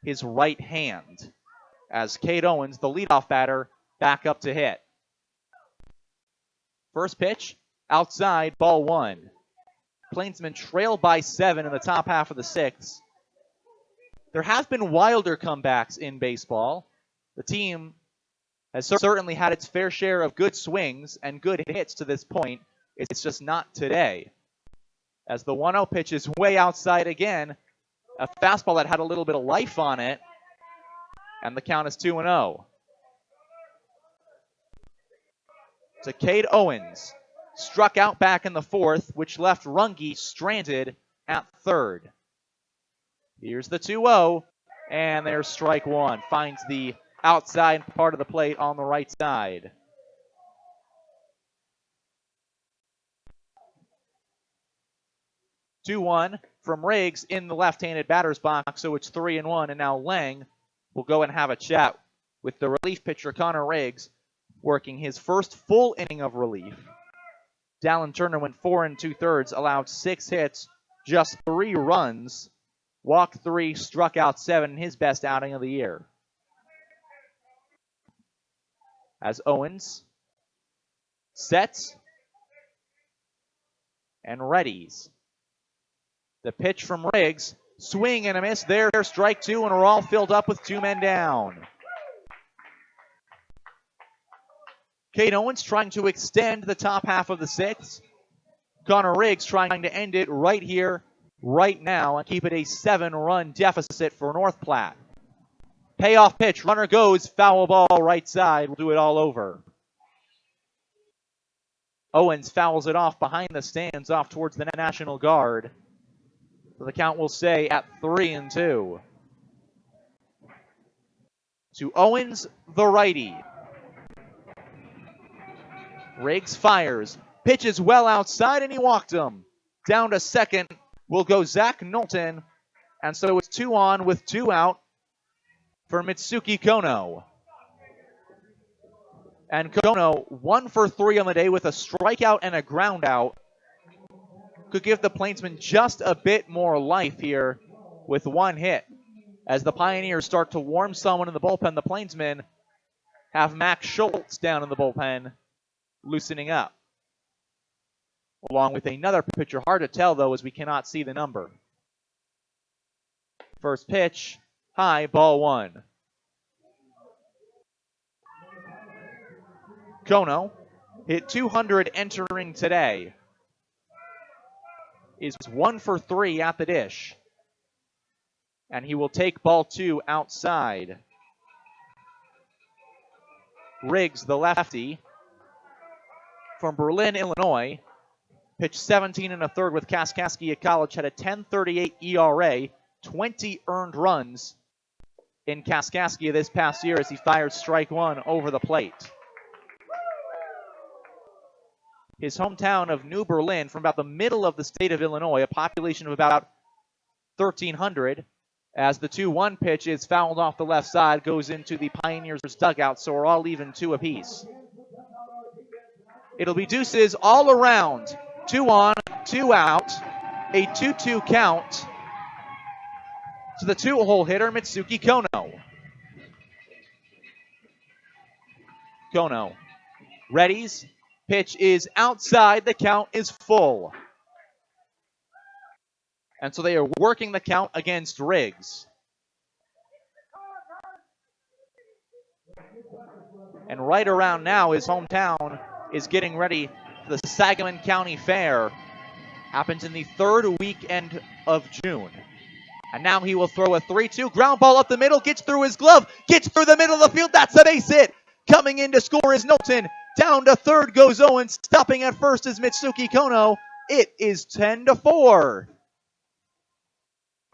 his right hand, as Cade Owens, the leadoff batter, back up to hit. First pitch, outside, ball 1. Plainsmen trail by 7 in the top half of the 6th. There have been wilder comebacks in baseball. The team has certainly had its fair share of good swings and good hits to this point. It's just not today. As the 1-0 pitch is way outside again, a fastball that had a little bit of life on it, and the count is 2-0. To Cade Owens. Struck out back in the 4th, which left Runge stranded at 3rd. Here's the 2-0, and there's strike 1. Finds the outside part of the plate on the right side. Two-1 from Riggs in the left-handed batter's box, so it's 3-1, and now Lang will go and have a chat with the relief pitcher Connor Riggs, working his first full inning of relief. Dallin Turner went 4 2/3, allowed 6 hits, just 3 runs, walked 3, struck out 7, his best outing of the year. As Owens sets and readies. The pitch from Riggs, swing and a miss there, strike 2, and we're all filled up with 2 men down. Cade Owens trying to extend the top half of the 6th. Connor Riggs trying to end it right here, right now, and keep it a 7-run deficit for North Platte. Payoff pitch, runner goes, foul ball right side. We'll do it all over. Owens fouls it off behind the stands, off towards the National Guard. So the count will stay at 3-2. To Owens, the righty. Riggs fires, pitches well outside, and he walked him. Down to second will go Zach Knowlton, and so it's 2 on with 2 out for Mitsuki Kono. And Kono, 1 for 3 on the day with a strikeout and a ground out. Could give the Plainsmen just a bit more life here with 1 hit. As the Pioneers start to warm someone in the bullpen, the Plainsmen have Max Schultz down in the bullpen, loosening up. Along with another pitcher. Hard to tell, though, as we cannot see the number. First pitch high, ball one. Kono hit 200 entering today. Is 1 for 3 at the dish. And he will take ball two outside. Riggs, the lefty, from Berlin, Illinois, pitched 17 1/3 with Kaskaskia College, had a 10.38 ERA, 20 earned runs in Kaskaskia this past year as he fired strike one over the plate. His hometown of New Berlin, from about the middle of the state of Illinois, a population of about 1,300, as the 2-1 pitch is fouled off the left side, goes into the Pioneers' dugout, so we're all even 2 apiece. It'll be deuces all around. 2 on, 2 out, a 2-2 count to the 2-hole hitter, Mitsuki Kono. Kono readies. Pitch is outside. The count is full. And so they are working the count against Riggs. And right around now, his hometown is getting ready for the Sangamon County Fair. Happens in the 3rd weekend of June. And now he will throw a 3-2. Ground ball up the middle. Gets through his glove. Gets through the middle of the field. That's a base hit. Coming in to score is Knowlton. Down to third goes Owen. Stopping at first is Mitsuki Kono. It is 10-4.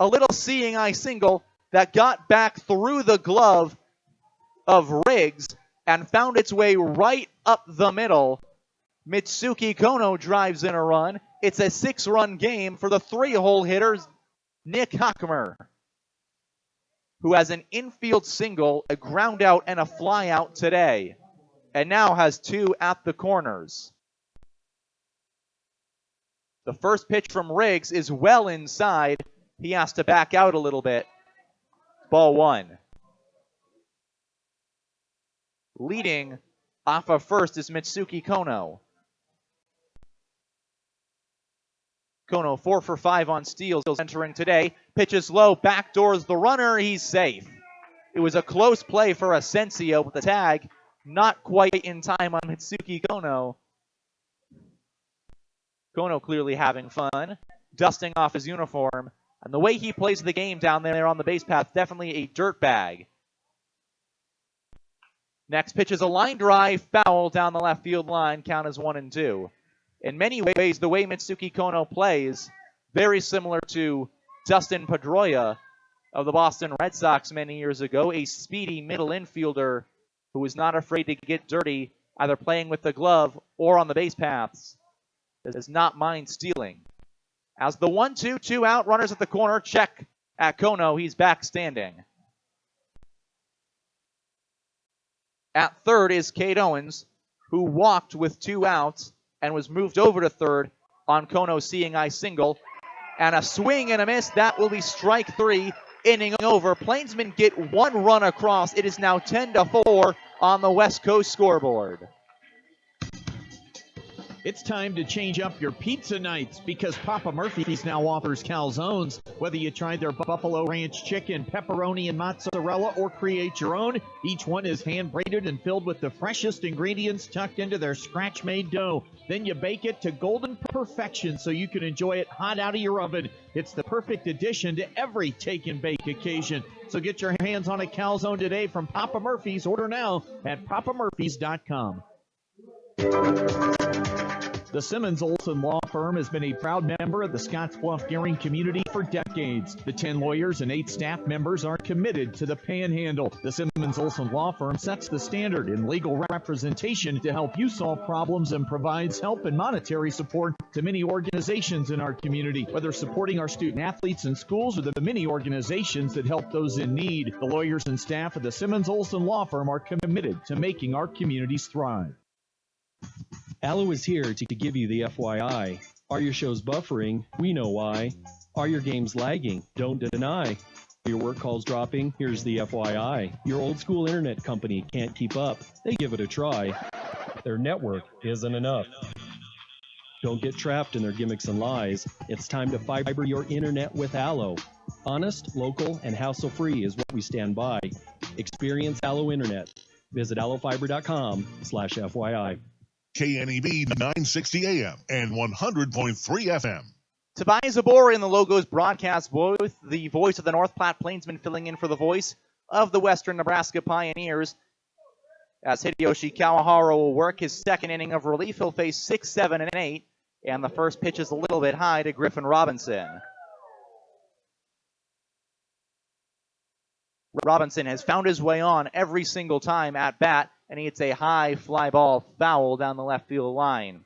A little seeing eye single that got back through the glove of Riggs and found its way right up the middle. Mitsuki Kono drives in a run. It's a 6-run game for the 3-hole hitter, Nick Hockmer, who has an infield single, a ground out, and a fly out today, and now has 2 at the corners. The first pitch from Riggs is well inside. He has to back out a little bit. Ball one. Leading off of first is Mitsuki Kono. Kono 4 for 5 on steals entering today. Pitches low, backdoors the runner. He's safe. It was a close play for Asensio, but the tag not quite in time on Mitsuki Kono. Kono clearly having fun, dusting off his uniform. And the way he plays the game down there on the base path, definitely a dirtbag. Next pitch is a line drive, foul down the left field line, count is 1-2. In many ways, the way Mitsuki Kono plays, very similar to Dustin Pedroia of the Boston Red Sox many years ago, a speedy middle infielder who is not afraid to get dirty, either playing with the glove or on the base paths, does not mind stealing. As the 1-2, 2 out, runners at the corner, check at Kono, he's back standing. At third is Cade Owens, who walked with 2 outs and was moved over to third on Kono's seeing eye single. And a swing and a miss, that will be strike 3, inning over. Plainsmen get 1 run across. It is now 10-4 on the West Coast scoreboard. It's time to change up your pizza nights because Papa Murphy's now offers calzones. Whether you try their Buffalo Ranch chicken, pepperoni, and mozzarella or create your own, each one is hand-braided and filled with the freshest ingredients tucked into their scratch-made dough. Then you bake it to golden perfection so you can enjoy it hot out of your oven. It's the perfect addition to every take-and-bake occasion. So get your hands on a calzone today from Papa Murphy's. Order now at papamurphys.com. The Simmons Olson Law Firm has been a proud member of the Scottsbluff Gearing community for decades. The 10 lawyers and 8 staff members are committed to the Panhandle. The Simmons Olson Law Firm sets the standard in legal representation to help you solve problems and provides help and monetary support to many organizations in our community, whether supporting our student athletes in schools or the many organizations that help those in need. The lawyers and staff of the Simmons Olson Law Firm are committed to making our communities thrive. Allo is here to give you the FYI. Are your shows buffering? We know why. Are your games lagging? Don't deny. Are your work calls dropping? Here's the FYI. Your old school internet company can't keep up. They give it a try. Their network isn't enough. Don't get trapped in their gimmicks and lies. It's time to fiber your internet with Allo. Honest, local, and hassle-free is what we stand by. Experience Allo Internet. Visit allofiber.com/FYI. KNEB 960 AM and 100.3 FM. Tobias Zabor in the Logos broadcast booth, the voice of the North Platte Plainsmen filling in for the voice of the Western Nebraska Pioneers. As Hideyoshi Kawahara will work his second inning of relief, he'll face 6, 7, and 8, and the first pitch is a little bit high to Griffin Robinson. Robinson has found his way on every single time at bat, and he hits a high fly ball foul down the left field line.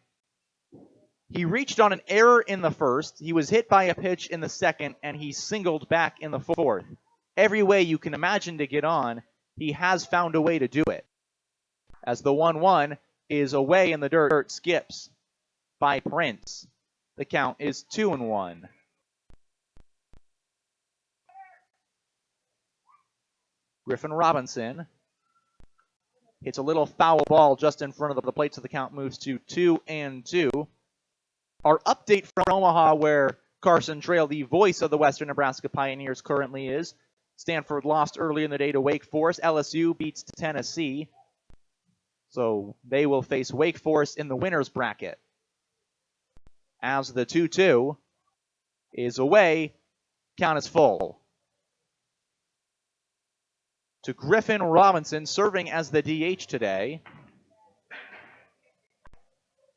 He reached on an error in the first, he was hit by a pitch in the second, and he singled back in the fourth. Every way you can imagine to get on, he has found a way to do it. As the 1-1 is away in the dirt, skips by Prince. The count is 2-1. Griffin Robinson hits a little foul ball just in front of the plate, so the count moves to 2-2. Our update from Omaha, where Carson Trail, the voice of the Western Nebraska Pioneers, currently is. Stanford lost early in the day to Wake Forest. LSU beats Tennessee. So they will face Wake Forest in the winner's bracket. As the 2-2 is away, count is full. To Griffin Robinson, serving as the DH today.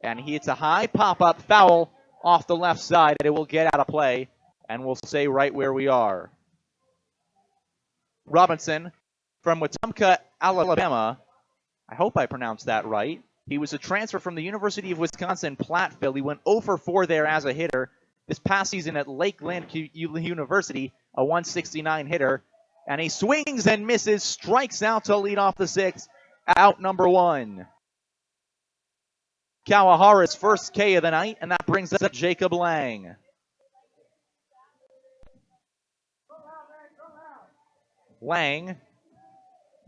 And he hits a high pop-up foul off the left side. It will get out of play, and we'll stay right where we are. Robinson from Wetumpka, Alabama. I hope I pronounced that right. He was a transfer from the University of Wisconsin-Platteville. He went 0 for 4 there as a hitter. This past season at Lakeland University, a 169 hitter. And he swings and misses, strikes out to lead off the sixth. Out number 1. Kawahara's first K of the night, and that brings up Jacob Lang. Lang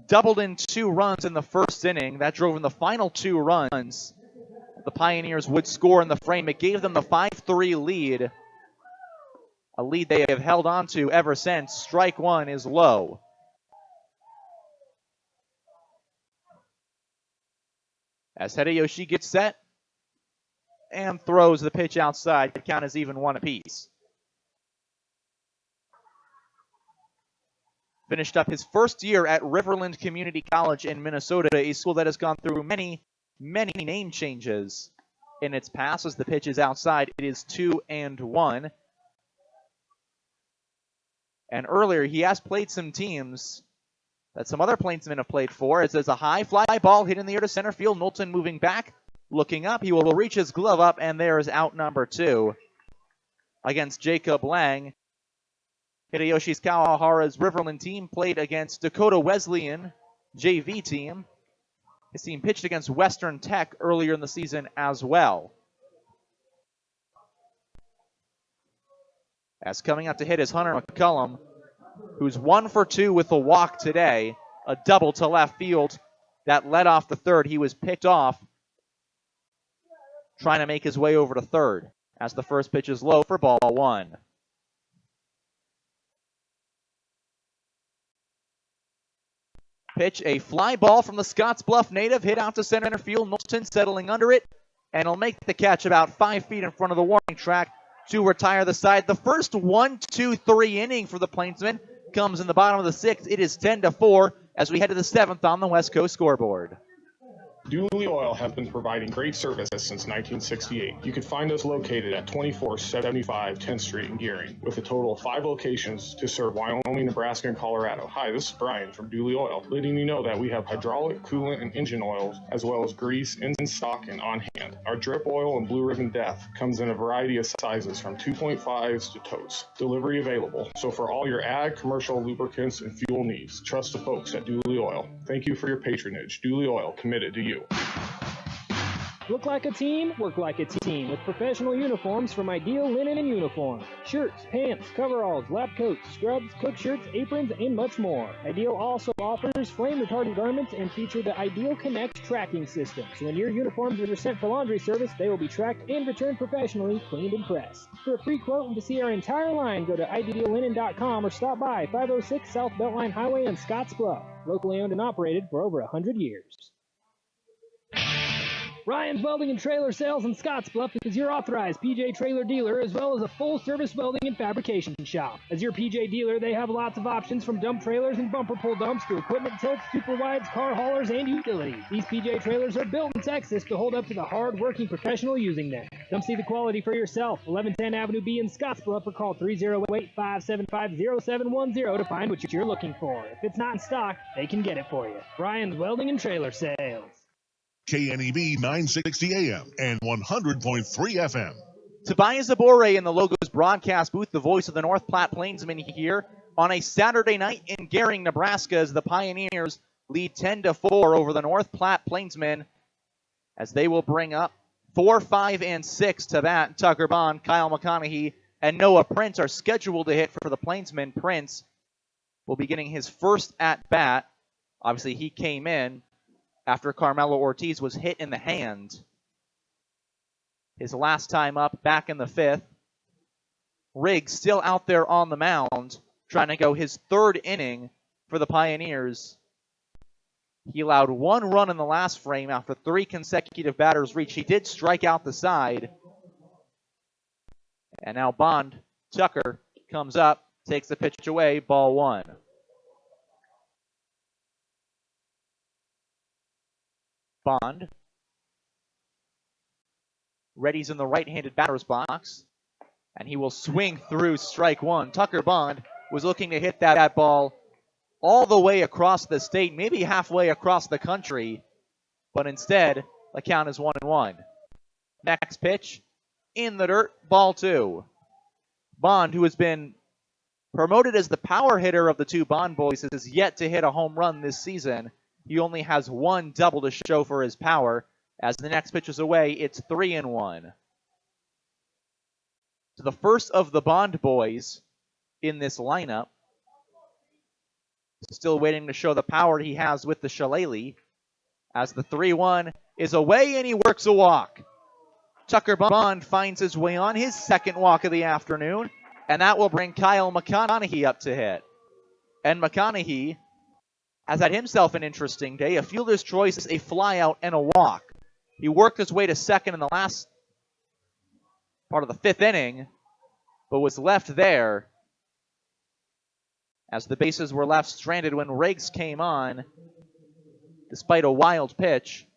doubled in 2 runs in the first inning. That drove in the final 2 runs. The Pioneers would score in the frame. It gave them the 5-3 lead. A lead they have held on to ever since. Strike 1 is low. As Hideyoshi gets set and throws the pitch outside, the count is even 1 apiece. Finished up his first year at Riverland Community College in Minnesota, a school that has gone through many, many name changes in its past. As the pitch is outside, it is 2-1. And earlier, he has played some teams that some other Plainsmen have played for. As there's a high fly ball hit in the air to center field. Knowlton moving back, looking up. He will reach his glove up, and there is out number 2 against Jacob Lang. Hideyoshi's Kawahara's Riverland team played against Dakota Wesleyan JV team. His team pitched against Western Tech earlier in the season as well. As coming out to hit is Hunter McCullum, who's 1 for 2 with a walk today. A double to left field that led off the third. He was picked off trying to make his way over to third as the first pitch is low for ball 1. Pitch, a fly ball from the Scottsbluff native, hit out to center field. Knowlton settling under it, and he'll make the catch about 5 feet in front of the warning track to retire the side. The first 1-2-3 inning for the Plainsmen comes in the bottom of the 6th. It is 10-4 as we head to the 7th on the West Coast scoreboard. Dooley Oil has been providing great service since 1968. You can find us located at 2475 10th Street in Gearing, with a total of 5 locations to serve Wyoming, Nebraska, and Colorado. Hi, this is Brian from Dooley Oil, letting you know that we have hydraulic, coolant, and engine oils, as well as grease in stock and on hand. Our drip oil and Blue Ribbon Death comes in a variety of sizes from 2.5s to totes. Delivery available. So for all your ag, commercial, lubricants, and fuel needs, trust the folks at Dooley Oil. Thank you for your patronage. Dooley Oil, committed to you. Look like a team, work like a team with professional uniforms from Ideal Linen and Uniform. Shirts, pants, coveralls, lab coats, scrubs, cook shirts, aprons, and much more. Ideal also offers flame-retardant garments and feature the Ideal Connect tracking system. So when your uniforms are sent for laundry service, they will be tracked and returned professionally, cleaned and pressed. For a free quote and to see our entire line, go to ideallinen.com or stop by 506 South Beltline Highway in Scottsbluff. Locally owned and operated for over 100 years. Ryan's Welding and Trailer Sales in Scottsbluff is your authorized PJ trailer dealer as well as a full-service welding and fabrication shop. As your PJ dealer, they have lots of options from dump trailers and bumper pull dumps to equipment tilts, super wides, car haulers, and utilities. These PJ trailers are built in Texas to hold up to the hard-working professional using them. Come see the quality for yourself. 1110 Avenue B in Scottsbluff or call 308-575-0710 to find what you're looking for. If it's not in stock, they can get it for you. Ryan's Welding and Trailer Sales. KNEB 960 AM and 100.3 FM. Tobias Abore in the Logos broadcast booth, the voice of the North Platte Plainsmen here on a Saturday night in Gering, Nebraska, as the Pioneers lead 10-4 over the North Platte Plainsmen, as they will bring up 4, 5, and 6 to bat. Tucker Bond, Kyle McConaughey, and Noah Prince are scheduled to hit for the Plainsmen. Prince will be getting his first at-bat. Obviously, he came in after Carmelo Ortiz was hit in the hand his last time up back in the 5th. Riggs still out there on the mound, trying to go his 3rd inning for the Pioneers. He allowed 1 run in the last frame after 3 consecutive batters reached. He did strike out the side. And now Tucker comes up, takes the pitch away, ball 1. Bond readies in the right-handed batter's box, and he will swing through strike 1. Tucker Bond was looking to hit that ball all the way across the state, maybe halfway across the country, but instead the count is 1-1. Next pitch in the dirt, ball 2. Bond, who has been promoted as the power hitter of the two Bond boys, has yet to hit a home run this season. He only has 1 double to show for his power. As the next pitch is away, it's 3-1. So the first of the Bond boys in this lineup. Still waiting to show the power he has with the shillelagh. As the 3-1 is away and he works a walk. Tucker Bond finds his way on his 2nd walk of the afternoon, and that will bring Kyle McConaughey up to hit. And McConaughey has had himself an interesting day. A fielder's choice, a flyout, and a walk. He worked his way to 2nd in the last part of the 5th inning, but was left there as the bases were left stranded when Riggs came on. Despite a wild pitch,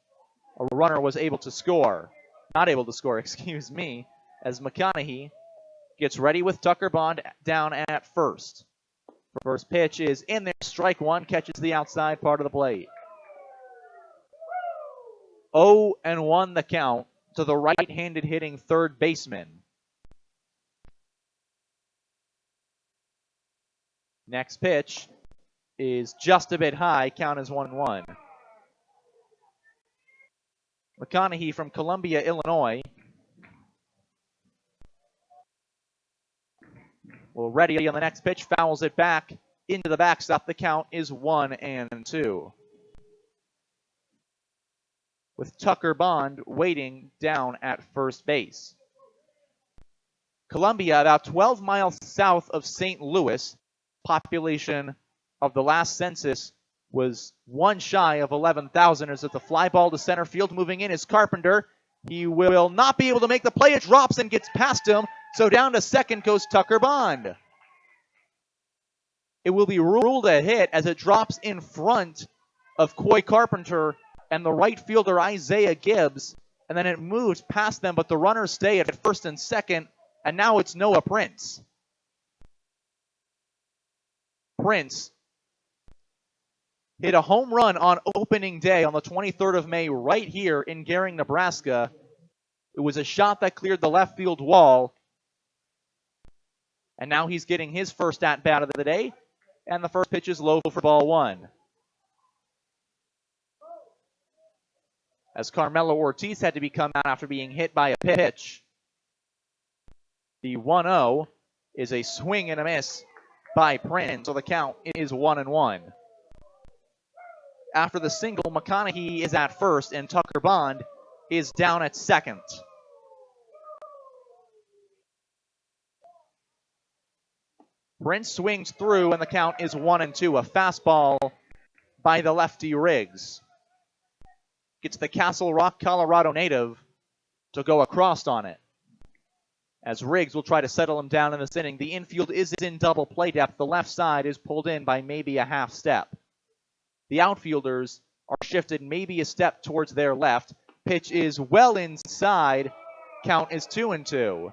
a runner was able to score. Not able to score, excuse me, as McConaughey gets ready with Tucker Bond down at first. First pitch is in there, strike 1, catches the outside part of the plate. 0-1 the count to the right-handed hitting 3rd baseman. Next pitch is just a bit high, count is 1-1. McConaughey from Columbia, Illinois, will ready on the next pitch, fouls it back into the backstop. The count is 1-2. With Tucker Bond waiting down at first base. Columbia, about 12 miles south of St. Louis. Population of the last census was 1 shy of 11,000. As at the fly ball to center field, moving in is Carpenter. He will not be able to make the play. It drops and gets past him. So down to 2nd goes Tucker Bond. It will be ruled a hit as it drops in front of Coy Carpenter and the right fielder Isaiah Gibbs. And then it moves past them, but the runners stay at 1st and 2nd. And now it's Noah Prince. Prince hit a home run on opening day on the 23rd of May right here in Gering, Nebraska. It was a shot that cleared the left field wall. And now he's getting his first at-bat of the day. And the first pitch is low for ball 1. as Carmelo Ortiz had to be come out after being hit by a pitch. The 1-0 is a swing and a miss by Prince, so the count is 1-1. After the single, McConaughey is at first, and Tucker Bond is down at second. Prince swings through, and the count is 1-2. A fastball by the lefty Riggs. Gets the Castle Rock, Colorado native to go across on it. As Riggs will try to settle him down in this inning. The infield is in double play depth. The left side is pulled in by maybe a half step. The outfielders are shifted maybe a step towards their left. Pitch is well inside. Count is 2-2.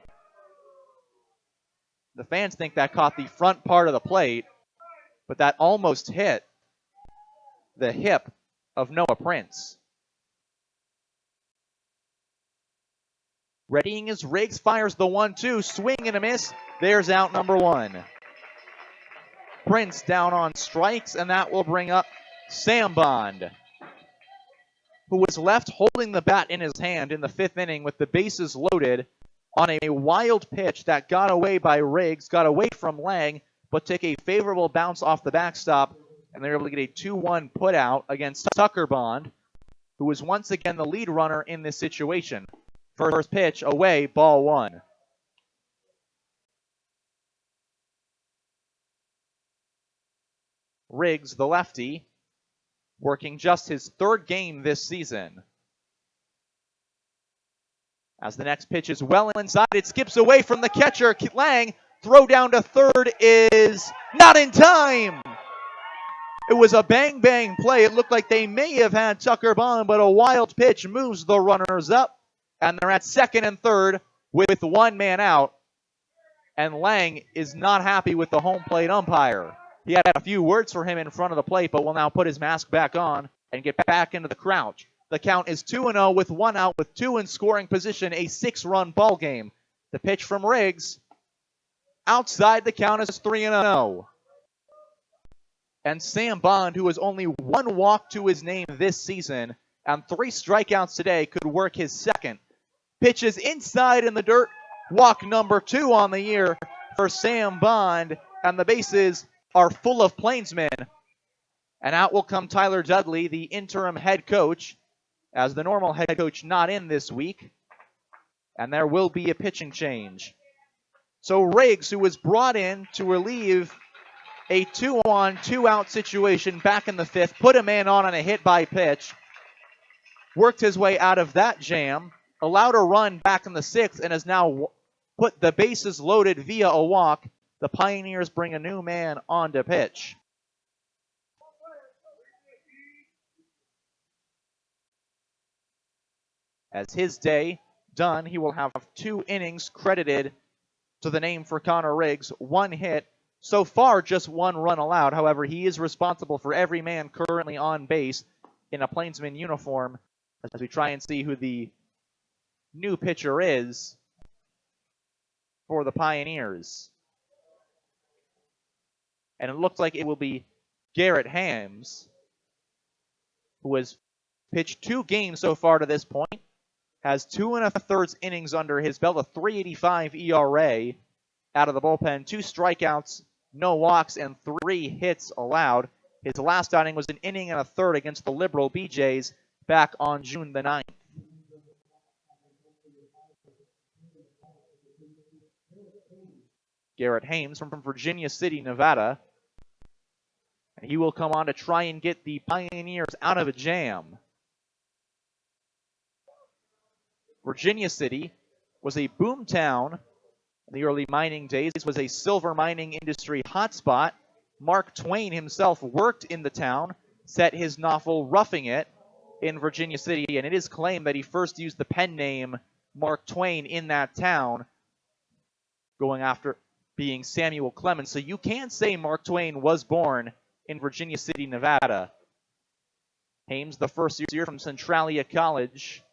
The fans think that caught the front part of the plate, but that almost hit the hip of Noah Prince. Readying as Riggs fires the 1-2, swing and a miss. There's out number 1. Prince down on strikes, and that will bring up Sam Bond, who was left holding the bat in his hand in the 5th inning with the bases loaded on a wild pitch that got away by Riggs, got away from Lang, but took a favorable bounce off the backstop, and they were able to get a 2-1 put out against Tucker Bond, who was once again the lead runner in this situation. First pitch away, ball 1. Riggs, the lefty, working just his 3rd game this season. As the next pitch is well inside, it skips away from the catcher, Lang. Throw down to third is not in time. It was a bang-bang play. It looked like they may have had Tucker Bond, but a wild pitch moves the runners up, and they're at second and third with 1 man out. And Lang is not happy with the home plate umpire. He had a few words for him in front of the plate, but will now put his mask back on and get back into the crouch. The count is 2-0 with 1 out with 2 in scoring position, a 6-run ball game. The pitch from Riggs. Outside, the count is 3-0. And Sam Bond, who has only 1 walk to his name this season and 3 strikeouts today, could work his second. Pitches inside in the dirt. Walk number 2 on the year for Sam Bond, and the bases are full of Plainsmen. And out will come Tyler Dudley, the interim head coach, as the normal head coach not in this week. And there will be a pitching change. So Riggs, who was brought in to relieve a 2-on, 2-out situation back in the 5th, put a man on a hit by pitch, worked his way out of that jam, allowed a run back in the 6th, and has now put the bases loaded via a walk. The Pioneers bring a new man on to pitch. As his day done, he will have 2 innings credited to the name for Connor Riggs. 1 hit. So far, just 1 run allowed. However, he is responsible for every man currently on base in a Plainsman uniform, as we try and see who the new pitcher is for the Pioneers. And it looks like it will be Garrett Hams, who has pitched 2 games so far to this point, has 2 1/3 innings under his belt, a 3.85 ERA out of the bullpen, 2 strikeouts, no walks, and 3 hits allowed. His last outing was an inning and a third against the Liberal BJs back on June the 9th. Garrett Hames from Virginia City, Nevada. And he will come on to try and get the Pioneers out of a jam. Virginia City was a boom town in the early mining days. It was a silver mining industry hotspot. Mark Twain himself worked in the town, set his novel Roughing It in Virginia City, and it is claimed that he first used the pen name Mark Twain in that town, going after being Samuel Clemens. So you can say Mark Twain was born in Virginia City, Nevada. Hames, the first year from Centralia College,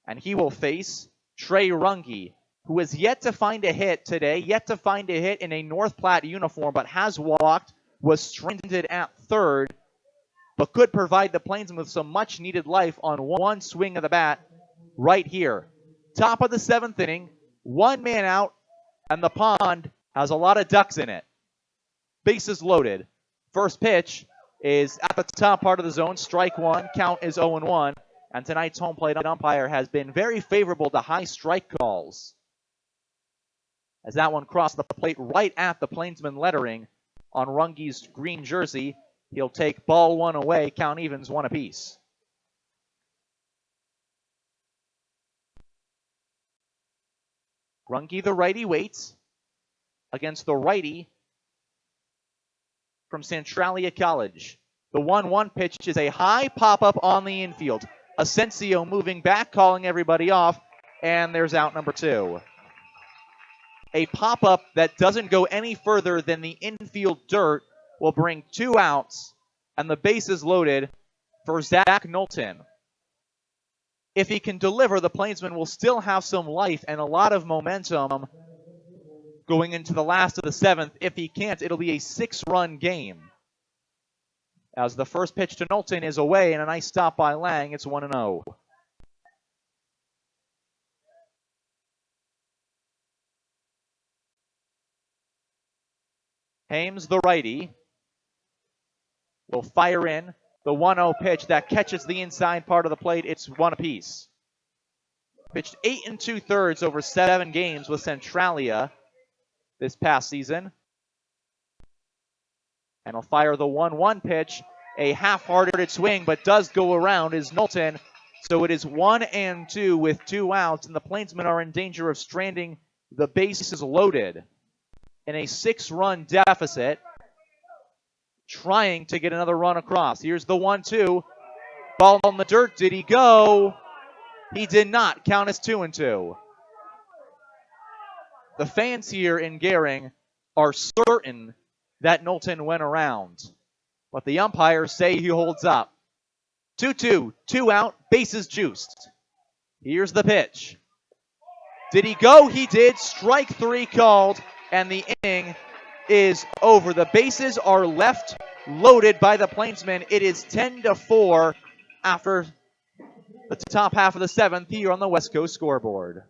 and he will face Trey Runge, who has yet to find a hit today, yet to find a hit in a North Platte uniform, but has walked, was stranded at third, but could provide the Plainsmen with some much-needed life on one swing of the bat right here. Top of the 7th inning, 1 man out, and the pond has a lot of ducks in it. Bases loaded. First pitch is at the top part of the zone, strike 1, count is 0-1, and tonight's home plate umpire has been very favorable to high strike calls. As that one crossed the plate right at the Plainsman lettering on Runge's green jersey, he'll take ball 1 away, count evens 1 apiece. Runge, the righty, waits against the righty from Centralia College. The 1-1 pitch is a high pop-up on the infield. Asensio moving back, calling everybody off, and there's out number 2. A pop-up that doesn't go any further than the infield dirt will bring 2 outs, and the bases loaded for Zach Knowlton. If he can deliver, the Plainsmen will still have some life and a lot of momentum going into the last of the 7th. If he can't, it'll be a 6-run game. As the first pitch to Knowlton is away, and a nice stop by Lang. It's 1-0. Hames, the righty, will fire in the 1-0 pitch that catches the inside part of the plate. It's 1 apiece. Pitched 8 2/3 over 7 games with Centralia this past season. And he'll fire the 1-1 pitch. A half-hearted swing, but does go around, is Knowlton. So it is 1-2 with 2 outs, and the Plainsmen are in danger of stranding the bases loaded in a 6-run deficit, trying to get another run across. Here's the 1-2. Ball on the dirt. Did he go? He did not. Count is 2-2. The fans here in Gering are certain that Knowlton went around, but the umpires say he holds up. 2-2, 2 out, bases juiced. Here's the pitch. Did he go? He did. Strike 3 called, and the inning is over. The bases are left loaded by the Plainsmen. It is 10-4 after the top half of the 7th here on the West Coast scoreboard.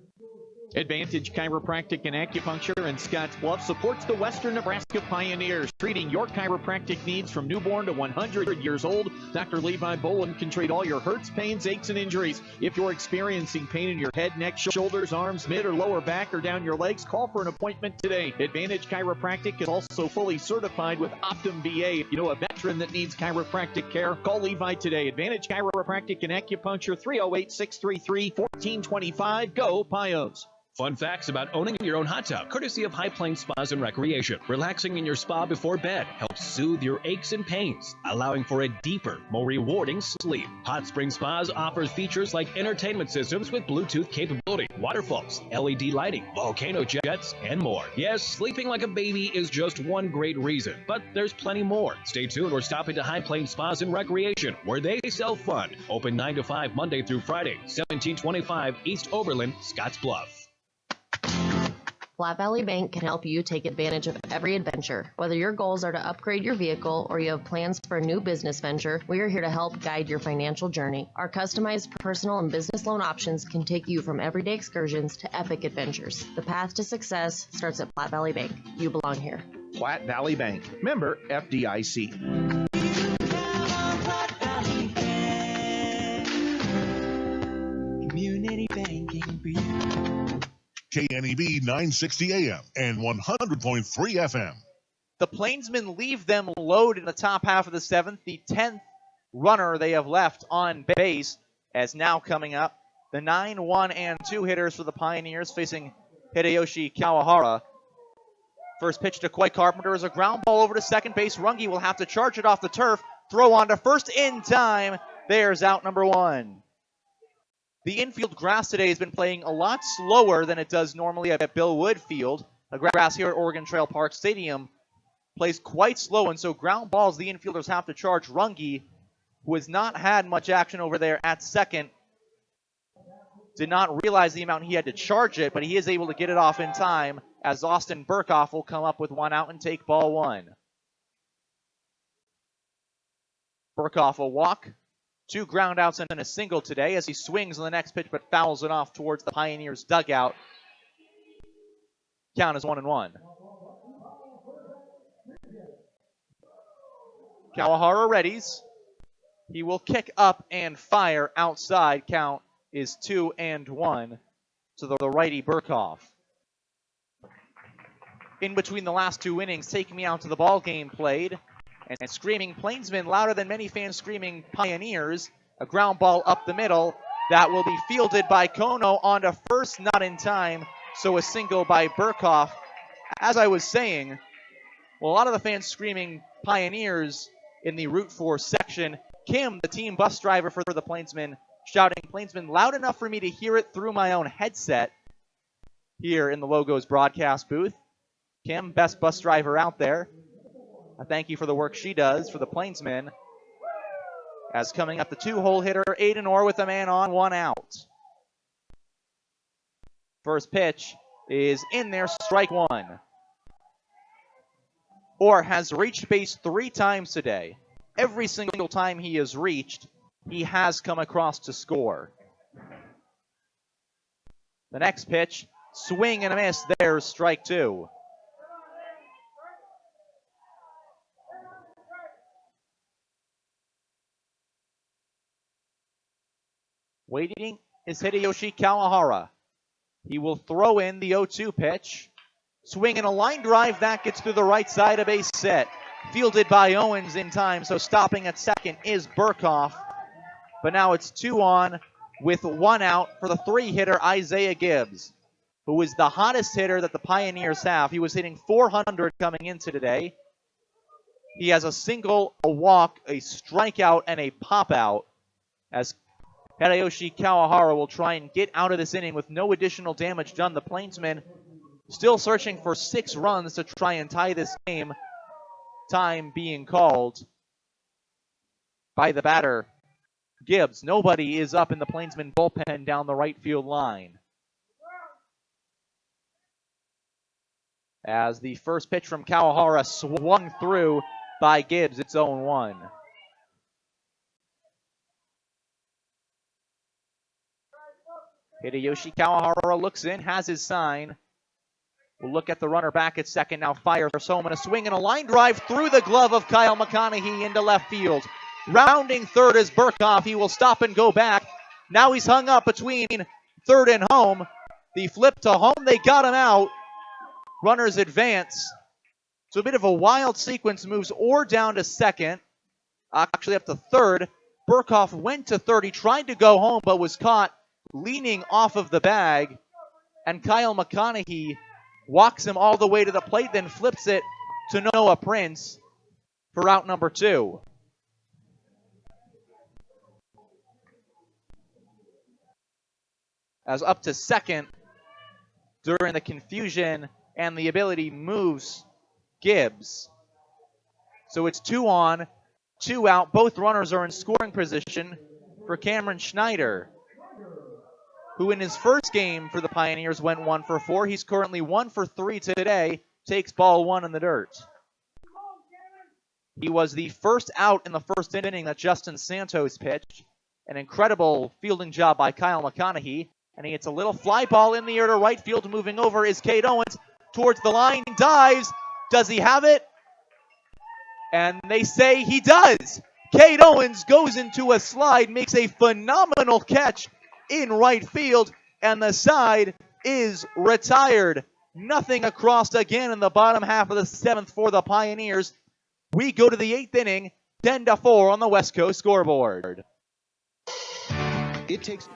Advantage Chiropractic and Acupuncture in Scottsbluff supports the Western Nebraska Pioneers, treating your chiropractic needs from newborn to 100 years old. Dr. Levi Boland can treat all your hurts, pains, aches, and injuries. If you're experiencing pain in your head, neck, shoulders, arms, mid or lower back, or down your legs, call for an appointment today. Advantage Chiropractic is also fully certified with Optum VA. If you know a veteran that needs chiropractic care, call Levi today. Advantage Chiropractic and Acupuncture, 308-633-1425. Go Pios. Fun facts about owning your own hot tub, courtesy of High Plains Spas and Recreation. Relaxing in your spa before bed helps soothe your aches and pains, allowing for a deeper, more rewarding sleep. Hot Spring Spas offers features like entertainment systems with Bluetooth capability, waterfalls, LED lighting, volcano jets, and more. Yes, sleeping like a baby is just one great reason, but there's plenty more. Stay tuned or stop into High Plains Spas and Recreation, where they sell fun. Open 9 to 5 Monday through Friday, 1725 East Oberlin, Scottsbluff. Flat Valley Bank can help you take advantage of every adventure. Whether your goals are to upgrade your vehicle or you have plans for a new business venture, we are here to help guide your financial journey. Our customized personal and business loan options can take you from everyday excursions to epic adventures. The path to success starts at Flat Valley Bank. You belong here. Flat Valley Bank, member FDIC. Community banking for you. KNEB 960 AM and 100.3 FM. The Plainsmen leave them low in the top half of the 7th. The 10th runner they have left on base, as now coming up, the 9, 1, and 2 hitters for the Pioneers facing Hideyoshi Kawahara. First pitch to Coy Carpenter is a ground ball over to second base. Runge will have to charge it off the turf. Throw on to first in time. There's out number 1. The infield grass today has been playing a lot slower than it does normally at Bill Wood Field. The grass here at Oregon Trail Park Stadium plays quite slow, and so ground balls the infielders have to charge. Runge, who has not had much action over there at second, did not realize the amount he had to charge it, but he is able to get it off in time as Austin Burkhoff will come up with 1 out and take ball 1. Burkhoff a walk, 2 ground outs and a single today as he swings on the next pitch but fouls it off towards the Pioneers dugout. Count is 1-1. Kawahara readies. He will kick up and fire outside. Count is 2-1 to the righty Burkhoff. In between the last 2 innings, Take Me Out to the ball game played. And screaming Plainsmen louder than many fans screaming Pioneers. A ground ball up the middle that will be fielded by Kono onto first, not in time. So a single by Burkhoff. As I was saying, well, a lot of the fans screaming Pioneers in the Route 4 section. Kim, the team bus driver for the Plainsmen, shouting Plainsmen loud enough for me to hear it through my own headset here in the Logos broadcast booth. Kim, best bus driver out there. A thank you for the work she does for the Plainsmen. As coming up, the 2-hole hitter, Aiden Orr with a man on, 1 out. First pitch is in there, strike 1. Orr has reached base 3 times today. Every single time he has reached, he has come across to score. The next pitch, swing and a miss. There's strike 2. Waiting is Hideyoshi Kawahara. He will throw in the 0-2 pitch. Swing and a line drive. That gets through the right side of base set. Fielded by Owens in time, so stopping at second is Burkhoff. But now it's 2 on with 1 out for the 3-hitter Isaiah Gibbs, who is the hottest hitter that the Pioneers have. He was hitting .400 coming into today. He has a single, a walk, a strikeout, and a pop-out as Hideyoshi Kawahara will try and get out of this inning with no additional damage done. The Plainsmen still searching for 6 runs to try and tie this game. Time being called by the batter, Gibbs. Nobody is up in the Plainsmen bullpen down the right field line. As the first pitch from Kawahara swung through by Gibbs, it's 0-1. Hideyoshi Kawahara looks in, has his sign. We'll look at the runner back at second, now fires home, and a swing and a line drive through the glove of Kyle McConaughey into left field. Rounding third is Burkhoff. He will stop and go back. Now he's hung up between third and home. The flip to home, they got him out. Runners advance. So a bit of a wild sequence, moves Orr down to second. Actually up to third. Burkhoff went to third. He tried to go home, but was caught leaning off of the bag. And Kyle McConaughey walks him all the way to the plate, then flips it to Noah Prince for out number 2. As up to second, during the confusion and the ability, moves Gibbs. So it's 2 on, 2 out. Both runners are in scoring position for Cameron Schneider, who in his first game for the Pioneers went 1 for 4. He's currently 1 for 3 today, takes ball 1 in the dirt. He was the first out in the first inning that Justin Santos pitched. An incredible fielding job by Kyle McConaughey. And he hits a little fly ball in the air to right field. Moving over is Cade Owens towards the line, dives. Does he have it? And they say he does. Cade Owens goes into a slide, makes a phenomenal catch in right field, and the side is retired. Nothing across again in the bottom half of the 7th for the Pioneers. We go to the 8th inning, 10-4 on the West Coast scoreboard. It takes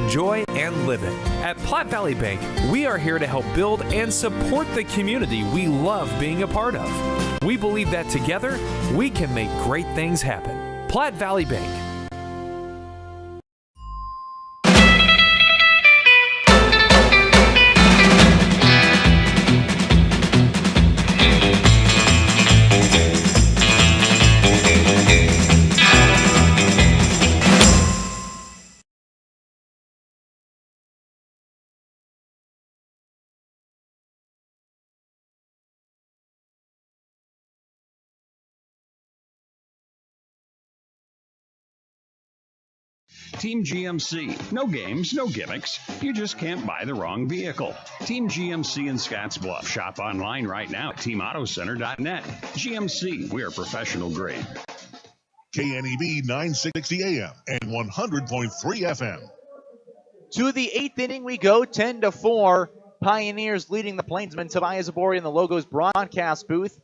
enjoy and live it. At Platte Valley Bank, we are here to help build and support the community we love being a part of. We believe that together, we can make great things happen. Platte Valley Bank. Team GMC. No games, no gimmicks. You just can't buy the wrong vehicle. Team GMC in Scottsbluff. Shop online right now at teamautocenter.net. GMC, we are professional grade. KNEB 960 AM and 100.3 FM. To the 8th inning we go, 10-4. Pioneers leading the Plainsmen. Tobias Zabori in the Logos broadcast booth.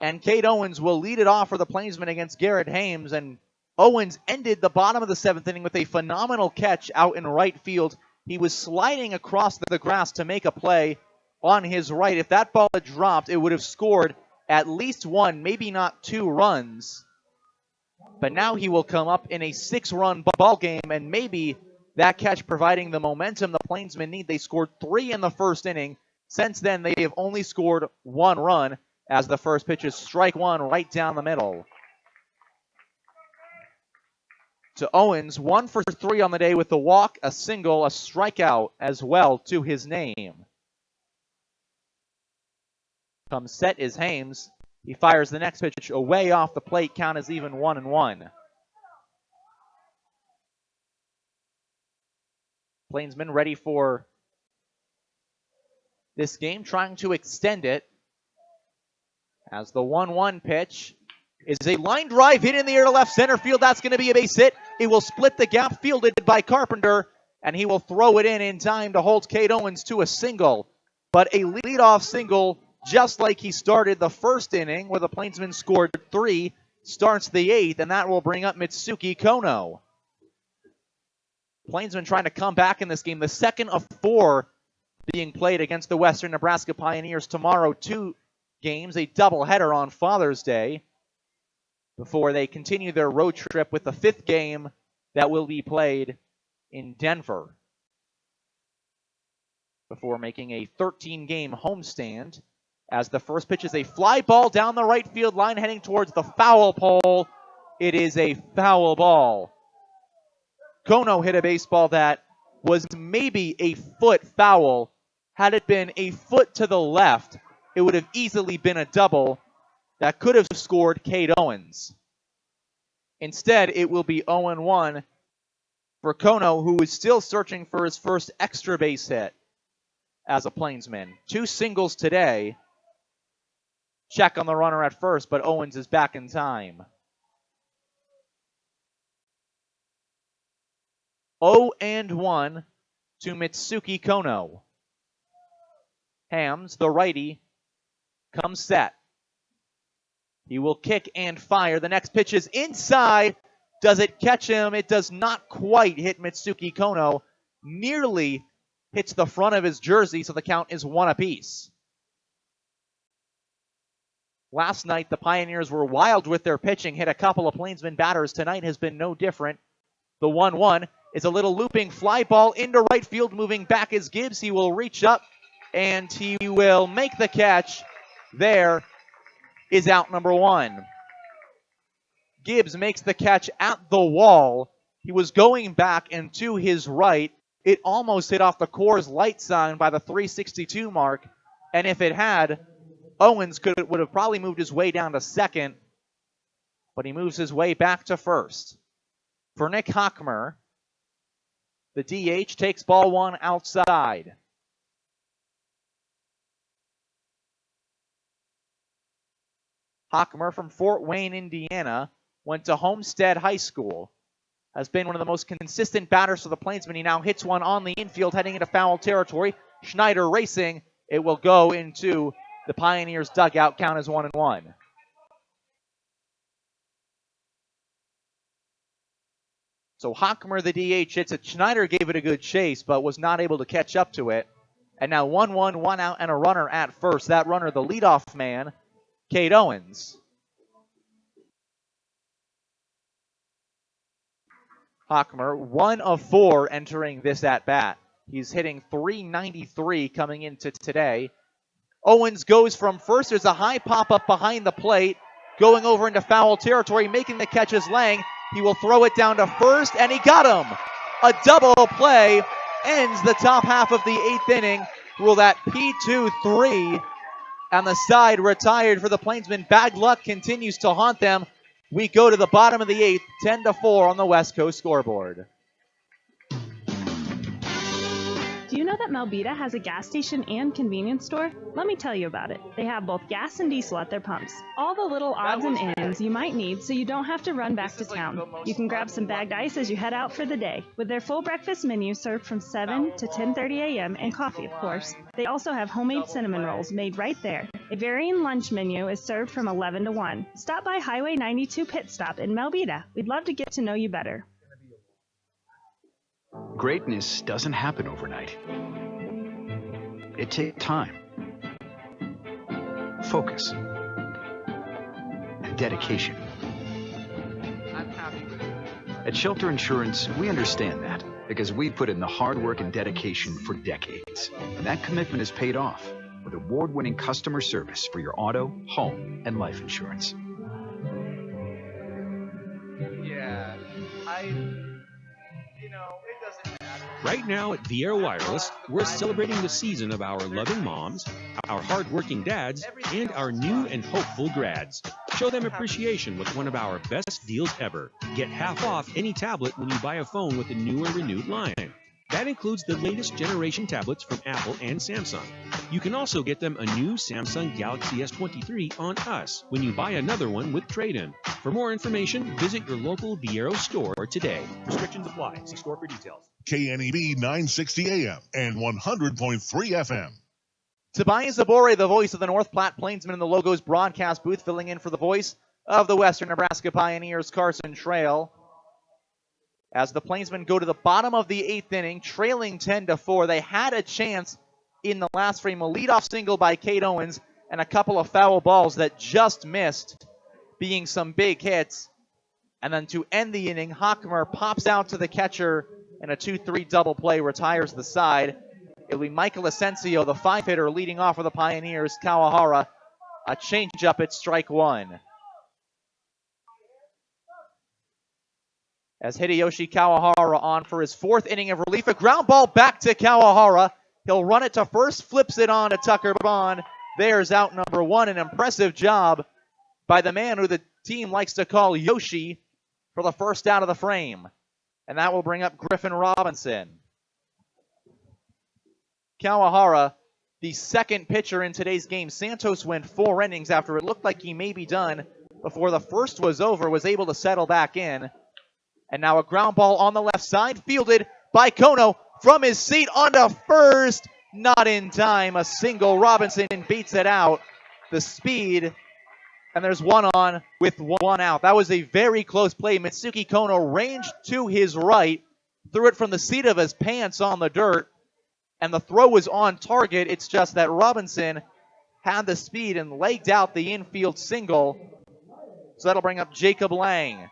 And Cade Owens will lead it off for the Plainsmen against Garrett Hames. And Owens ended the bottom of the 7th inning with a phenomenal catch out in right field. He was sliding across the grass to make a play on his right. If that ball had dropped, it would have scored at least 1, maybe not 2 runs. But now he will come up in a 6-run ball game, and maybe that catch providing the momentum the Plainsmen need. They scored 3 in the first inning. Since then, they have only scored 1 run as the first pitch is strike 1 right down the middle. To Owens, 1 for 3 on the day with a walk, a single, a strikeout as well to his name. Comes set is Hames. He fires the next pitch away off the plate. Count is even 1-1. Plainsmen ready for this game, trying to extend it. As the 1-1 pitch is a line drive hit in the air to left center field. That's going to be a base hit. It will split the gap, fielded by Carpenter, and he will throw it in time to hold Cade Owens to a single. But a leadoff single, just like he started the first inning, where the Plainsmen scored 3, starts the 8th, and that will bring up Mitsuki Kono. Plainsmen trying to come back in this game. The second of 4 being played against the Western Nebraska Pioneers tomorrow. 2 games, a doubleheader on Father's Day, before they continue their road trip with the 5th game that will be played in Denver, before making a 13-game homestand. As the first pitch is a fly ball down the right field line heading towards the foul pole. It is a foul ball. Kono hit a baseball that was maybe a foot foul. Had it been a foot to the left, it would have easily been a double that could have scored Cade Owens. Instead, it will be 0-1 for Kono, who is still searching for his first extra base hit as a Plainsman. 2 singles today. Check on the runner at first, but Owens is back in time. 0-1 to Mitsuki Kono. Hams, the righty, comes set. He will kick and fire. The next pitch is inside. Does it catch him? It does not quite hit Mitsuki Kono. Nearly hits the front of his jersey, so the count is 1 apiece. Last night, the Pioneers were wild with their pitching, hit a couple of Plainsmen batters. Tonight has been no different. The 1-1 is a little looping fly ball into right field. Moving back is Gibbs. He will reach up, and he will make the catch. There is out number 1. Gibbs makes the catch at the wall. He was going back and to his right. It almost hit off the Coors Light sign by the 362 mark. And if it had, Owens would have probably moved his way down to second. But he moves his way back to first. For Nick Hockmer, the DH takes ball 1 outside. Hockmer from Fort Wayne, Indiana, went to Homestead High School. Has been one of the most consistent batters for the Plainsmen. He now hits one on the infield, heading into foul territory. Schneider racing. It will go into the Pioneers' dugout. Count is 1-1. So Hockmer, the DH, hits it. Schneider gave it a good chase, but was not able to catch up to it. And now 1-1, 1 out, and a runner at first. That runner, the leadoff man, Cade Owens. Hockmer, 1 of 4 entering this at-bat. He's hitting .393 coming into today. Owens goes from first. There's a high pop-up behind the plate. Going over into foul territory, making the catch is Lang. He will throw it down to first, and he got him. A double play ends the top half of the 8th inning. Rule that P2-3, and the side retired for the Plainsmen. Bad luck continues to haunt them. We go to the bottom of the 8th, 10-4 on the West Coast scoreboard. Do you know that Melbita has a gas station and convenience store? Let me tell you about it. They have both gas and diesel at their pumps. All the little odds and ends you might need so you don't have to run back to town. You can grab some bagged ice as you head out for the day. With their full breakfast menu served from 7 to 10:30 a.m. and coffee, of course. They also have homemade cinnamon rolls made right there. A varying lunch menu is served from 11 to 1. Stop by Highway 92 Pit Stop in Melbita. We'd love to get to know you better. Greatness doesn't happen overnight. It takes time, focus, and dedication. At Shelter Insurance, we understand that because we put in the hard work and dedication for decades. And that commitment is paid off with award-winning customer service for your auto, home, and life insurance. Yeah, Right now at Viera Wireless, we're celebrating the season of our loving moms, our hardworking dads, and our new and hopeful grads. Show them appreciation with one of our best deals ever. Get half off any tablet when you buy a phone with the new or renewed line. That includes the latest generation tablets from Apple and Samsung. You can also get them a new Samsung Galaxy S23 on us when you buy another one with trade-in. For more information, visit your local Viero store today. Restrictions apply. See store for details. KNEB 960 AM and 100.3 FM. Tobias Zabore, the voice of the North Platte Plainsmen in the Logos broadcast booth, filling in for the voice of the Western Nebraska Pioneers, Carson Trail. As the Plainsmen go to the bottom of the 8th inning, trailing 10-4. They had a chance in the last frame, a leadoff single by Cade Owens and a couple of foul balls that just missed, being some big hits. And then to end the inning, Hockmer pops out to the catcher and a 2-3 double play retires the side. It'll be Michael Asensio, the 5-hitter, leading off for the Pioneers. Kawahara, a changeup at strike 1. As Hideyoshi Kawahara on for his 4th inning of relief. A ground ball back to Kawahara. He'll run it to first, flips it on to Tucker Bond. There's out number 1. An impressive job by the man who the team likes to call Yoshi for the first out of the frame. And that will bring up Griffin Robinson. Kawahara, the second pitcher in today's game. Santos went 4 innings after it looked like he may be done before the first was over, was able to settle back in. And now a ground ball on the left side, fielded by Kono from his seat onto first. Not in time. A single. Robinson beats it out. The speed. And there's one on with 1 out. That was a very close play. Mitsuki Kono ranged to his right, threw it from the seat of his pants on the dirt, and the throw was on target. It's just that Robinson had the speed and legged out the infield single. So that'll bring up Jacob Lang,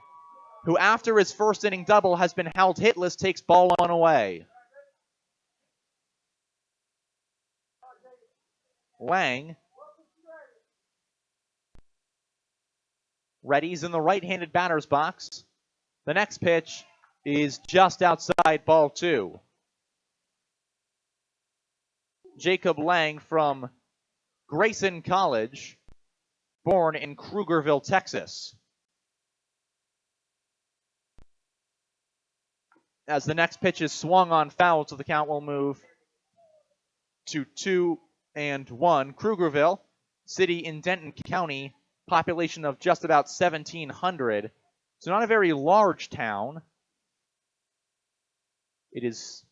who after his first inning double has been held hitless, takes ball 1 away. Lang readies in the right-handed batter's box. The next pitch is just outside, ball 2. Jacob Lang from Grayson College, born in Krugerville, Texas. As the next pitch is swung on foul, so the count will move to 2-1. Krugerville, city in Denton County, population of just about 1,700. So not a very large town. It is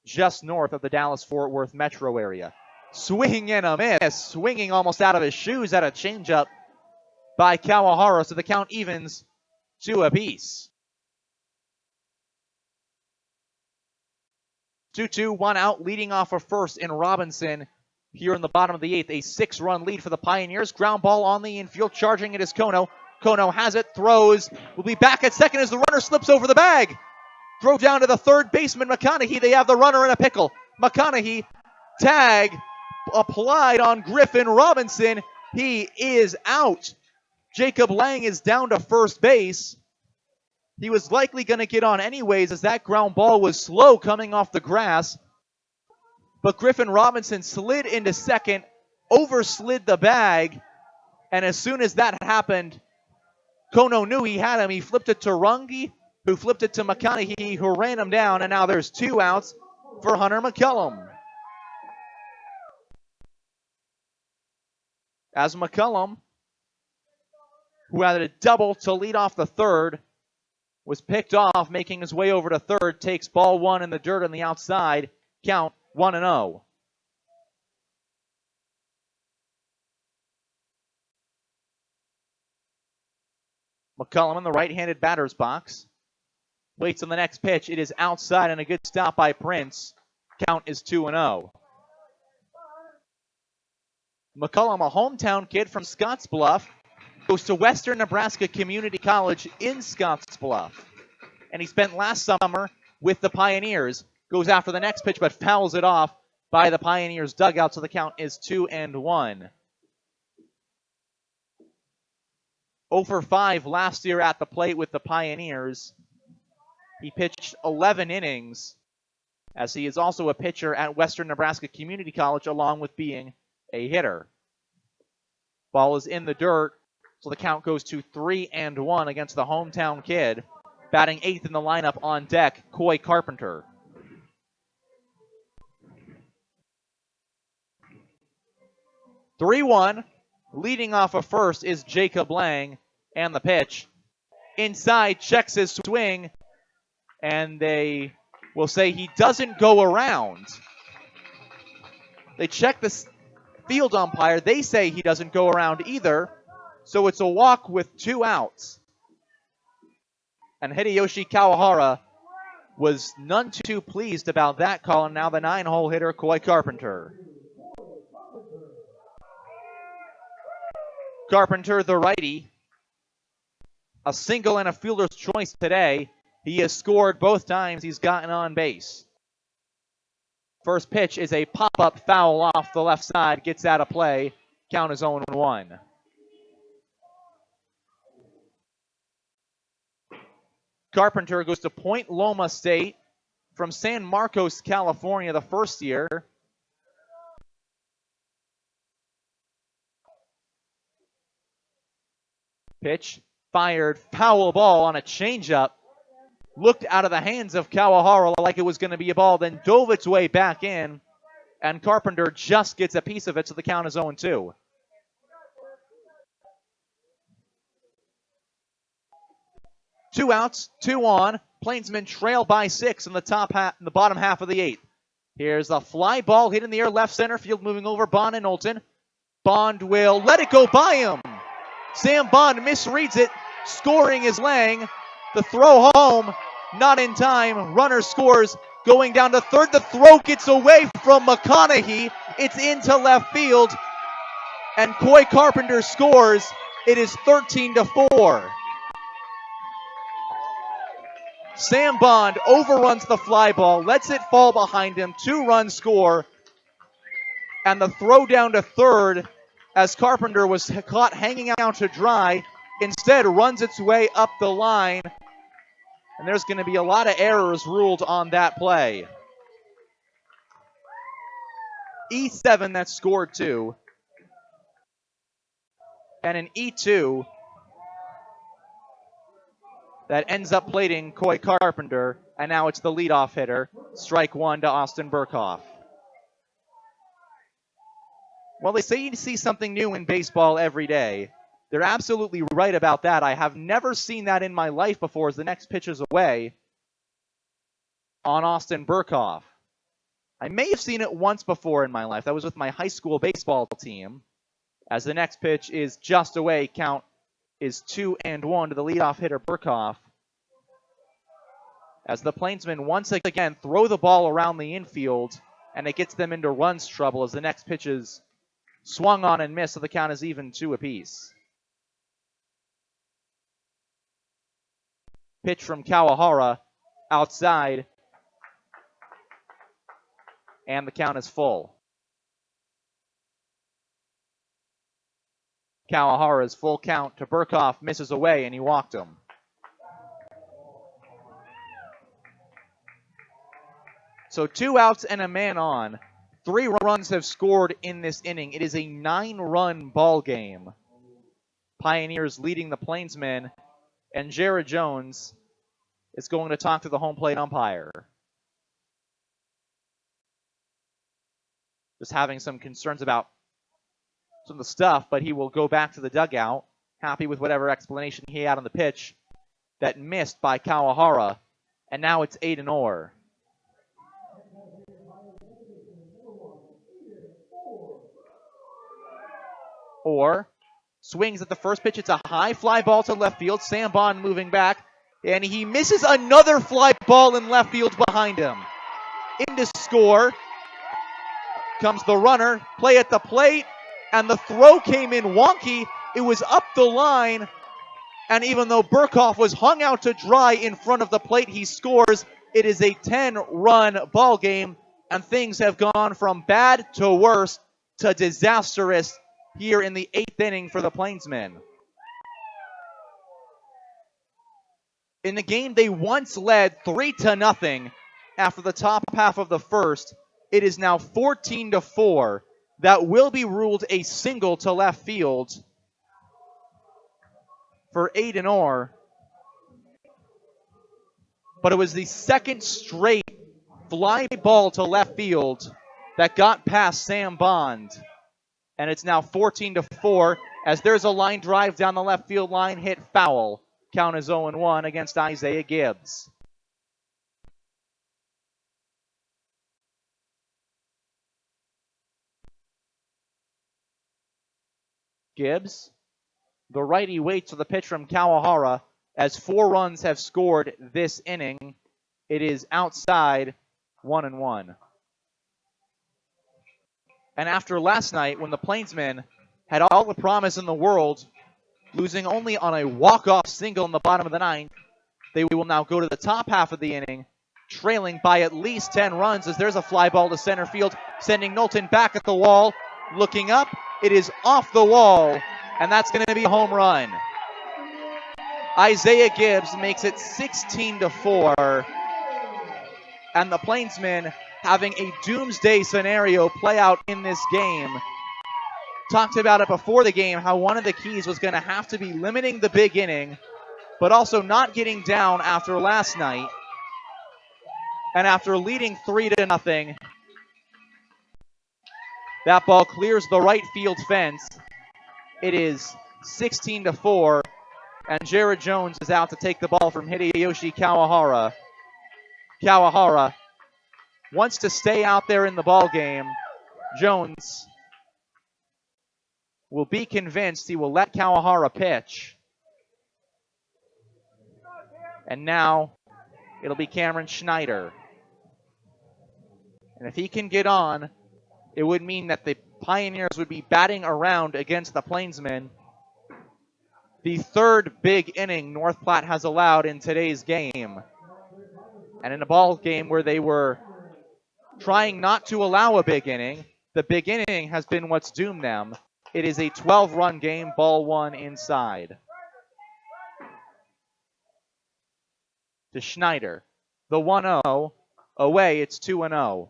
just north of the Dallas-Fort Worth metro area. Swing and a miss. Swinging almost out of his shoes at a changeup by Kawahara, so the count evens 2 apiece. 2-2, 1 out, leading off of first in Robinson here in the bottom of the 8th. A 6-run lead for the Pioneers. Ground ball on the infield. Charging it is Kono. Kono has it, throws. Will be back at second as the runner slips over the bag. Throw down to the third baseman, McConaughey. They have the runner in a pickle. McConaughey, tag applied on Griffin Robinson. He is out. Jacob Lang is down to first base. He was likely going to get on anyways as that ground ball was slow coming off the grass. But Griffin Robinson slid into second, overslid the bag, and as soon as that happened, Kono knew he had him. He flipped it to Runge, who flipped it to McConaughey, who ran him down, and now there's 2 outs for Hunter McCullum. As McCullum, who had a double to lead off the third, was picked off, making his way over to third, takes ball 1 in the dirt on the outside, count 1-0. McCullum in the right-handed batter's box. Waits on the next pitch. It is outside and a good stop by Prince. Count is 2-0. McCullum, a hometown kid from Scottsbluff, goes to Western Nebraska Community College in Scottsbluff. And he spent last summer with the Pioneers. Goes after the next pitch, but fouls it off by the Pioneers dugout, so the count is 2-1. 0 for 5 last year at the plate with the Pioneers. He pitched 11 innings, as he is also a pitcher at Western Nebraska Community College, along with being a hitter. Ball is in the dirt, so the count goes to 3-1 against the hometown kid. Batting 8th in the lineup on deck, Coy Carpenter. (3-1), leading off of first is Jacob Lang, and the pitch. Inside, checks his swing, and they will say he doesn't go around. They check the field umpire. They say he doesn't go around either, so it's a walk with 2 outs. And Hideyoshi Kawahara was none too pleased about that call, and now the 9-hole hitter, Coy Carpenter. Carpenter, the righty, a single and a fielder's choice today. He has scored both times he's gotten on base. First pitch is a pop-up foul off the left side, gets out of play. Count is 0-1. Carpenter goes to Point Loma State from San Marcos, California, the first year. Pitch fired, foul ball on a changeup. Looked out of the hands of Kawahara like it was going to be a ball, then dove its way back in, and Carpenter just gets a piece of it, so the count is 0-2. Two outs, 2 on. Plainsmen trail by 6 in the bottom half of the 8th. Here's a fly ball hit in the air, left center field, moving over Bond and Knowlton. Bond will let it go by him. Sam Bond misreads it. Scoring is Lang. The throw home, not in time. Runner scores, going down to third. The throw gets away from McConaughey. It's into left field, and Coy Carpenter scores. It is 13-4. Sam Bond overruns the fly ball, lets it fall behind him. 2-run score, and the throw down to third, as Carpenter was caught hanging out to dry, instead runs its way up the line. And there's going to be a lot of errors ruled on that play. E7 that scored 2. And an E2 that ends up plating Coy Carpenter. And now it's the leadoff hitter. Strike 1 to Austin Burkhoff. Well, they say you see something new in baseball every day. They're absolutely right about that. I have never seen that in my life before as the next pitch is away on Austin Burkhoff. I may have seen it once before in my life. That was with my high school baseball team. As the next pitch is just away, count is 2-1 to the leadoff hitter Burkhoff. as the Plainsmen once again throw the ball around the infield, and it gets them into runs trouble as the next pitch is swung on and missed, so the count is even 2 apiece. Pitch from Kawahara outside, and the count is full. Kawahara's full count to Burkhoff misses away, and he walked him. So 2 outs and a man on. 3 runs have scored in this inning. It is a 9-run ball game. Pioneers leading the Plainsmen, and Jared Jones is going to talk to the home plate umpire. Just having some concerns about some of the stuff, but he will go back to the dugout, happy with whatever explanation he had on the pitch that missed by Kawahara, and now it's Aiden Orr. Orr swings at the first pitch. It's a high fly ball to left field. Sam Bond moving back, and he misses another fly ball in left field behind him. In to score comes the runner, play at the plate, and the throw came in wonky. It was up the line, and even though Burkhoff was hung out to dry in front of the plate, he scores. It is a 10-run ball game, and things have gone from bad to worse to disastrous here in the 8th inning for the Plainsmen. In the game, they once led 3-0 after the top half of the first. It is now 14-4. That will be ruled a single to left field for Aiden Orr. But it was the second straight fly ball to left field that got past Sam Bond. And it's now 14-4 as there's a line drive down the left field line, hit foul. Count is 0-1 against Isaiah Gibbs. Gibbs, the righty, waits for the pitch from Kawahara as 4 runs have scored this inning. It is outside, 1-1. And after last night, when the Plainsmen had all the promise in the world, losing only on a walk-off single in the bottom of the 9th, they will now go to the top half of the inning, trailing by at least 10 runs as there's a fly ball to center field, sending Knowlton back at the wall. Looking up, it is off the wall, and that's going to be a home run. Isaiah Gibbs makes it 16-4, and the Plainsmen having a doomsday scenario play out in this game. Talked about it before the game, how one of the keys was going to have to be limiting the big inning, but also not getting down after last night. And after leading 3-0, that ball clears the right field fence. It is 16-4, and Jared Jones is out to take the ball from Hideyoshi Kawahara. Kawahara wants to stay out there in the ball game. Jones will be convinced he will let Kawahara pitch. And now it'll be Cameron Schneider. And if he can get on, it would mean that the Pioneers would be batting around against the Plainsmen. The 3rd big inning North Platte has allowed in today's game. And in a ball game where they were trying not to allow a big inning, the big inning has been what's doomed them. It is a 12-run game, ball 1 inside. To Schneider. The 1-0. Away, it's 2-0.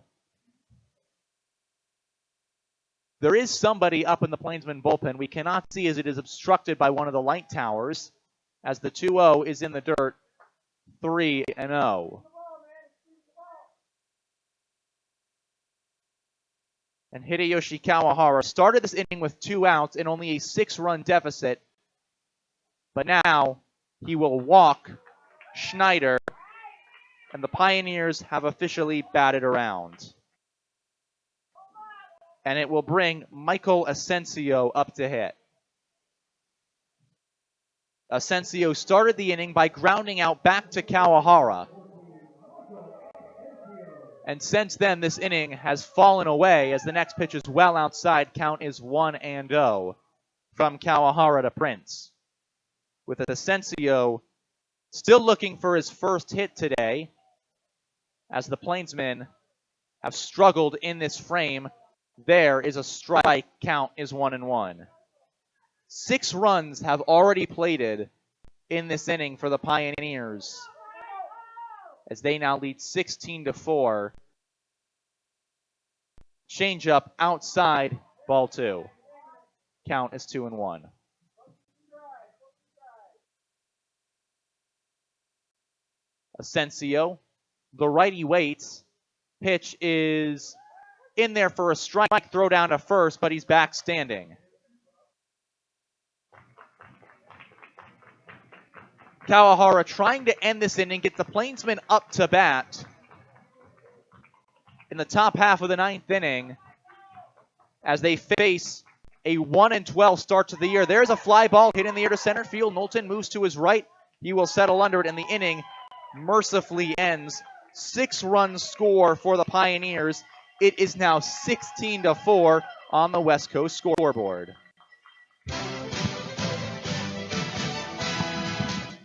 There is somebody up in the Plainsmen bullpen. We cannot see as it is obstructed by one of the light towers, as the 2-0 is in the dirt. 3-0. And Hideyoshi Kawahara started this inning with 2 outs and only a 6-run deficit. But now he will walk Schneider, and the Pioneers have officially batted around. And it will bring Michael Asensio up to hit. Asensio started the inning by grounding out back to Kawahara. And since then, this inning has fallen away as the next pitch is well outside. Count is 1-0 from Kawahara to Prince. With Asensio still looking for his first hit today, as the Plainsmen have struggled in this frame. There is a strike. Count is 1-1. 6 runs have already plated in this inning for the Pioneers, as they now lead 16-4. Changeup outside, ball 2. Count is 2-1. Asensio, the righty waits. Pitch is in there for a strike, throw down to first, but he's back standing. Kawahara trying to end this inning, get the Plainsmen up to bat in the top half of the 9th inning as they face a 1-12 start to the year. There's a fly ball hit in the air to center field. Knowlton moves to his right. He will settle under it, and the inning mercifully ends. 6 runs score for the Pioneers. It is now 16-4 on the West Coast scoreboard.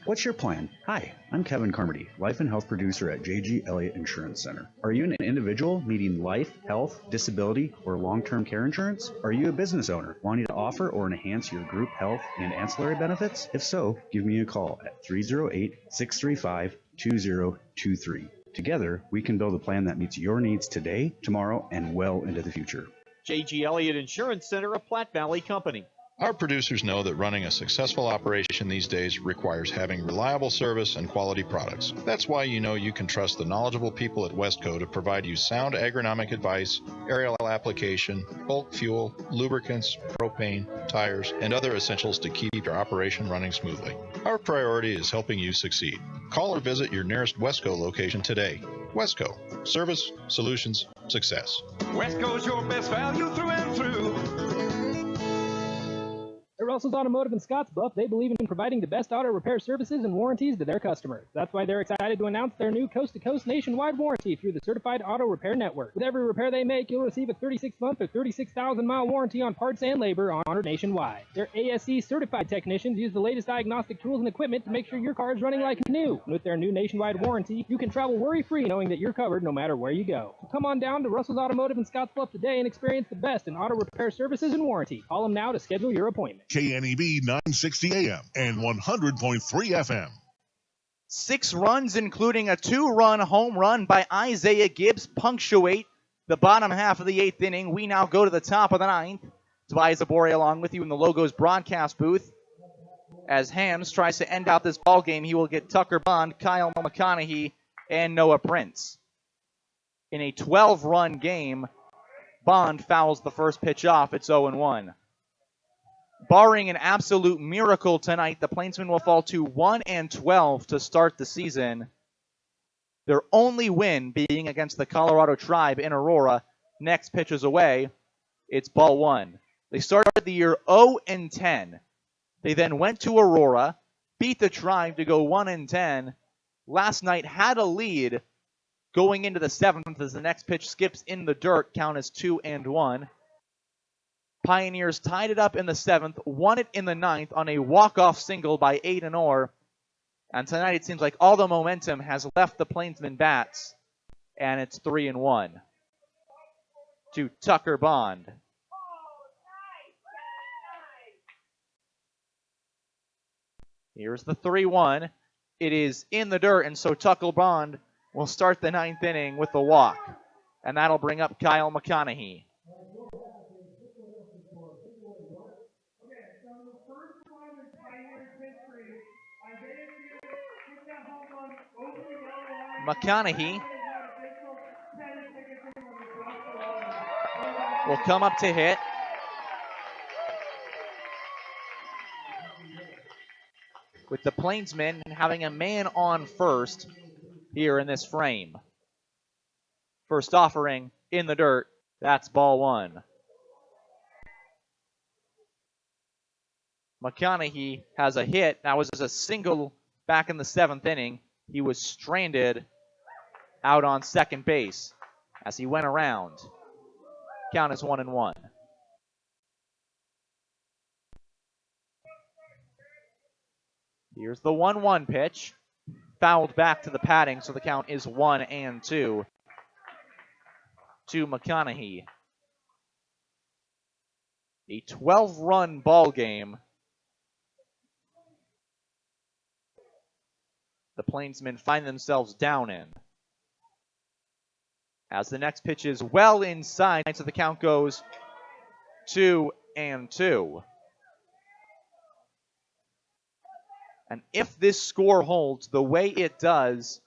What's your plan? Hi, I'm Kevin Carmody, Life and Health Producer at J.G. Elliott Insurance Center. Are you an individual needing life, health, disability, or long-term care insurance? Are you a business owner wanting to offer or enhance your group health and ancillary benefits? If so, give me a call at 308-635-2023. Together, we can build a plan that meets your needs today, tomorrow, and well into the future. J.G. Elliott Insurance Center, a Platte Valley company. Our producers know that running a successful operation these days requires having reliable service and quality products. That's why you know you can trust the knowledgeable people at Westco to provide you sound agronomic advice, aerial application, bulk fuel, lubricants, propane, tires, and other essentials to keep your operation running smoothly. Our priority is helping you succeed. Call or visit your nearest Westco location today. Westco. Service, solutions, success. Westco's your best value through and through. At Russell's Automotive in Scottsbluff, they believe in providing the best auto repair services and warranties to their customers. That's why they're excited to announce their new coast-to-coast nationwide warranty through the Certified Auto Repair Network. With every repair they make, you'll receive a 36-month or 36,000-mile warranty on parts and labor honored nationwide. Their ASE certified technicians use the latest diagnostic tools and equipment to make sure your car is running like new. And with their new nationwide warranty, you can travel worry-free knowing that you're covered no matter where you go. So come on down to Russell's Automotive in Scottsbluff today and experience the best in auto repair services and warranty. Call them now to schedule your appointment. KNEB 960 AM and 100.3 FM. 6 runs, including a 2-run home run by Isaiah Gibbs, punctuate the bottom half of the 8th inning. We now go to the top of the 9th. Tobias Abori along with you in the Logos broadcast booth. As Hams tries to end out this ball game, he will get Tucker Bond, Kyle McConaughey, and Noah Prince. In a 12-run game, Bond fouls the first pitch off. It's 0-1. Barring an absolute miracle tonight, the Plainsmen will fall to 1-12 to start the season. Their only win being against the Colorado Tribe in Aurora. Next pitch is away. It's ball 1. They started the year 0-10. They then went to Aurora, beat the Tribe to go 1-10. Last night had a lead going into the 7th as the next pitch skips in the dirt. Count is 2-1. Pioneers tied it up in the 7th, won it in the 9th on a walk-off single by Aiden Orr. And tonight it seems like all the momentum has left the Plainsmen bats, and it's 3-1 to Tucker Bond. Here's the 3-1. It is in the dirt, and so Tucker Bond will start the 9th inning with the walk. And that'll bring up Kyle McConaughey. McConaughey will come up to hit. With the Plainsmen having a man on first here in this frame. First offering in the dirt. That's ball 1. McConaughey has a hit. That was a single back in the 7th inning. He was stranded out on second base. as he went around. Count is 1-1. Here's the 1-1 pitch. Fouled back to the padding, so the count is 1-2 to McConaughey. A 12-run ball game. The Plainsmen find themselves down in. As the next pitch is well inside, so the count goes 2-2. And if this score holds the way it does,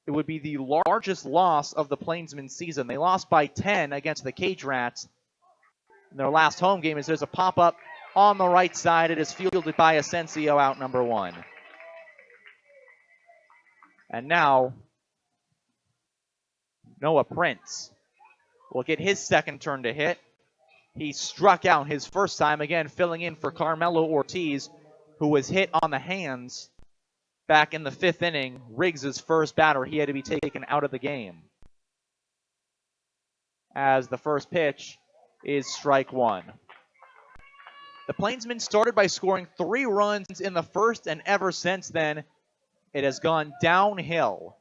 it would be the largest loss of the Plainsmen season. They lost by 10 against the Cage Rats in their last home game. As there's a pop-up on the right side. It is fielded by Asensio, out number 1. And now, Noah Prince will get his second turn to hit. He struck out his first time, again filling in for Carmelo Ortiz, who was hit on the hands back in the 5th inning. Riggs' first batter, he had to be taken out of the game. As the first pitch is strike 1. The Plainsmen started by scoring 3 runs in the first, and ever since then, it has gone downhill.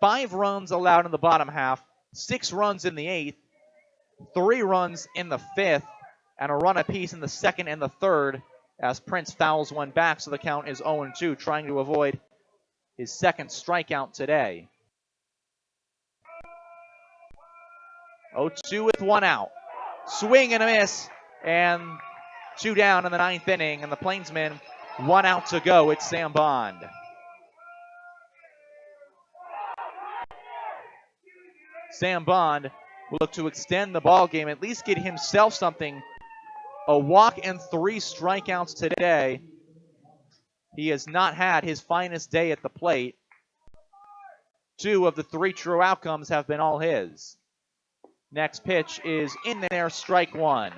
5 runs allowed in the bottom half, 6 runs in the 8th, 3 runs in the 5th, and a run apiece in the 2nd and the 3rd, as Prince fouls one back, so the count is 0-2, trying to avoid his second strikeout today. 0-2 with 1 out. Swing and a miss, and 2 down in the 9th inning, and the Plainsmen 1 out to go. It's Sam Bond. Sam Bond will look to extend the ball game, at least get himself something. A walk and 3 strikeouts today. He has not had his finest day at the plate. 2 of the 3 true outcomes have been all his. Next pitch is in there, strike 1.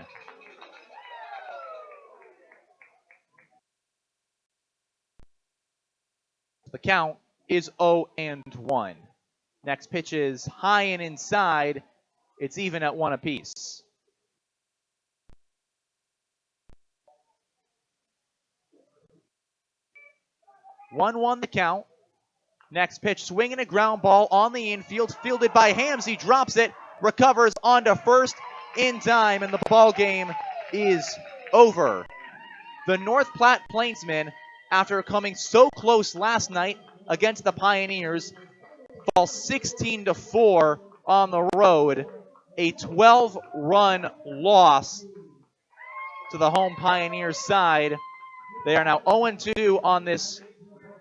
The count is 0-1. Next pitch is high and inside. It's even at 1 apiece. 1-1 the count. Next pitch, swinging a ground ball on the infield, fielded by Hams. He drops it, recovers onto first in time, and the ball game is over. The North Platte Plainsmen, after coming so close last night against the Pioneers, fall 16-4 on the road. A 12-run loss to the home Pioneers side. They are now 0-2 on this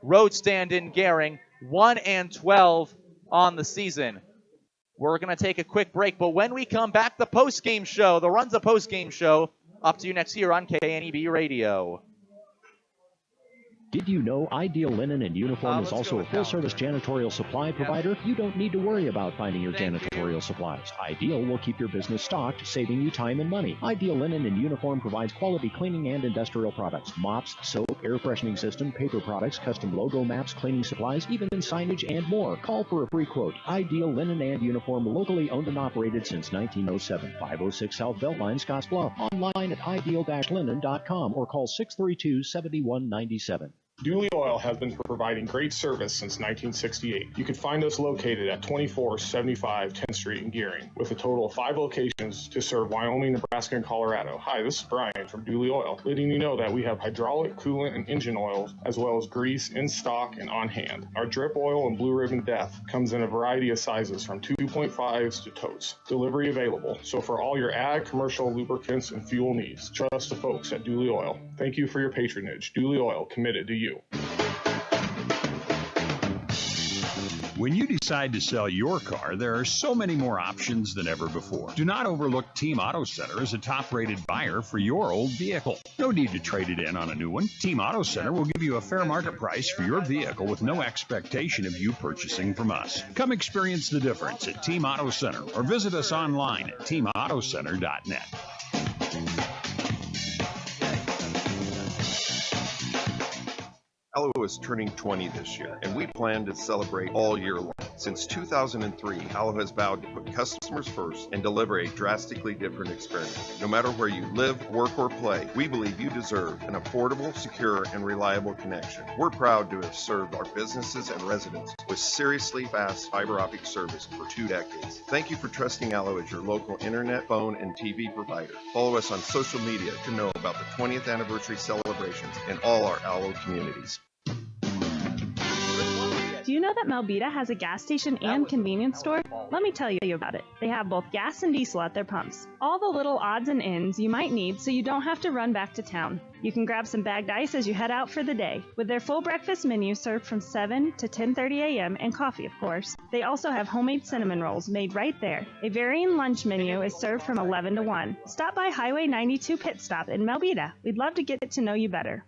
road stand in Gering, 1-12 on the season. We're going to take a quick break, but when we come back, the post-game show, the Runza post-game show, up to you next year on KNEB Radio. Did you know Ideal Linen and Uniform is also a full-service janitorial supply provider? You don't need to worry about finding your janitorial supplies. Ideal will keep your business stocked, saving you time and money. Ideal Linen and Uniform provides quality cleaning and industrial products, mops, soap, air freshening system, paper products, custom logo maps, cleaning supplies, even signage, and more. Call for a free quote. Ideal Linen and Uniform, locally owned and operated since 1907. 506 South Beltline, Scottsbluff. Online at ideal-linen.com or call 632-7197. Dooley Oil has been providing great service since 1968. You can find us located at 2475 10th Street in Gering, with a total of 5 locations to serve Wyoming, Nebraska, and Colorado. Hi, this is Brian from Dooley Oil, letting you know that we have hydraulic, coolant, and engine oils, as well as grease in stock and on hand. Our drip oil and Blue Ribbon Death comes in a variety of sizes from 2.5s to totes. Delivery available. So for all your ag, commercial, lubricants, and fuel needs, trust the folks at Dooley Oil. Thank you for your patronage. Dooley Oil, committed to you. When you decide to sell your car, there are so many more options than ever before. Do not overlook Team Auto Center as a top-rated buyer for your old vehicle. No need to trade it in on a new one. Team Auto Center will give you a fair market price for your vehicle with no expectation of you purchasing from us. Come experience the difference at Team Auto Center or visit us online at teamautocenter.net. Elo is turning 20 this year, and we plan to celebrate all year long. Since 2003, Allo has vowed to put customers first and deliver a drastically different experience. No matter where you live, work, or play, we believe you deserve an affordable, secure, and reliable connection. We're proud to have served our businesses and residents with seriously fast fiber optic service for 2 decades. Thank you for trusting Allo as your local internet, phone, and TV provider. Follow us on social media to know about the 20th anniversary celebrations in all our Allo communities. Do you know that Melbita has a gas station and convenience store? Let me tell you about it. They have both gas and diesel at their pumps. All the little odds and ends you might need so you don't have to run back to town. You can grab some bagged ice as you head out for the day. With their full breakfast menu served from 7 to 10:30 a.m. and coffee, of course. They also have homemade cinnamon rolls made right there. A varying lunch menu is served from 11 to 1. Stop by Highway 92 Pit Stop in Melbita. We'd love to get to know you better.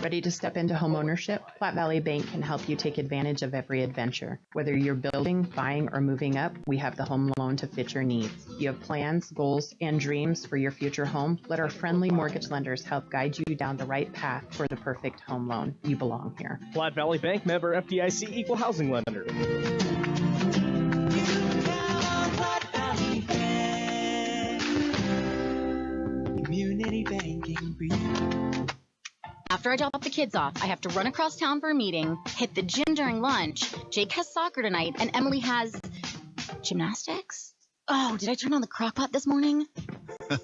Ready to step into home ownership? Platte Valley Bank can help you take advantage of every adventure. Whether you're building, buying, or moving up, we have the home loan to fit your needs. You have plans, goals, and dreams for your future home? Let our friendly mortgage lenders help guide you down the right path for the perfect home loan. You belong here. Platte Valley Bank, member FDIC, equal housing lender. Community banking for you. After I drop the kids off, I have to run across town for a meeting, hit the gym during lunch. Jake has soccer tonight, and Emily has gymnastics? Oh, did I turn on the crock pot this morning?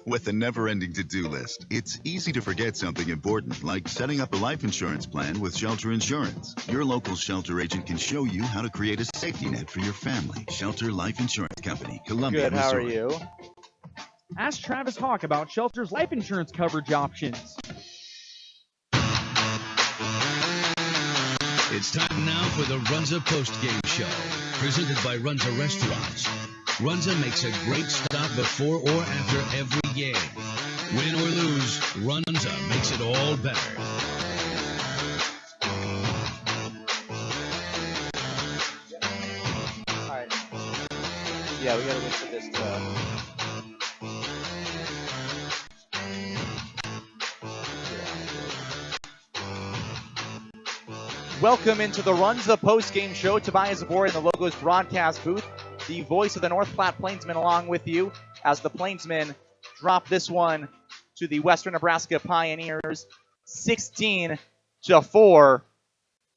With a never-ending to-do list, it's easy to forget something important, like setting up a life insurance plan with Shelter Insurance. Your local Shelter agent can show you how to create a safety net for your family. Shelter Life Insurance Company, Columbia, Good, how are Missouri. you? Ask Travis Hawk about Shelter's life insurance coverage options. It's time now for the Runza Post-Game Show, presented by Runza Restaurants. Runza makes a great stop before or after every game. Win or lose, Runza makes it all better. All right. Yeah, we gotta wait for this to... Welcome into the Runza post-game show. Tobias Zabor in the Logos broadcast booth, the voice of the North Platte Plainsmen along with you as the Plainsmen drop this one to the Western Nebraska Pioneers, 16-4.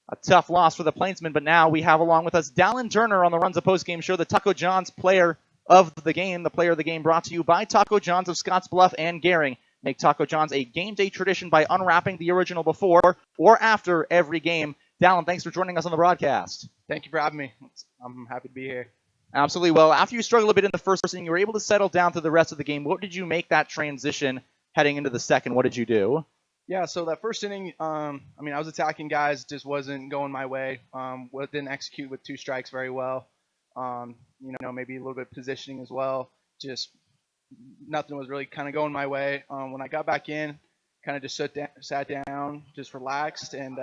A tough loss for the Plainsmen, but now we have along with us Dallin Turner on the Runza post-game show, the Taco John's player of the game. The player of the game brought to you by Taco John's of Scottsbluff and Gering. Make Taco John's a game day tradition by unwrapping the original before or after every game. Dallin, thanks for joining us on the broadcast. Thank you for having me. I'm happy to be here. Absolutely. Well, after you struggled a bit in the first inning, you were able to settle down through the rest of the game. What did you make that transition heading into the second? What did you do? Yeah, so that first inning, I was attacking guys, just wasn't going my way. Didn't execute with 2 strikes very well. Maybe a little bit of positioning as well. Just nothing was really kind of going my way. When I got back in, kind of just sat down, just relaxed, and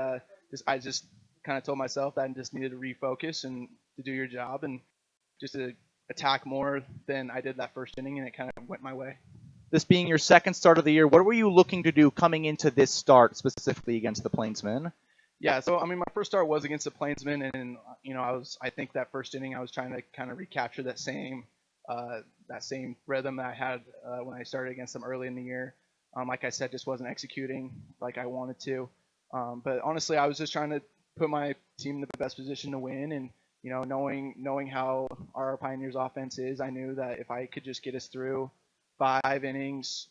I just kind of told myself that I just needed to refocus and to do your job and just to attack more than I did that first inning, and it kind of went my way. This being your second start of the year, what were you looking to do coming into this start specifically against the Plainsmen? Yeah, so my first start was against the Plainsmen, and I think that first inning I was trying to kind of recapture that same rhythm that I had when I started against them early in the year. Like I said, just wasn't executing like I wanted to. But honestly, I was just trying to put my team in the best position to win, and knowing how our Pioneers offense is, I knew that if I could just get us through 5 innings,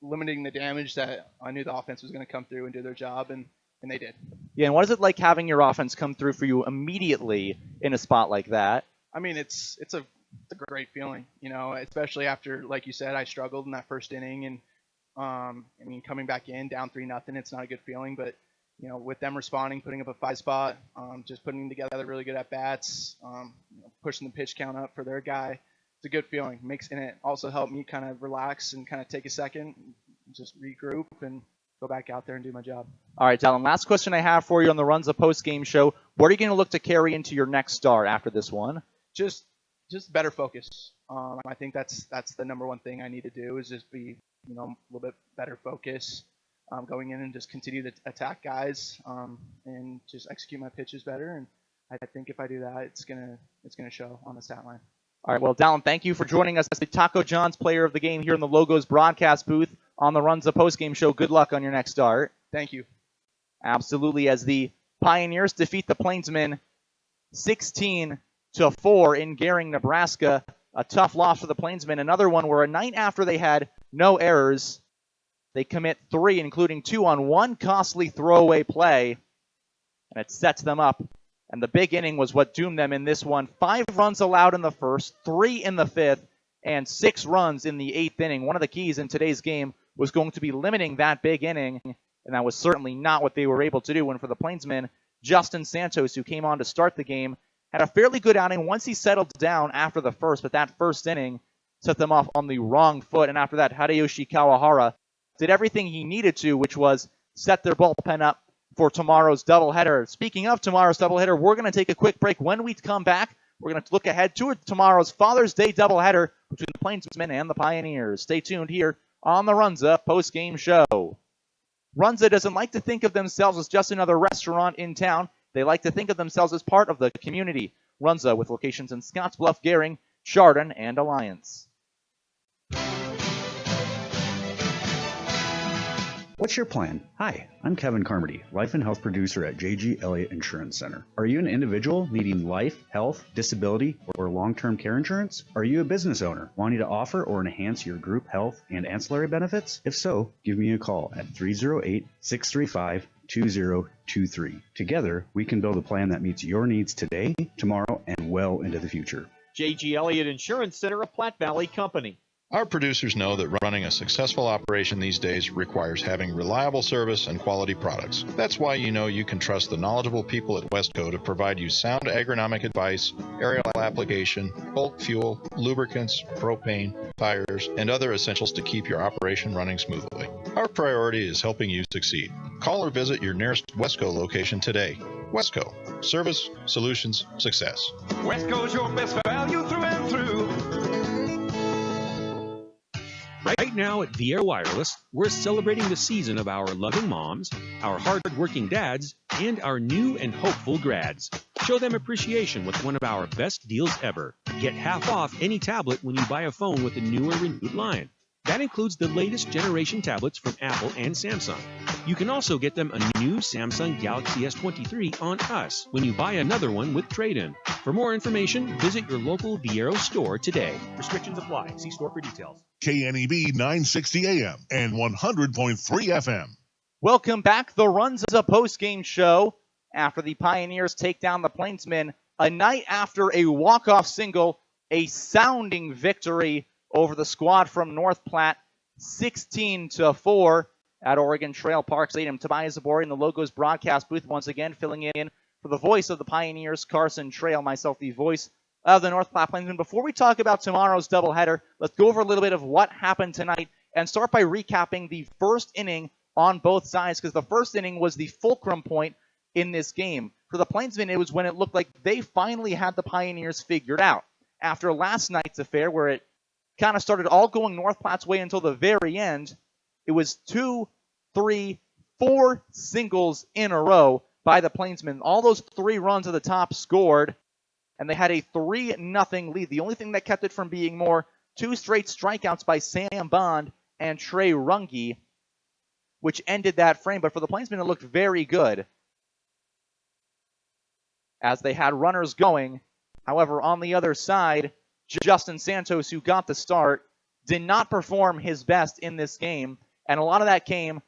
limiting the damage, that I knew the offense was going to come through and do their job, and they did. Yeah, and what is it like having your offense come through for you immediately in a spot like that? I mean, it's a great feeling, especially after, like you said, I struggled in that first inning, and coming back in down 3-0, it's not a good feeling, but with them responding, putting up a 5 spot, just putting together really good at bats, pushing the pitch count up for their guy, it's a good feeling. And it also helped me kind of relax and kind of take a second, just regroup and go back out there and do my job. All right, Dallin, last question I have for you on the Runza post-game show. What are you going to look to carry into your next start after this one? Just better focus. I think that's the number one thing I need to do, is just be a little bit better focus. going in and just continue to attack guys and just execute my pitches better. And I think if I do that, it's gonna show on the stat line. All right, well, Dallin, thank you for joining us as the Taco John's player of the game here in the Logos broadcast booth on the Runza postgame show. Good luck on your next start. Thank you. Absolutely, as the Pioneers defeat the Plainsmen 16-4 in Gering, Nebraska. A tough loss for the Plainsmen. Another one where a night after they had no errors, they commit 3, including 2 on one costly throwaway play, and it sets them up. And the big inning was what doomed them in this one. 5 runs allowed in the first, 3 in the 5th, and 6 runs in the 8th inning. One of the keys in today's game was going to be limiting that big inning, and that was certainly not what they were able to do. And for the Plainsmen, Justin Santos, who came on to start the game, had a fairly good outing once he settled down after the first, but that first inning set them off on the wrong foot. And after that, Hideyoshi Kawahara did everything he needed to, which was set their bullpen up for tomorrow's doubleheader. Speaking of tomorrow's doubleheader, we're going to take a quick break. When we come back, we're going to look ahead to tomorrow's Father's Day doubleheader between the Plainsmen and the Pioneers. Stay tuned here on the Runza postgame show. Runza doesn't like to think of themselves as just another restaurant in town. They like to think of themselves as part of the community. Runza, with locations in Scottsbluff, Gering, Chardon, and Alliance. What's your plan? Hi, I'm Kevin Carmody, Life and Health Producer at J.G. Elliott Insurance Center. Are you an individual needing life, health, disability, or long-term care insurance? Are you a business owner wanting to offer or enhance your group health and ancillary benefits? If so, give me a call at 308-635-2023. Together, we can build a plan that meets your needs today, tomorrow, and well into the future. J.G. Elliott Insurance Center, a Platte Valley company. Our producers know that running a successful operation these days requires having reliable service and quality products. That's why you know you can trust the knowledgeable people at Westco to provide you sound agronomic advice, aerial application, bulk fuel, lubricants, propane, tires, and other essentials to keep your operation running smoothly. Our priority is helping you succeed. Call or visit your nearest Westco location today. Westco. Service, solutions, success. Westco's your best value through and through. Right now at Viera Wireless, we're celebrating the season of our loving moms, our hard-working dads, and our new and hopeful grads. Show them appreciation with one of our best deals ever. Get half off any tablet when you buy a phone with a new or renewed line. That includes the latest generation tablets from Apple and Samsung. You can also get them a new Samsung Galaxy S23 on us when you buy another one with trade-in. For more information, visit your local Viera store today. Restrictions apply. See store for details. KNEB 960 AM and 100.3 FM. Welcome back. The Runza postgame show after the Pioneers take down the Plainsmen a night after a walk-off single, a sounding victory over the squad from North Platte, 16-4 at Oregon Trail Park Stadium. Tobias Zabori in the Logos broadcast booth once again, filling in for the voice of the Pioneers, Carson Trail, myself, the voice of the North Platte Plainsmen. Before we talk about tomorrow's doubleheader, let's go over a little bit of what happened tonight and start by recapping the first inning on both sides, because the first inning was the fulcrum point in this game. For the Plainsmen, it was when it looked like they finally had the Pioneers figured out. After last night's affair, where it kind of started all going North Platte's way until the very end, it was 2, 3, 4 singles in a row by the Plainsmen. All those 3 runs at the top scored, and they had a 3-0 lead. The only thing that kept it from being more, 2 straight strikeouts by Sam Bond and Trey Runge, which ended that frame. But for the Plainsmen, it looked very good as they had runners going. However, on the other side, Justin Santos, who got the start, did not perform his best in this game, and a lot of that came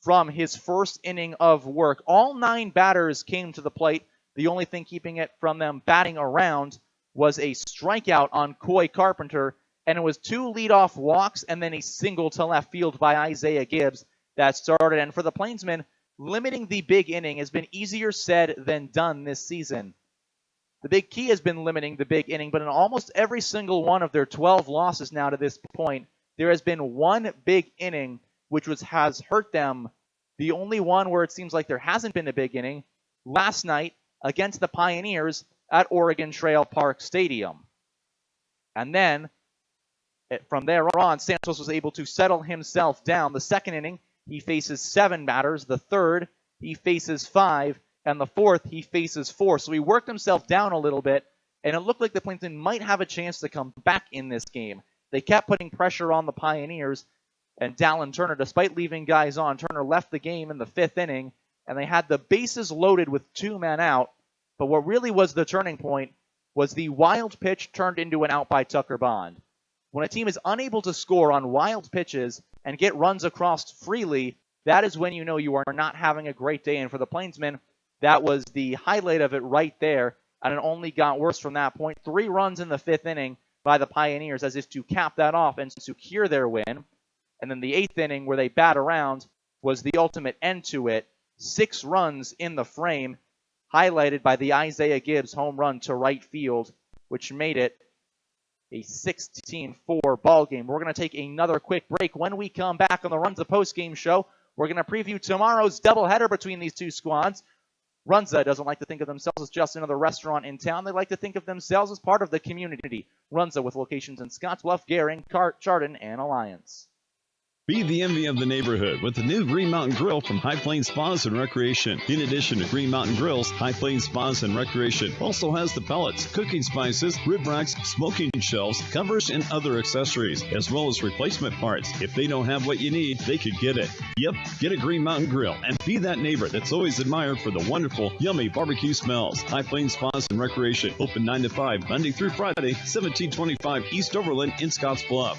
from his first inning of work. All 9 batters came to the plate. The only thing keeping it from them batting around was a strikeout on Coy Carpenter, and it was 2 leadoff walks and then a single to left field by Isaiah Gibbs that started. And for the Plainsmen, limiting the big inning has been easier said than done this season. The big key has been limiting the big inning, but in almost every single one of their 12 losses now to this point, there has been one big inning which has hurt them. The only one where it seems like there hasn't been a big inning, last night against the Pioneers at Oregon Trail Park Stadium. And then, from there on, Santos was able to settle himself down. The second inning, he faces 7 batters. The third, he faces 5. And the fourth, he faces 4. So he worked himself down a little bit, and it looked like the Plainsmen might have a chance to come back in this game. They kept putting pressure on the Pioneers, and Dallin Turner, despite leaving guys on, Turner left the game in the 5th inning, and they had the bases loaded with 2 men out. But what really was the turning point was the wild pitch turned into an out by Tucker Bond. When a team is unable to score on wild pitches and get runs across freely, that is when you know you are not having a great day. And for the Plainsmen, that was the highlight of it right there, and it only got worse from that point. 3 runs in the 5th inning by the Pioneers as if to cap that off and secure their win. And then the 8th inning, where they bat around, was the ultimate end to it. 6 runs in the frame, highlighted by the Isaiah Gibbs home run to right field, which made it a 16-4 ball game. We're going to take another quick break. When we come back on the Runza postgame show, we're going to preview tomorrow's doubleheader between these two squads. Runza doesn't like to think of themselves as just another restaurant in town. They like to think of themselves as part of the community. Runza with locations in Scottsbluff, Gering, Chardon, and Alliance. Be the envy of the neighborhood with the new Green Mountain Grill from High Plains Spas and Recreation. In addition to Green Mountain Grills, High Plains Spas and Recreation also has the pellets, cooking spices, rib racks, smoking shelves, covers, and other accessories, as well as replacement parts. If they don't have what you need, they could get it. Yep, get a Green Mountain Grill and be that neighbor that's always admired for the wonderful, yummy barbecue smells. High Plains Spas and Recreation, open 9 to 5, Monday through Friday, 1725 East Overland in Scottsbluff.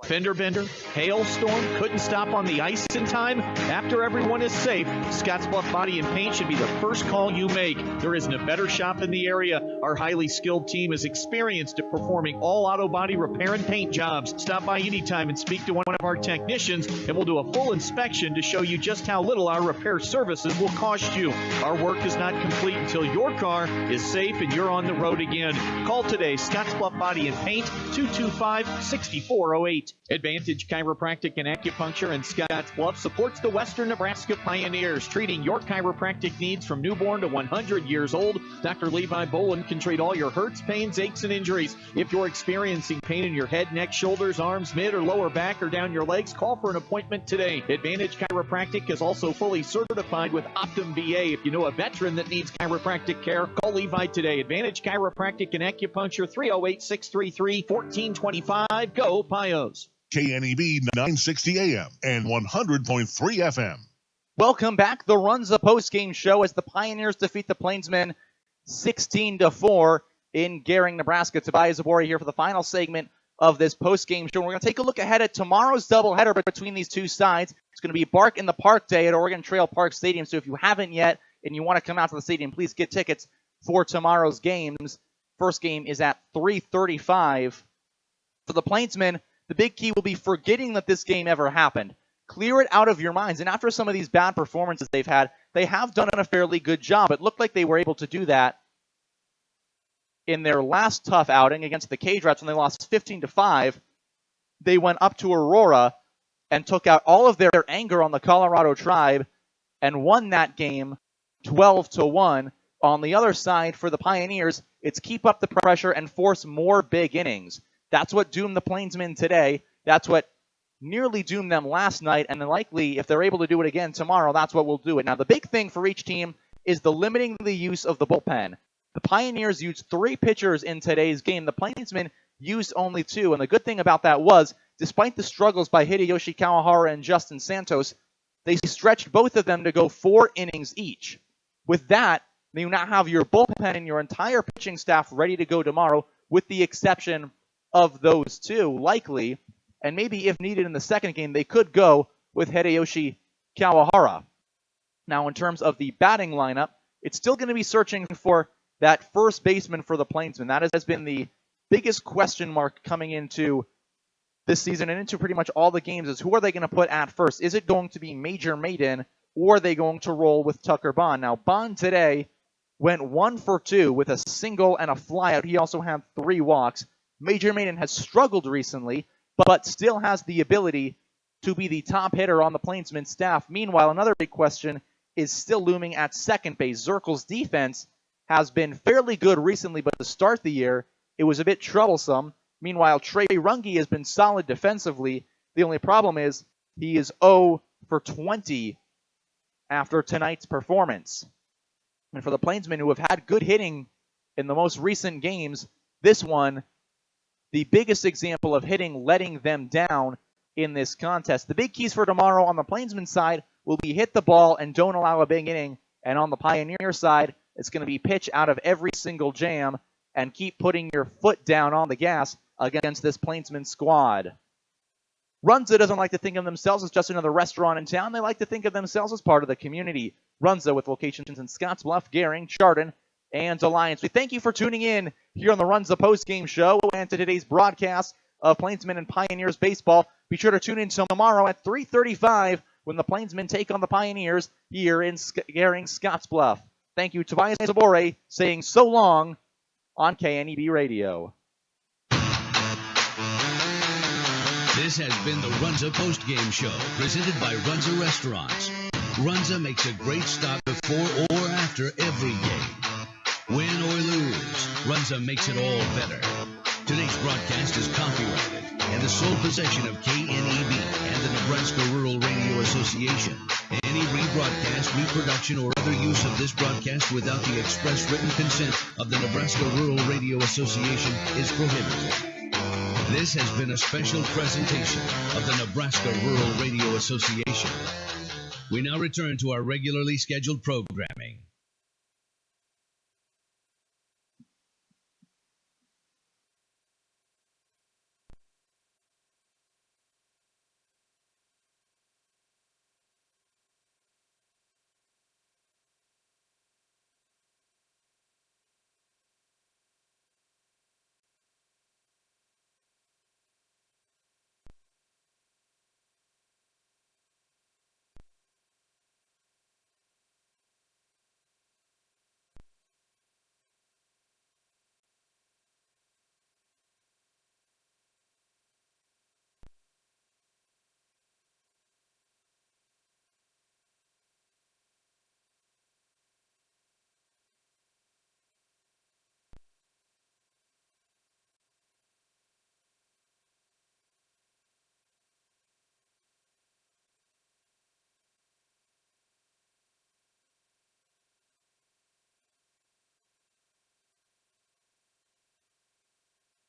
Fender bender, hailstorm, couldn't stop on the ice in time? After everyone is safe, Scottsbluff Body and Paint should be the first call you make. There isn't a better shop in the area. Our highly skilled team is experienced at performing all auto body repair and paint jobs. Stop by anytime and speak to one of our technicians, and we'll do a full inspection to show you just how little our repair services will cost you. Our work is not complete until your car is safe and you're on the road again. Call today, Scottsbluff Body and Paint, 225-6408. Advantage Chiropractic and Acupuncture in Scottsbluff supports the Western Nebraska Pioneers, treating your chiropractic needs from newborn to 100 years old. Dr. Levi Boland can treat all your hurts, pains, aches, and injuries. If you're experiencing pain in your head, neck, shoulders, arms, mid, or lower back, or down your legs, call for an appointment today. Advantage Chiropractic is also fully certified with Optum VA. If you know a veteran that needs chiropractic care, call Levi today. Advantage Chiropractic and Acupuncture, 308-633-1425. Go Pios. KNEB 960 AM and 100.3 FM. Welcome back. The Runza postgame show as the Pioneers defeat the Plainsmen 16-4 in Gering, Nebraska. Tobias Zabori here for the final segment of this postgame show. We're going to take a look ahead at tomorrow's doubleheader between these two sides. It's going to be Bark in the Park Day at Oregon Trail Park Stadium. So if you haven't yet and you want to come out to the stadium, please get tickets for tomorrow's games. First game is at 3:35. For the Plainsmen, the big key will be forgetting that this game ever happened. Clear it out of your minds. And after some of these bad performances they've had, they have done a fairly good job. It looked like they were able to do that in their last tough outing against the Cage Rats when they lost 15-5. They went up to Aurora and took out all of their anger on the Colorado Tribe and won that game 12-1. On the other side, for the Pioneers, it's keep up the pressure and force more big innings. That's what doomed the Plainsmen today. That's what nearly doomed them last night, and then likely, if they're able to do it again tomorrow, that's what will do it. Now, the big thing for each team is the limiting the use of the bullpen. The Pioneers used 3 pitchers in today's game. The Plainsmen used only 2, and the good thing about that was, despite the struggles by Hideyoshi Kawahara and Justin Santos, they stretched both of them to go 4 innings each. With that, you now have your bullpen and your entire pitching staff ready to go tomorrow, with the exception of those 2, likely. And maybe if needed in the second game, they could go with Hideyoshi Kawahara. Now, in terms of the batting lineup, it's still going to be searching for that first baseman for the Plainsmen. That has been the biggest question mark coming into this season and into pretty much all the games, is who are they going to put at first? Is it going to be Major Maiden, or are they going to roll with Tucker Bond? Now, Bond today went 1 for 2 with a single and a flyout. He also had 3 walks. Major Maiden has struggled recently, but still has the ability to be the top hitter on the Plainsmen staff. Meanwhile, another big question is still looming at second base. Zirkel's defense has been fairly good recently, but to start the year, it was a bit troublesome. Meanwhile, Trey Runge has been solid defensively, The only problem is he is 0 for 20 after tonight's performance. And for the Plainsmen, who have had good hitting in the most recent games, this one, the biggest example of hitting letting them down in this contest. The big keys for tomorrow on the Plainsmen side will be hit the ball and don't allow a big inning. And on the Pioneer side, it's going to be pitch out of every single jam and keep putting your foot down on the gas against this Plainsmen squad. Runza doesn't like to think of themselves as just another restaurant in town. They like to think of themselves as part of the community. Runza with locations in Scottsbluff, Gering, Chardon, and Alliance. We thank you for tuning in here on the Runza postgame show and to today's broadcast of Plainsmen and Pioneers baseball. Be sure to tune in tomorrow at 3:35 when the Plainsmen take on the Pioneers here in Gering, Scottsbluff. Thank you, Tobias Zabore, saying so long on KNEB Radio. This has been the Runza postgame show, presented by Runza Restaurants. Runza makes a great stop before or after every game. Win or lose, Runza makes it all better. Today's broadcast is copyrighted and the sole possession of KNEB and the Nebraska Rural Radio Association. Any rebroadcast, reproduction, or other use of this broadcast without the express written consent of the Nebraska Rural Radio Association is prohibited. This has been a special presentation of the Nebraska Rural Radio Association. We now return to our regularly scheduled program.